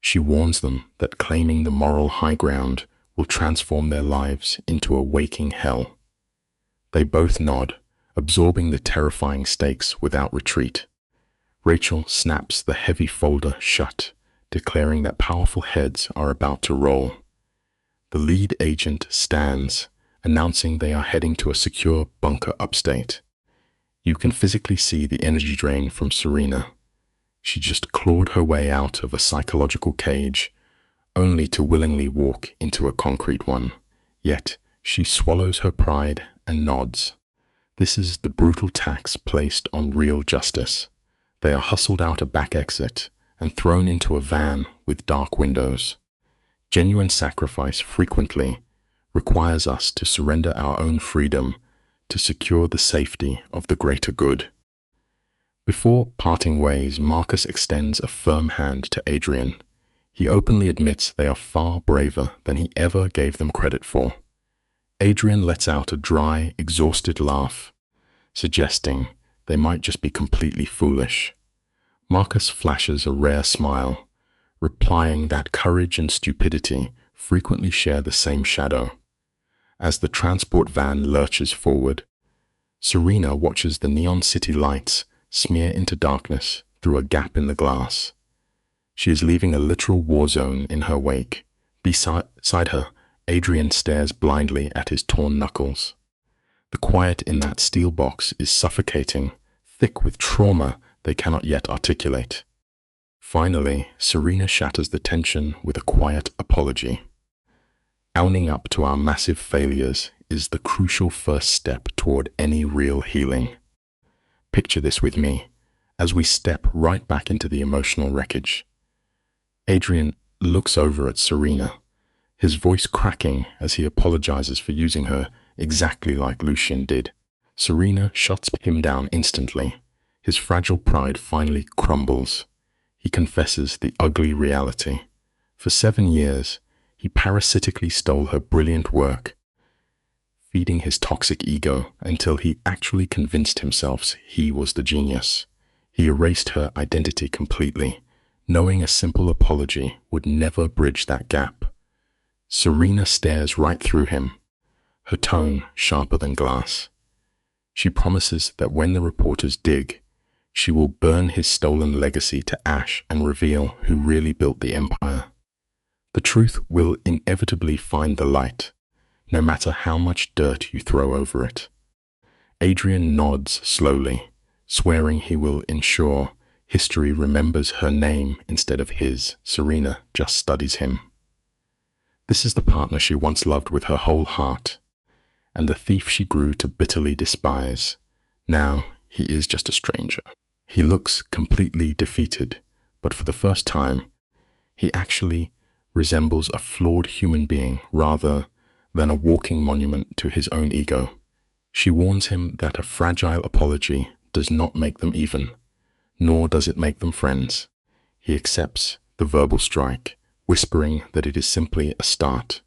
She warns them that claiming the moral high ground will transform their lives into a waking hell. They both nod, absorbing the terrifying stakes without retreat. Rachel snaps the heavy folder shut, declaring that powerful heads are about to roll. The lead agent stands, announcing they are heading to a secure bunker upstate. You can physically see the energy drain from Serena. She just clawed her way out of a psychological cage, only to willingly walk into a concrete one. Yet, she swallows her pride and nods. This is the brutal tax placed on real justice. They are hustled out a back exit and thrown into a van with dark windows. Genuine sacrifice frequently requires us to surrender our own freedom to secure the safety of the greater good. Before parting ways, Marcus extends a firm hand to Adrian. He openly admits they are far braver than he ever gave them credit for. Adrian lets out a dry, exhausted laugh, suggesting they might just be completely foolish. Marcus flashes a rare smile, replying that courage and stupidity frequently share the same shadow. As the transport van lurches forward, Serena watches the neon city lights smear into darkness through a gap in the glass. She is leaving a literal war zone in her wake. Beside her, Adrian stares blindly at his torn knuckles. The quiet in that steel box is suffocating, thick with trauma they cannot yet articulate. Finally, Serena shatters the tension with a quiet apology. Owning up to our massive failures is the crucial first step toward any real healing. Picture this with me as we step right back into the emotional wreckage. Adrian looks over at Serena, his voice cracking as he apologizes for using her exactly like Lucien did. Serena shuts him down instantly. His fragile pride finally crumbles. He confesses the ugly reality. For 7 years, he parasitically stole her brilliant work, feeding his toxic ego until he actually convinced himself he was the genius. He erased her identity completely, knowing a simple apology would never bridge that gap. Serena stares right through him, her tone sharper than glass. She promises that when the reporters dig, she will burn his stolen legacy to ash and reveal who really built the empire. The truth will inevitably find the light, no matter how much dirt you throw over it. Adrian nods slowly, swearing he will ensure history remembers her name instead of his. Serena just studies him. This is the partner she once loved with her whole heart, and the thief she grew to bitterly despise. Now he is just a stranger. He looks completely defeated, but for the first time, he actually resembles a flawed human being rather than a walking monument to his own ego. She warns him that a fragile apology does not make them even, nor does it make them friends. He accepts the verbal strike, whispering that it is simply a start.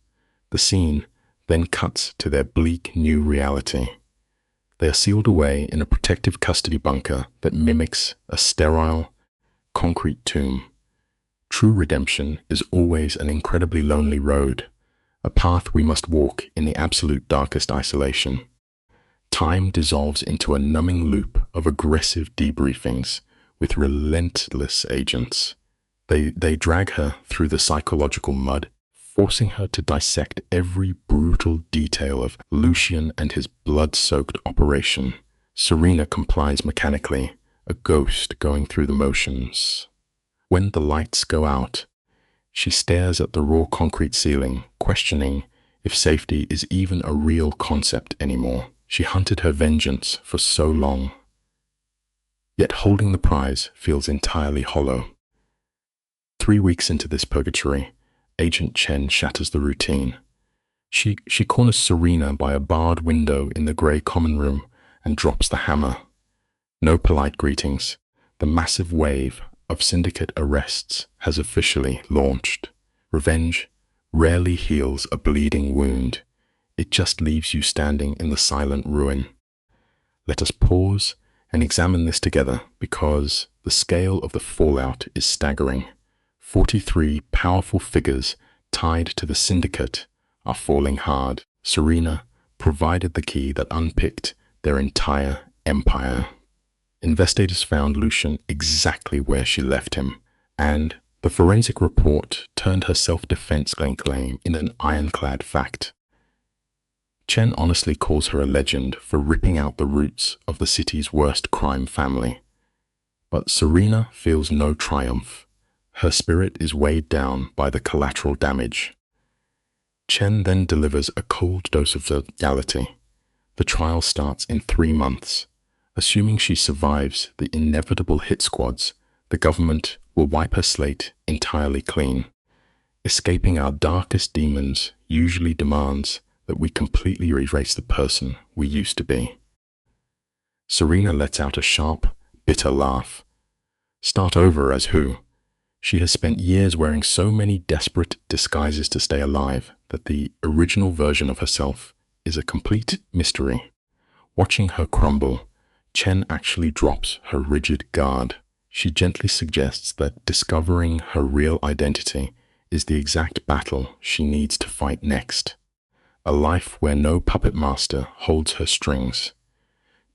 The scene then cuts to their bleak new reality. They are sealed away in a protective custody bunker that mimics a sterile, concrete tomb. True redemption is always an incredibly lonely road, a path we must walk in the absolute darkest isolation. Time dissolves into a numbing loop of aggressive debriefings with relentless agents. They drag her through the psychological mud, forcing her to dissect every brutal detail of Lucien and his blood-soaked operation. Serena complies mechanically, a ghost going through the motions. When the lights go out, she stares at the raw concrete ceiling, questioning if safety is even a real concept anymore. She hunted her vengeance for so long, yet holding the prize feels entirely hollow. 3 weeks into this purgatory, Agent Chen shatters the routine. She corners Serena by a barred window in the grey common room and drops the hammer. No polite greetings. The massive wave of syndicate arrests has officially launched. Revenge rarely heals a bleeding wound. It just leaves you standing in the silent ruin. Let us pause and examine this together because the scale of the fallout is staggering. 43 powerful figures tied to the syndicate are falling hard. Serena provided the key that unpicked their entire empire. Investigators found Lucien exactly where she left him, and the forensic report turned her self-defense claim into an ironclad fact. Chen honestly calls her a legend for ripping out the roots of the city's worst crime family. But Serena feels no triumph. Her spirit is weighed down by the collateral damage. Chen then delivers a cold dose of reality. The trial starts in 3 months. Assuming she survives the inevitable hit squads, the government will wipe her slate entirely clean. Escaping our darkest demons usually demands that we completely erase the person we used to be. Serena lets out a sharp, bitter laugh. Start over as who? She has spent years wearing so many desperate disguises to stay alive that the original version of herself is a complete mystery. Watching her crumble, Chen actually drops her rigid guard. She gently suggests that discovering her real identity is the exact battle she needs to fight next. A life where no puppet master holds her strings.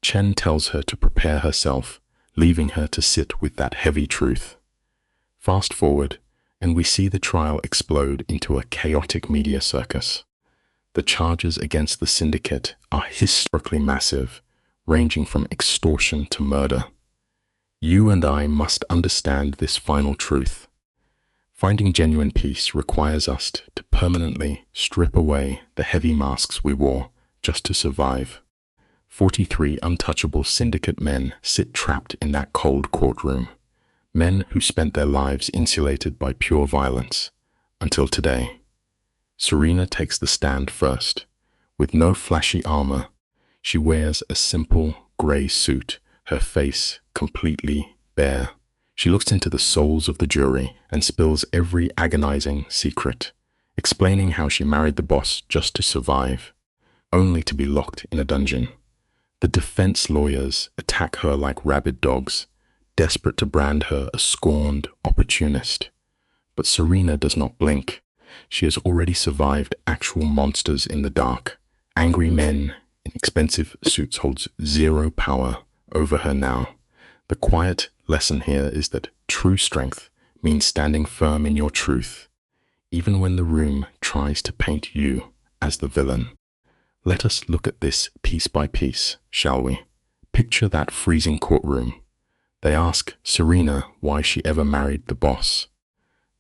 Chen tells her to prepare herself, leaving her to sit with that heavy truth. Fast forward, and we see the trial explode into a chaotic media circus. The charges against the syndicate are historically massive, ranging from extortion to murder. You and I must understand this final truth. Finding genuine peace requires us to permanently strip away the heavy masks we wore just to survive. 43 untouchable syndicate men sit trapped in that cold courtroom. Men who spent their lives insulated by pure violence, until today. Serena takes the stand first. With no flashy armor, she wears a simple gray suit, her face completely bare. She looks into the souls of the jury and spills every agonizing secret, explaining how she married the boss just to survive, only to be locked in a dungeon. The defense lawyers attack her like rabid dogs, desperate to brand her a scorned opportunist. But Serena does not blink. She has already survived actual monsters in the dark. Angry men in expensive suits holds zero power over her now. The quiet lesson here is that true strength means standing firm in your truth, even when the room tries to paint you as the villain. Let us look at this piece by piece, shall we? Picture that freezing courtroom. They ask Serena why she ever married the boss.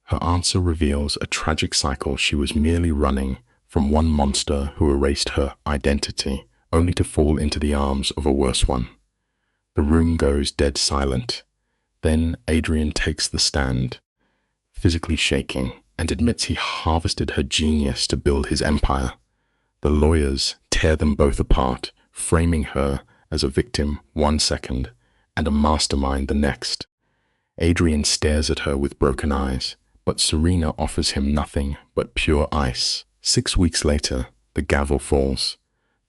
Her answer reveals a tragic cycle she was merely running from one monster who erased her identity, only to fall into the arms of a worse one. The room goes dead silent. Then Adrian takes the stand, physically shaking, and admits he harvested her genius to build his empire. The lawyers tear them both apart, framing her as a victim 1 second and a mastermind the next. Adrian stares at her with broken eyes, but Serena offers him nothing but pure ice. 6 weeks later, the gavel falls.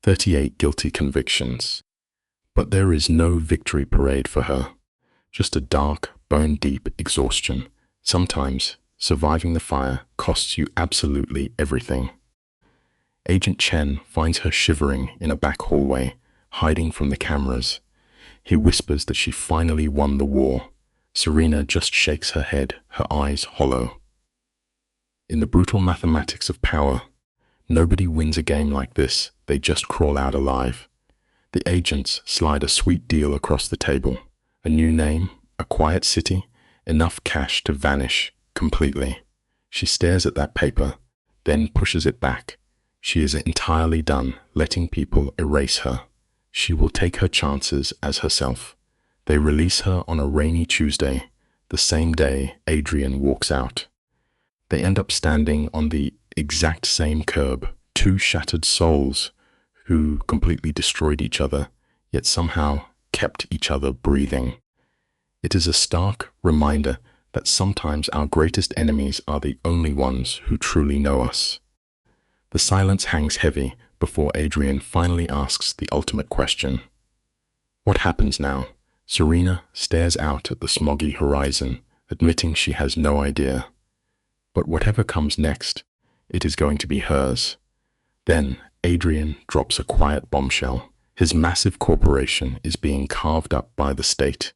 38 guilty convictions. But there is no victory parade for her. Just a dark, bone-deep exhaustion. Sometimes, surviving the fire costs you absolutely everything. Agent Chen finds her shivering in a back hallway, hiding from the cameras. He whispers that she finally won the war. Serena just shakes her head, her eyes hollow. In the brutal mathematics of power, nobody wins a game like this. They just crawl out alive. The agents slide a sweet deal across the table. A new name, a quiet city, enough cash to vanish completely. She stares at that paper, then pushes it back. She is entirely done letting people erase her. She will take her chances as herself. They release her on a rainy Tuesday, the same day Adrian walks out. They end up standing on the exact same curb, two shattered souls who completely destroyed each other, yet somehow kept each other breathing. It is a stark reminder that sometimes our greatest enemies are the only ones who truly know us. The silence hangs heavy before Adrian finally asks the ultimate question. What happens now? Serena stares out at the smoggy horizon, admitting she has no idea. But whatever comes next, it is going to be hers. Then Adrian drops a quiet bombshell. His massive corporation is being carved up by the state,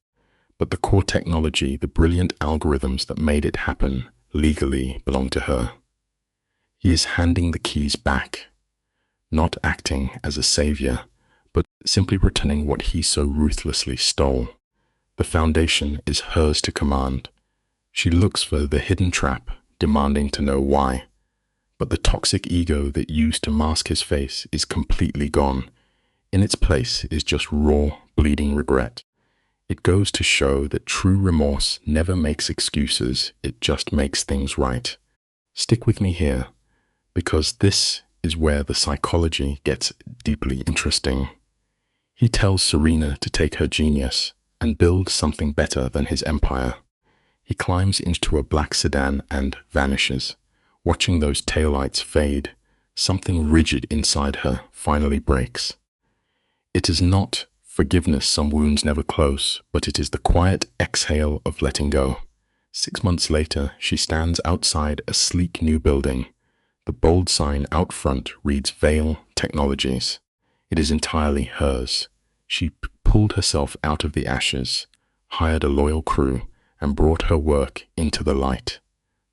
but the core technology, the brilliant algorithms that made it happen, legally belong to her. He is handing the keys back, not acting as a savior, but simply returning what he so ruthlessly stole. The foundation is hers to command. She looks for the hidden trap, demanding to know why. But the toxic ego that used to mask his face is completely gone. In its place is just raw, bleeding regret. It goes to show that true remorse never makes excuses, it just makes things right. Stick with me here, because this is where the psychology gets deeply interesting. He tells Serena to take her genius, and build something better than his empire. He climbs into a black sedan and vanishes. Watching those taillights fade, something rigid inside her finally breaks. It is not forgiveness some wounds never close, but it is the quiet exhale of letting go. 6 months later, she stands outside a sleek new building. The bold sign out front reads Veil Technologies. It is entirely hers. She pulled herself out of the ashes, hired a loyal crew, and brought her work into the light.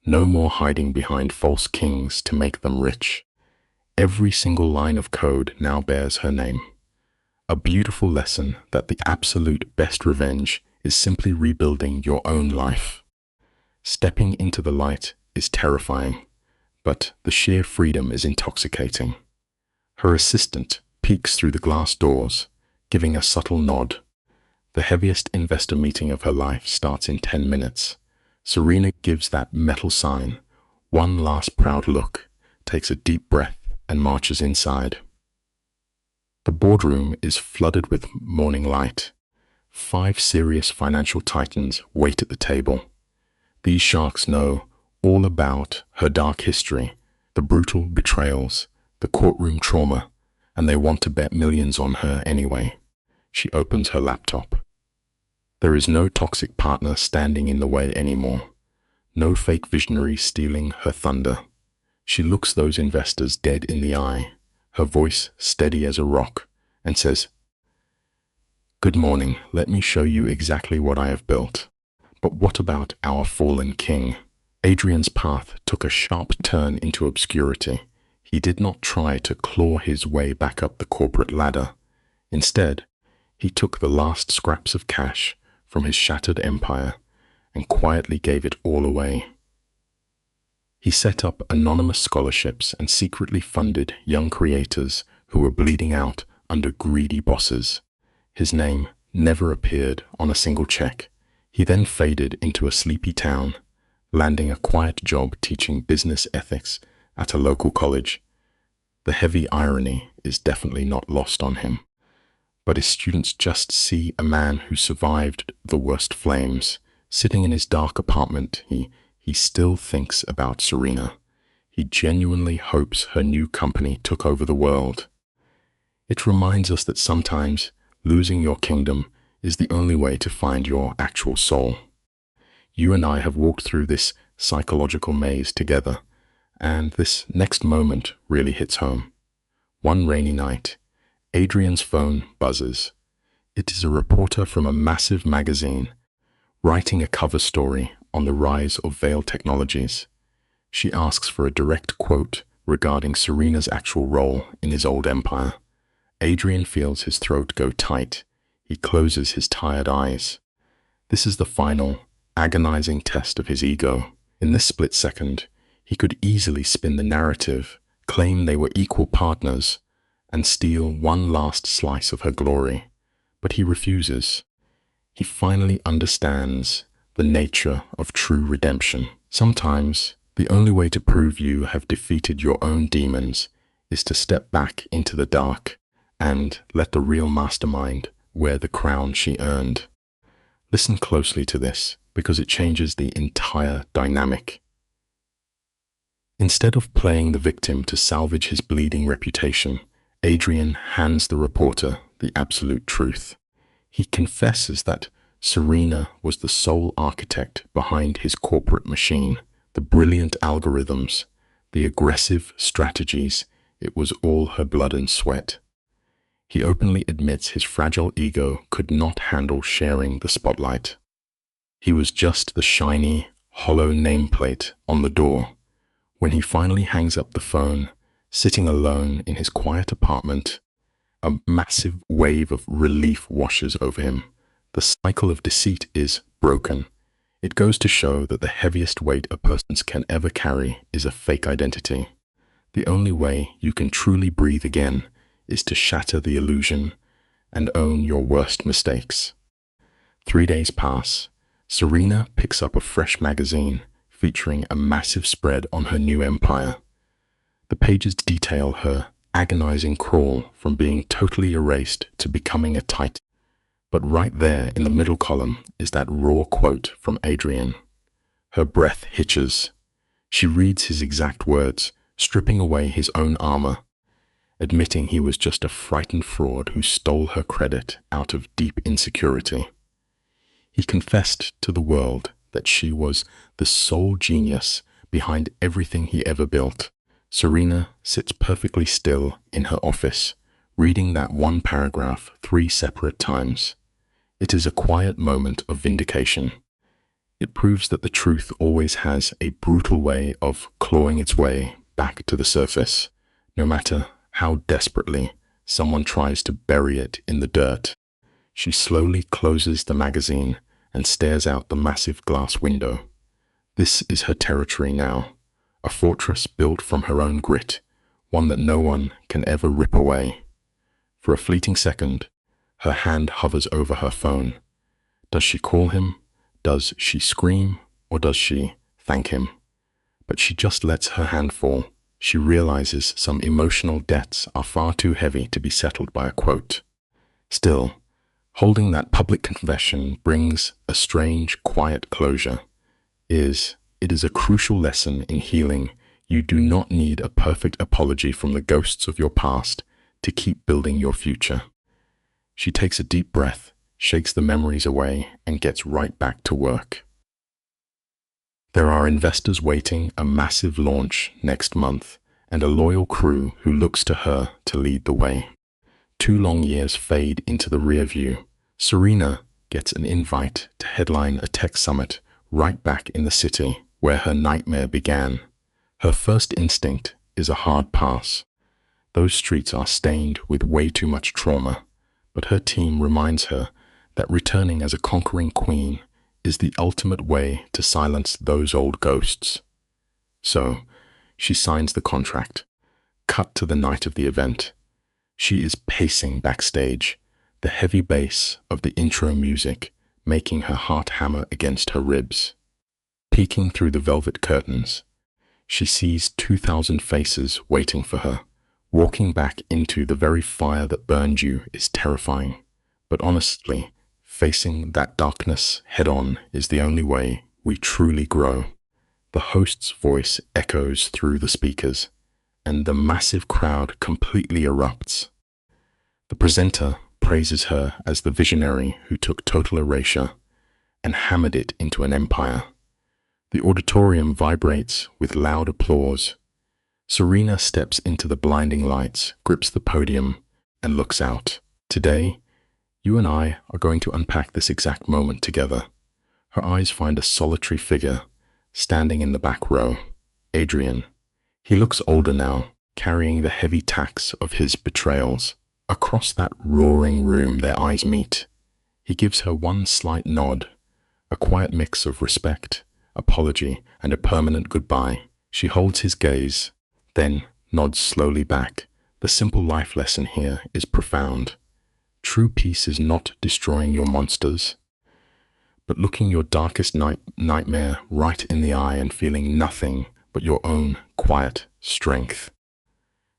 No more hiding behind false kings to make them rich. Every single line of code now bears her name. A beautiful lesson that the absolute best revenge is simply rebuilding your own life. Stepping into the light is terrifying, but the sheer freedom is intoxicating. Her assistant peeks through the glass doors, giving a subtle nod. The heaviest investor meeting of her life starts in 10 minutes. Serena gives that metal sign, one last proud look, takes a deep breath, and marches inside. The boardroom is flooded with morning light. 5 serious financial titans wait at the table. These sharks know all about her dark history, the brutal betrayals, the courtroom trauma, and they want to bet millions on her anyway. She opens her laptop. There is no toxic partner standing in the way anymore. No fake visionary stealing her thunder. She looks those investors dead in the eye, her voice steady as a rock, and says, "Good morning, let me show you exactly what I have built. But what about our fallen king?" Adrian's path took a sharp turn into obscurity. He did not try to claw his way back up the corporate ladder. Instead, he took the last scraps of cash from his shattered empire and quietly gave it all away. He set up anonymous scholarships and secretly funded young creators who were bleeding out under greedy bosses. His name never appeared on a single check. He then faded into a sleepy town, landing a quiet job teaching business ethics at a local college. The heavy irony is definitely not lost on him. But his students just see a man who survived the worst flames. Sitting in his dark apartment, he still thinks about Serena. He genuinely hopes her new company took over the world. It reminds us that sometimes losing your kingdom is the only way to find your actual soul. You and I have walked through this psychological maze together, and this next moment really hits home. One rainy night, Adrian's phone buzzes. It is a reporter from a massive magazine, writing a cover story on the rise of Veil Technologies. She asks for a direct quote regarding Serena's actual role in his old empire. Adrian feels his throat go tight. He closes his tired eyes. This is the final, agonizing test of his ego. In this split second, he could easily spin the narrative, claim they were equal partners, and steal one last slice of her glory. But he refuses. He finally understands the nature of true redemption. Sometimes, the only way to prove you have defeated your own demons is to step back into the dark and let the real mastermind wear the crown she earned. Listen closely to this, because it changes the entire dynamic. Instead of playing the victim to salvage his bleeding reputation, Adrian hands the reporter the absolute truth. He confesses that Serena was the sole architect behind his corporate machine, the brilliant algorithms, the aggressive strategies. It was all her blood and sweat. He openly admits his fragile ego could not handle sharing the spotlight. He was just the shiny, hollow nameplate on the door. When he finally hangs up the phone, sitting alone in his quiet apartment, a massive wave of relief washes over him. The cycle of deceit is broken. It goes to show that the heaviest weight a person can ever carry is a fake identity. The only way you can truly breathe again is to shatter the illusion and own your worst mistakes. 3 days pass. Serena picks up a fresh magazine featuring a massive spread on her new empire. The pages detail her agonizing crawl from being totally erased to becoming a titan. But right there in the middle column is that raw quote from Adrian. Her breath hitches. She reads his exact words, stripping away his own armor, admitting he was just a frightened fraud who stole her credit out of deep insecurity. He confessed to the world that she was the sole genius behind everything he ever built. Serena sits perfectly still in her office, reading that one paragraph 3 separate times. It is a quiet moment of vindication. It proves that the truth always has a brutal way of clawing its way back to the surface, no matter how desperately someone tries to bury it in the dirt. She slowly closes the magazine and stares out the massive glass window. This is her territory now, a fortress built from her own grit, one that no one can ever rip away. For a fleeting second, her hand hovers over her phone. Does she call him? Does she scream? Or does she thank him? But she just lets her hand fall. She realizes some emotional debts are far too heavy to be settled by a quote. Still, holding that public confession brings a strange, quiet closure. It is a crucial lesson in healing. You do not need a perfect apology from the ghosts of your past to keep building your future. She takes a deep breath, shakes the memories away, and gets right back to work. There are investors waiting a massive launch next month, and a loyal crew who looks to her to lead the way. 2 long years fade into the rear view. Serena gets an invite to headline a tech summit right back in the city where her nightmare began. Her first instinct is a hard pass. Those streets are stained with way too much trauma, but her team reminds her that returning as a conquering queen is the ultimate way to silence those old ghosts. So, she signs the contract. Cut to the night of the event. She is pacing backstage, the heavy bass of the intro music making her heart hammer against her ribs. Peeking through the velvet curtains, she sees 2,000 faces waiting for her. Walking back into the very fire that burned you is terrifying, but honestly, facing that darkness head-on is the only way we truly grow. The host's voice echoes through the speakers, and the massive crowd completely erupts. The presenter praises her as the visionary who took total erasure and hammered it into an empire. The auditorium vibrates with loud applause. Serena steps into the blinding lights, grips the podium, and looks out. Today, you and I are going to unpack this exact moment together. Her eyes find a solitary figure standing in the back row, Adrian. He looks older now, carrying the heavy tax of his betrayals. Across that roaring room, their eyes meet. He gives her one slight nod, a quiet mix of respect, apology, and a permanent goodbye. She holds his gaze, then nods slowly back. The simple life lesson here is profound. True peace is not destroying your monsters, but looking your darkest nightmare right in the eye and feeling nothing but your own quiet strength.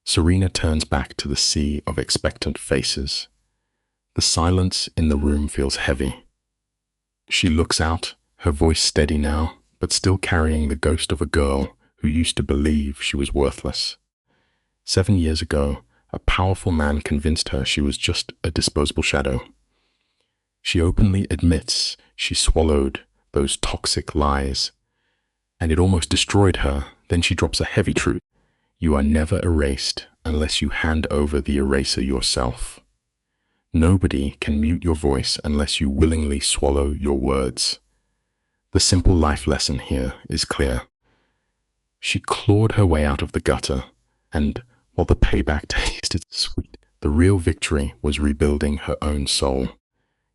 Serena turns back to the sea of expectant faces. The silence in the room feels heavy. She looks out, her voice steady now, but still carrying the ghost of a girl who used to believe she was worthless. 7 years ago, a powerful man convinced her she was just a disposable shadow. She openly admits she swallowed those toxic lies, and it almost destroyed her. Then she drops a heavy truth. You are never erased unless you hand over the eraser yourself. Nobody can mute your voice unless you willingly swallow your words. The simple life lesson here is clear. She clawed her way out of the gutter, and while the payback tasted sweet, the real victory was rebuilding her own soul.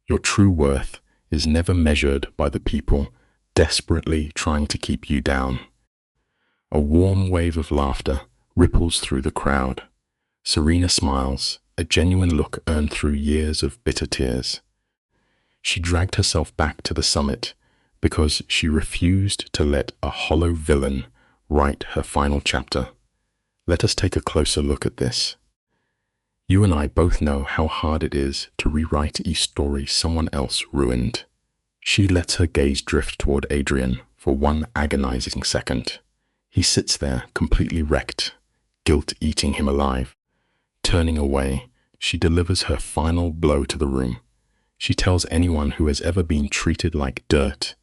Your true worth is never measured by the people desperately trying to keep you down. A warm wave of laughter ripples through the crowd. Serena smiles, a genuine look earned through years of bitter tears. She dragged herself back to the summit because she refused to let a hollow villain write her final chapter. Let us take a closer look at this. You and I both know how hard it is to rewrite a story someone else ruined. She lets her gaze drift toward Adrian for one agonizing second. He sits there, completely wrecked, guilt eating him alive. Turning away, she delivers her final blow to the room. She tells anyone who has ever been treated like dirt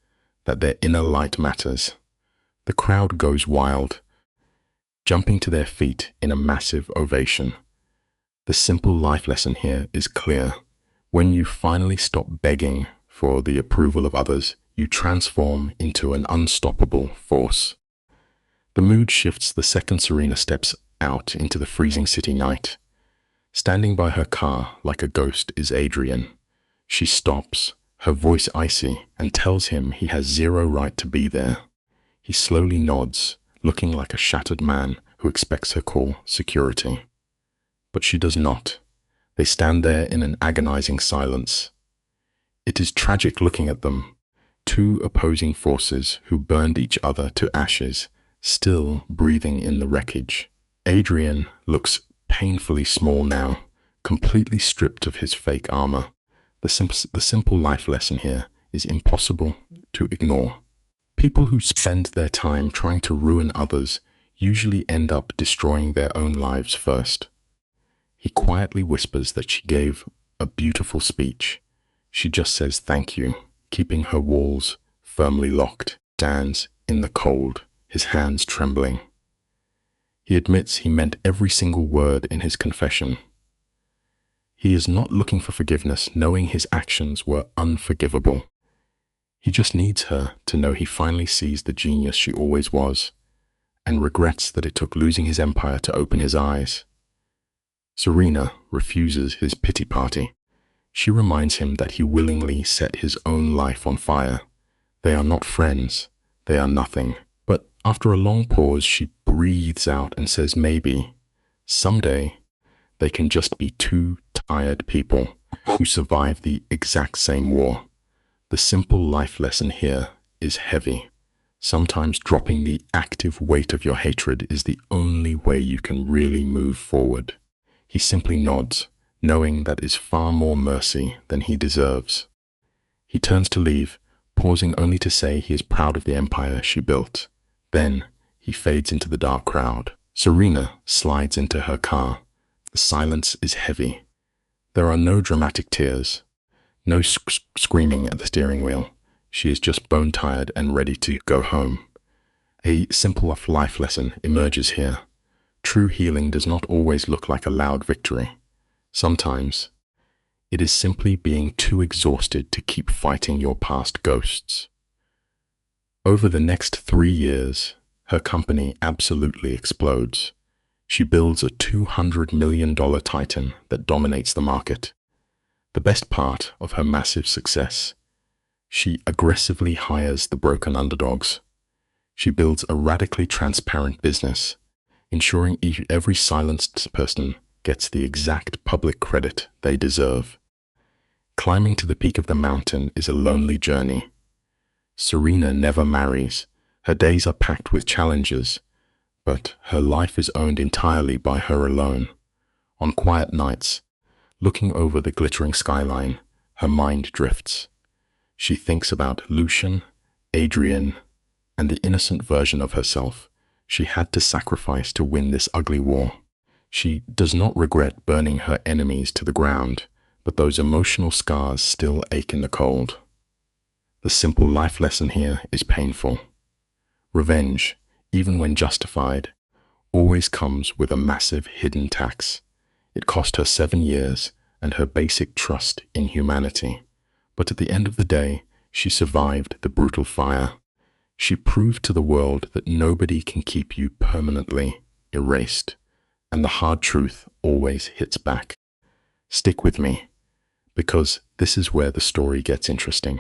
that their inner light matters. The crowd goes wild, jumping to their feet in a massive ovation. The simple life lesson here is clear. When you finally stop begging for the approval of others, you transform into an unstoppable force. The mood shifts the second Serena steps out into the freezing city night. Standing by her car like a ghost is Adrian. She stops, her voice icy, and tells him he has zero right to be there. He slowly nods, looking like a shattered man who expects her call security. But she does not. They stand there in an agonizing silence. It is tragic looking at them, two opposing forces who burned each other to ashes, still breathing in the wreckage. Adrian looks painfully small now, completely stripped of his fake armor. The simple life lesson here is impossible to ignore. People who spend their time trying to ruin others usually end up destroying their own lives first. He quietly whispers that she gave a beautiful speech. She just says thank you, keeping her walls firmly locked, stands in the cold, his hands trembling. He admits he meant every single word in his confession. He is not looking for forgiveness, knowing his actions were unforgivable. He just needs her to know he finally sees the genius she always was, and regrets that it took losing his empire to open his eyes. Serena refuses his pity party. She reminds him that he willingly set his own life on fire. They are not friends. They are nothing. But after a long pause, she breathes out and says maybe, someday, they can just be two tired people who survived the exact same war. The simple life lesson here is heavy. Sometimes dropping the active weight of your hatred is the only way you can really move forward. He simply nods, knowing that is far more mercy than he deserves. He turns to leave, pausing only to say he is proud of the empire she built. Then he fades into the dark crowd. Serena slides into her car. The silence is heavy. There are no dramatic tears, no screaming at the steering wheel. She is just bone-tired and ready to go home. A simple life lesson emerges here. True healing does not always look like a loud victory. Sometimes, it is simply being too exhausted to keep fighting your past ghosts. Over the next 3 years, her company absolutely explodes. She builds a $200 million titan that dominates the market. The best part of her massive success, she aggressively hires the broken underdogs. She builds a radically transparent business, ensuring every silenced person gets the exact public credit they deserve. Climbing to the peak of the mountain is a lonely journey. Serena never marries. Her days are packed with challenges, but her life is owned entirely by her alone. On quiet nights, looking over the glittering skyline, her mind drifts. She thinks about Lucian, Adrian, and the innocent version of herself she had to sacrifice to win this ugly war. She does not regret burning her enemies to the ground, but those emotional scars still ache in the cold. The simple life lesson here is painful. Revenge, even when justified, always comes with a massive hidden tax. It cost her 7 years and her basic trust in humanity. But at the end of the day, she survived the brutal fire. She proved to the world that nobody can keep you permanently erased, and the hard truth always hits back. Stick with me, because this is where the story gets interesting.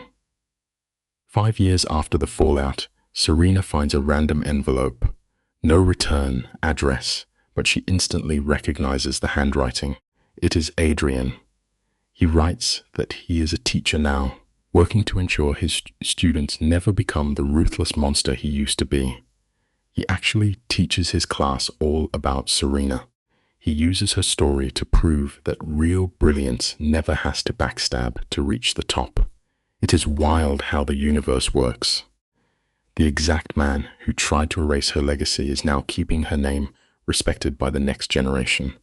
5 years after the fallout, Serena finds a random envelope. No return address, but she instantly recognizes the handwriting. It is Adrian. He writes that he is a teacher now, working to ensure his students never become the ruthless monster he used to be. He actually teaches his class all about Serena. He uses her story to prove that real brilliance never has to backstab to reach the top. It is wild how the universe works. The exact man who tried to erase her legacy is now keeping her name respected by the next generation.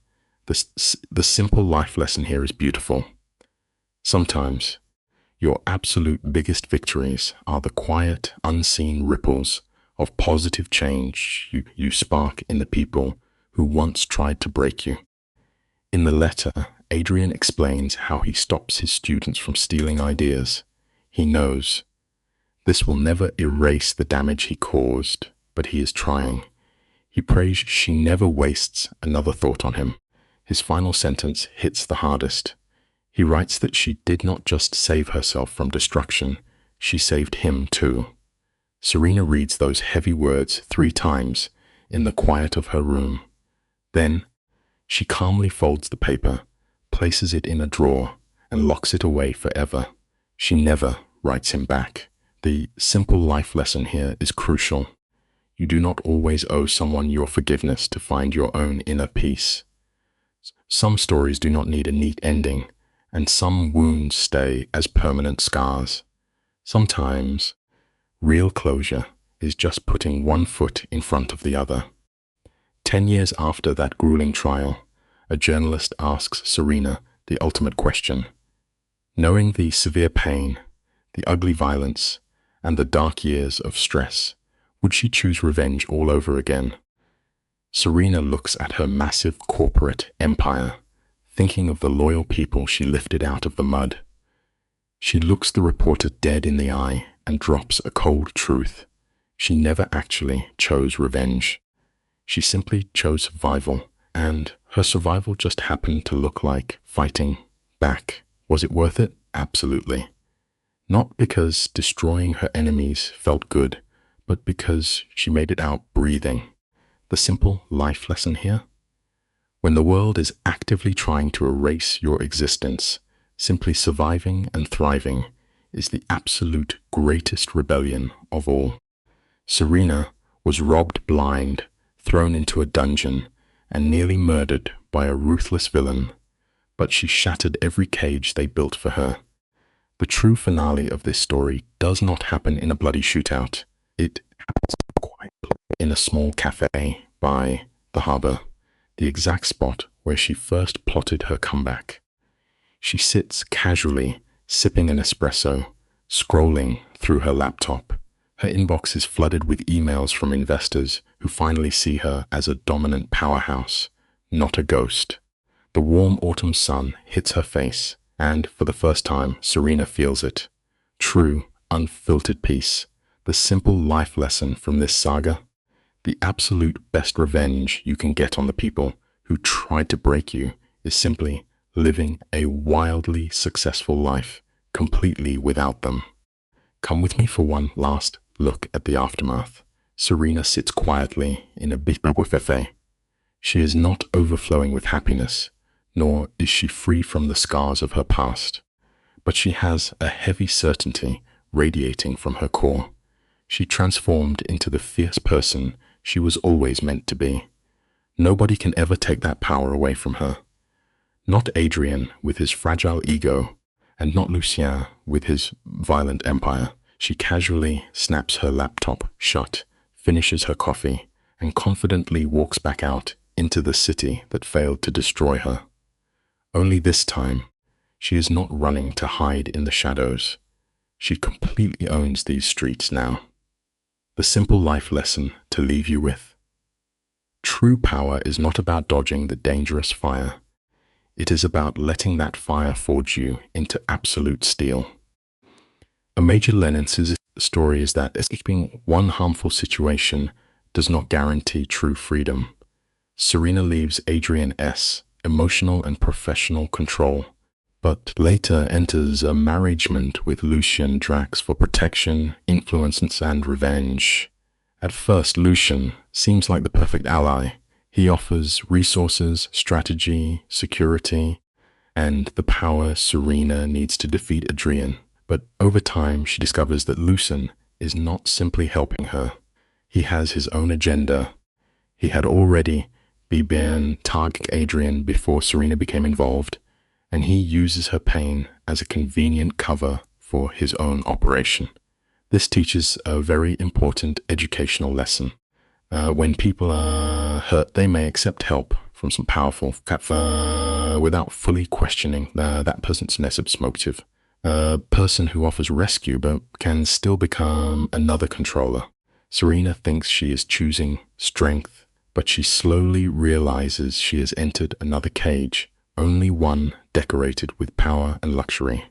The simple life lesson here is beautiful. Sometimes, your absolute biggest victories are the quiet, unseen ripples of positive change you spark in the people who once tried to break you. In the letter, Adrian explains how he stops his students from stealing ideas. He knows this will never erase the damage he caused, but he is trying. He prays she never wastes another thought on him. His final sentence hits the hardest. He writes that she did not just save herself from destruction, she saved him too. Serena reads those heavy words 3 times in the quiet of her room. Then, she calmly folds the paper, places it in a drawer, and locks it away forever. She never writes him back. The simple life lesson here is crucial. You do not always owe someone your forgiveness to find your own inner peace. Some stories do not need a neat ending, and some wounds stay as permanent scars. Sometimes, real closure is just putting one foot in front of the other. 10 years after that grueling trial, a journalist asks Serena the ultimate question. Knowing the severe pain, the ugly violence, and the dark years of stress, would she choose revenge all over again? Serena looks at her massive corporate empire, thinking of the loyal people she lifted out of the mud. She looks the reporter dead in the eye and drops a cold truth. She never actually chose revenge. She simply chose survival, and her survival just happened to look like fighting back. Was it worth it? Absolutely. Not because destroying her enemies felt good, but because she made it out breathing. The simple life lesson here? When the world is actively trying to erase your existence, simply surviving and thriving is the absolute greatest rebellion of all. Serena was robbed blind, thrown into a dungeon, and nearly murdered by a ruthless villain, but she shattered every cage they built for her. The true finale of this story does not happen in a bloody shootout. It happens quietly in a small cafe by the harbor, the exact spot where she first plotted her comeback. She sits casually, sipping an espresso, scrolling through her laptop. Her inbox is flooded with emails from investors who finally see her as a dominant powerhouse, not a ghost. The warm autumn sun hits her face, and for the first time, Serena feels it. True, unfiltered peace. The simple life lesson from this saga. The absolute best revenge you can get on the people who tried to break you is simply living a wildly successful life, completely without them. Come with me for one last look at the aftermath. Serena sits quietly in a cafe. She is not overflowing with happiness, nor is she free from the scars of her past, but she has a heavy certainty radiating from her core. She transformed into the fierce person she was always meant to be. Nobody can ever take that power away from her. Not Adrian with his fragile ego, and not Lucien with his violent empire. She casually snaps her laptop shut, finishes her coffee, and confidently walks back out into the city that failed to destroy her. Only this time, she is not running to hide in the shadows. She completely owns these streets now. The simple life lesson to leave you with. True power is not about dodging the dangerous fire. It is about letting that fire forge you into absolute steel. A major Lenin's story is that escaping one harmful situation does not guarantee true freedom. Serena leaves Adrian S. emotional and professional control, but later enters a marriagement with Lucien Drax for protection, influence, and revenge. At first, Lucien seems like the perfect ally. He offers resources, strategy, security, and the power Serena needs to defeat Adrian. But over time, she discovers that Lucien is not simply helping her. He has his own agenda. He had already began targeting Adrian before Serena became involved, and he uses her pain as a convenient cover for his own operation. This teaches a very important educational lesson. When people are hurt, they may accept help from some powerful without fully questioning that person's motive. A person who offers rescue but can still become another controller. Serena thinks she is choosing strength, but she slowly realizes she has entered another cage, only one decorated with power and luxury.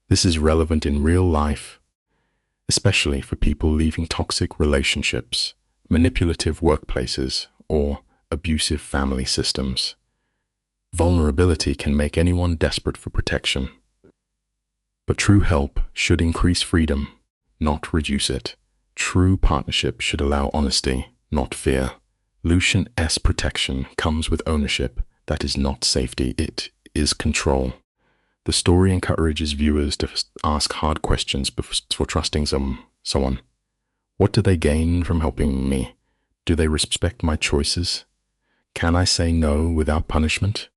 This is relevant in real life, especially for people leaving toxic relationships, manipulative workplaces, or abusive family systems. Vulnerability can make anyone desperate for protection. But true help should increase freedom, not reduce it. True partnership should allow honesty, not fear. Lucian's protection comes with ownership. That is not safety, it is control. The story encourages viewers to ask hard questions before trusting someone. What do they gain from helping me? Do they respect my choices? Can I say no without punishment?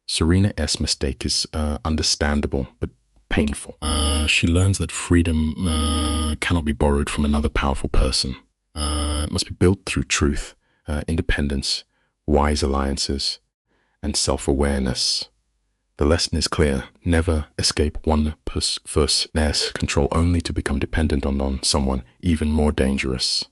Serena's mistake is understandable, but painful. She learns that freedom cannot be borrowed from another powerful person. It must be built through truth, independence, wise alliances, and self-awareness. The lesson is clear. Never escape one person's control only to become dependent on someone even more dangerous.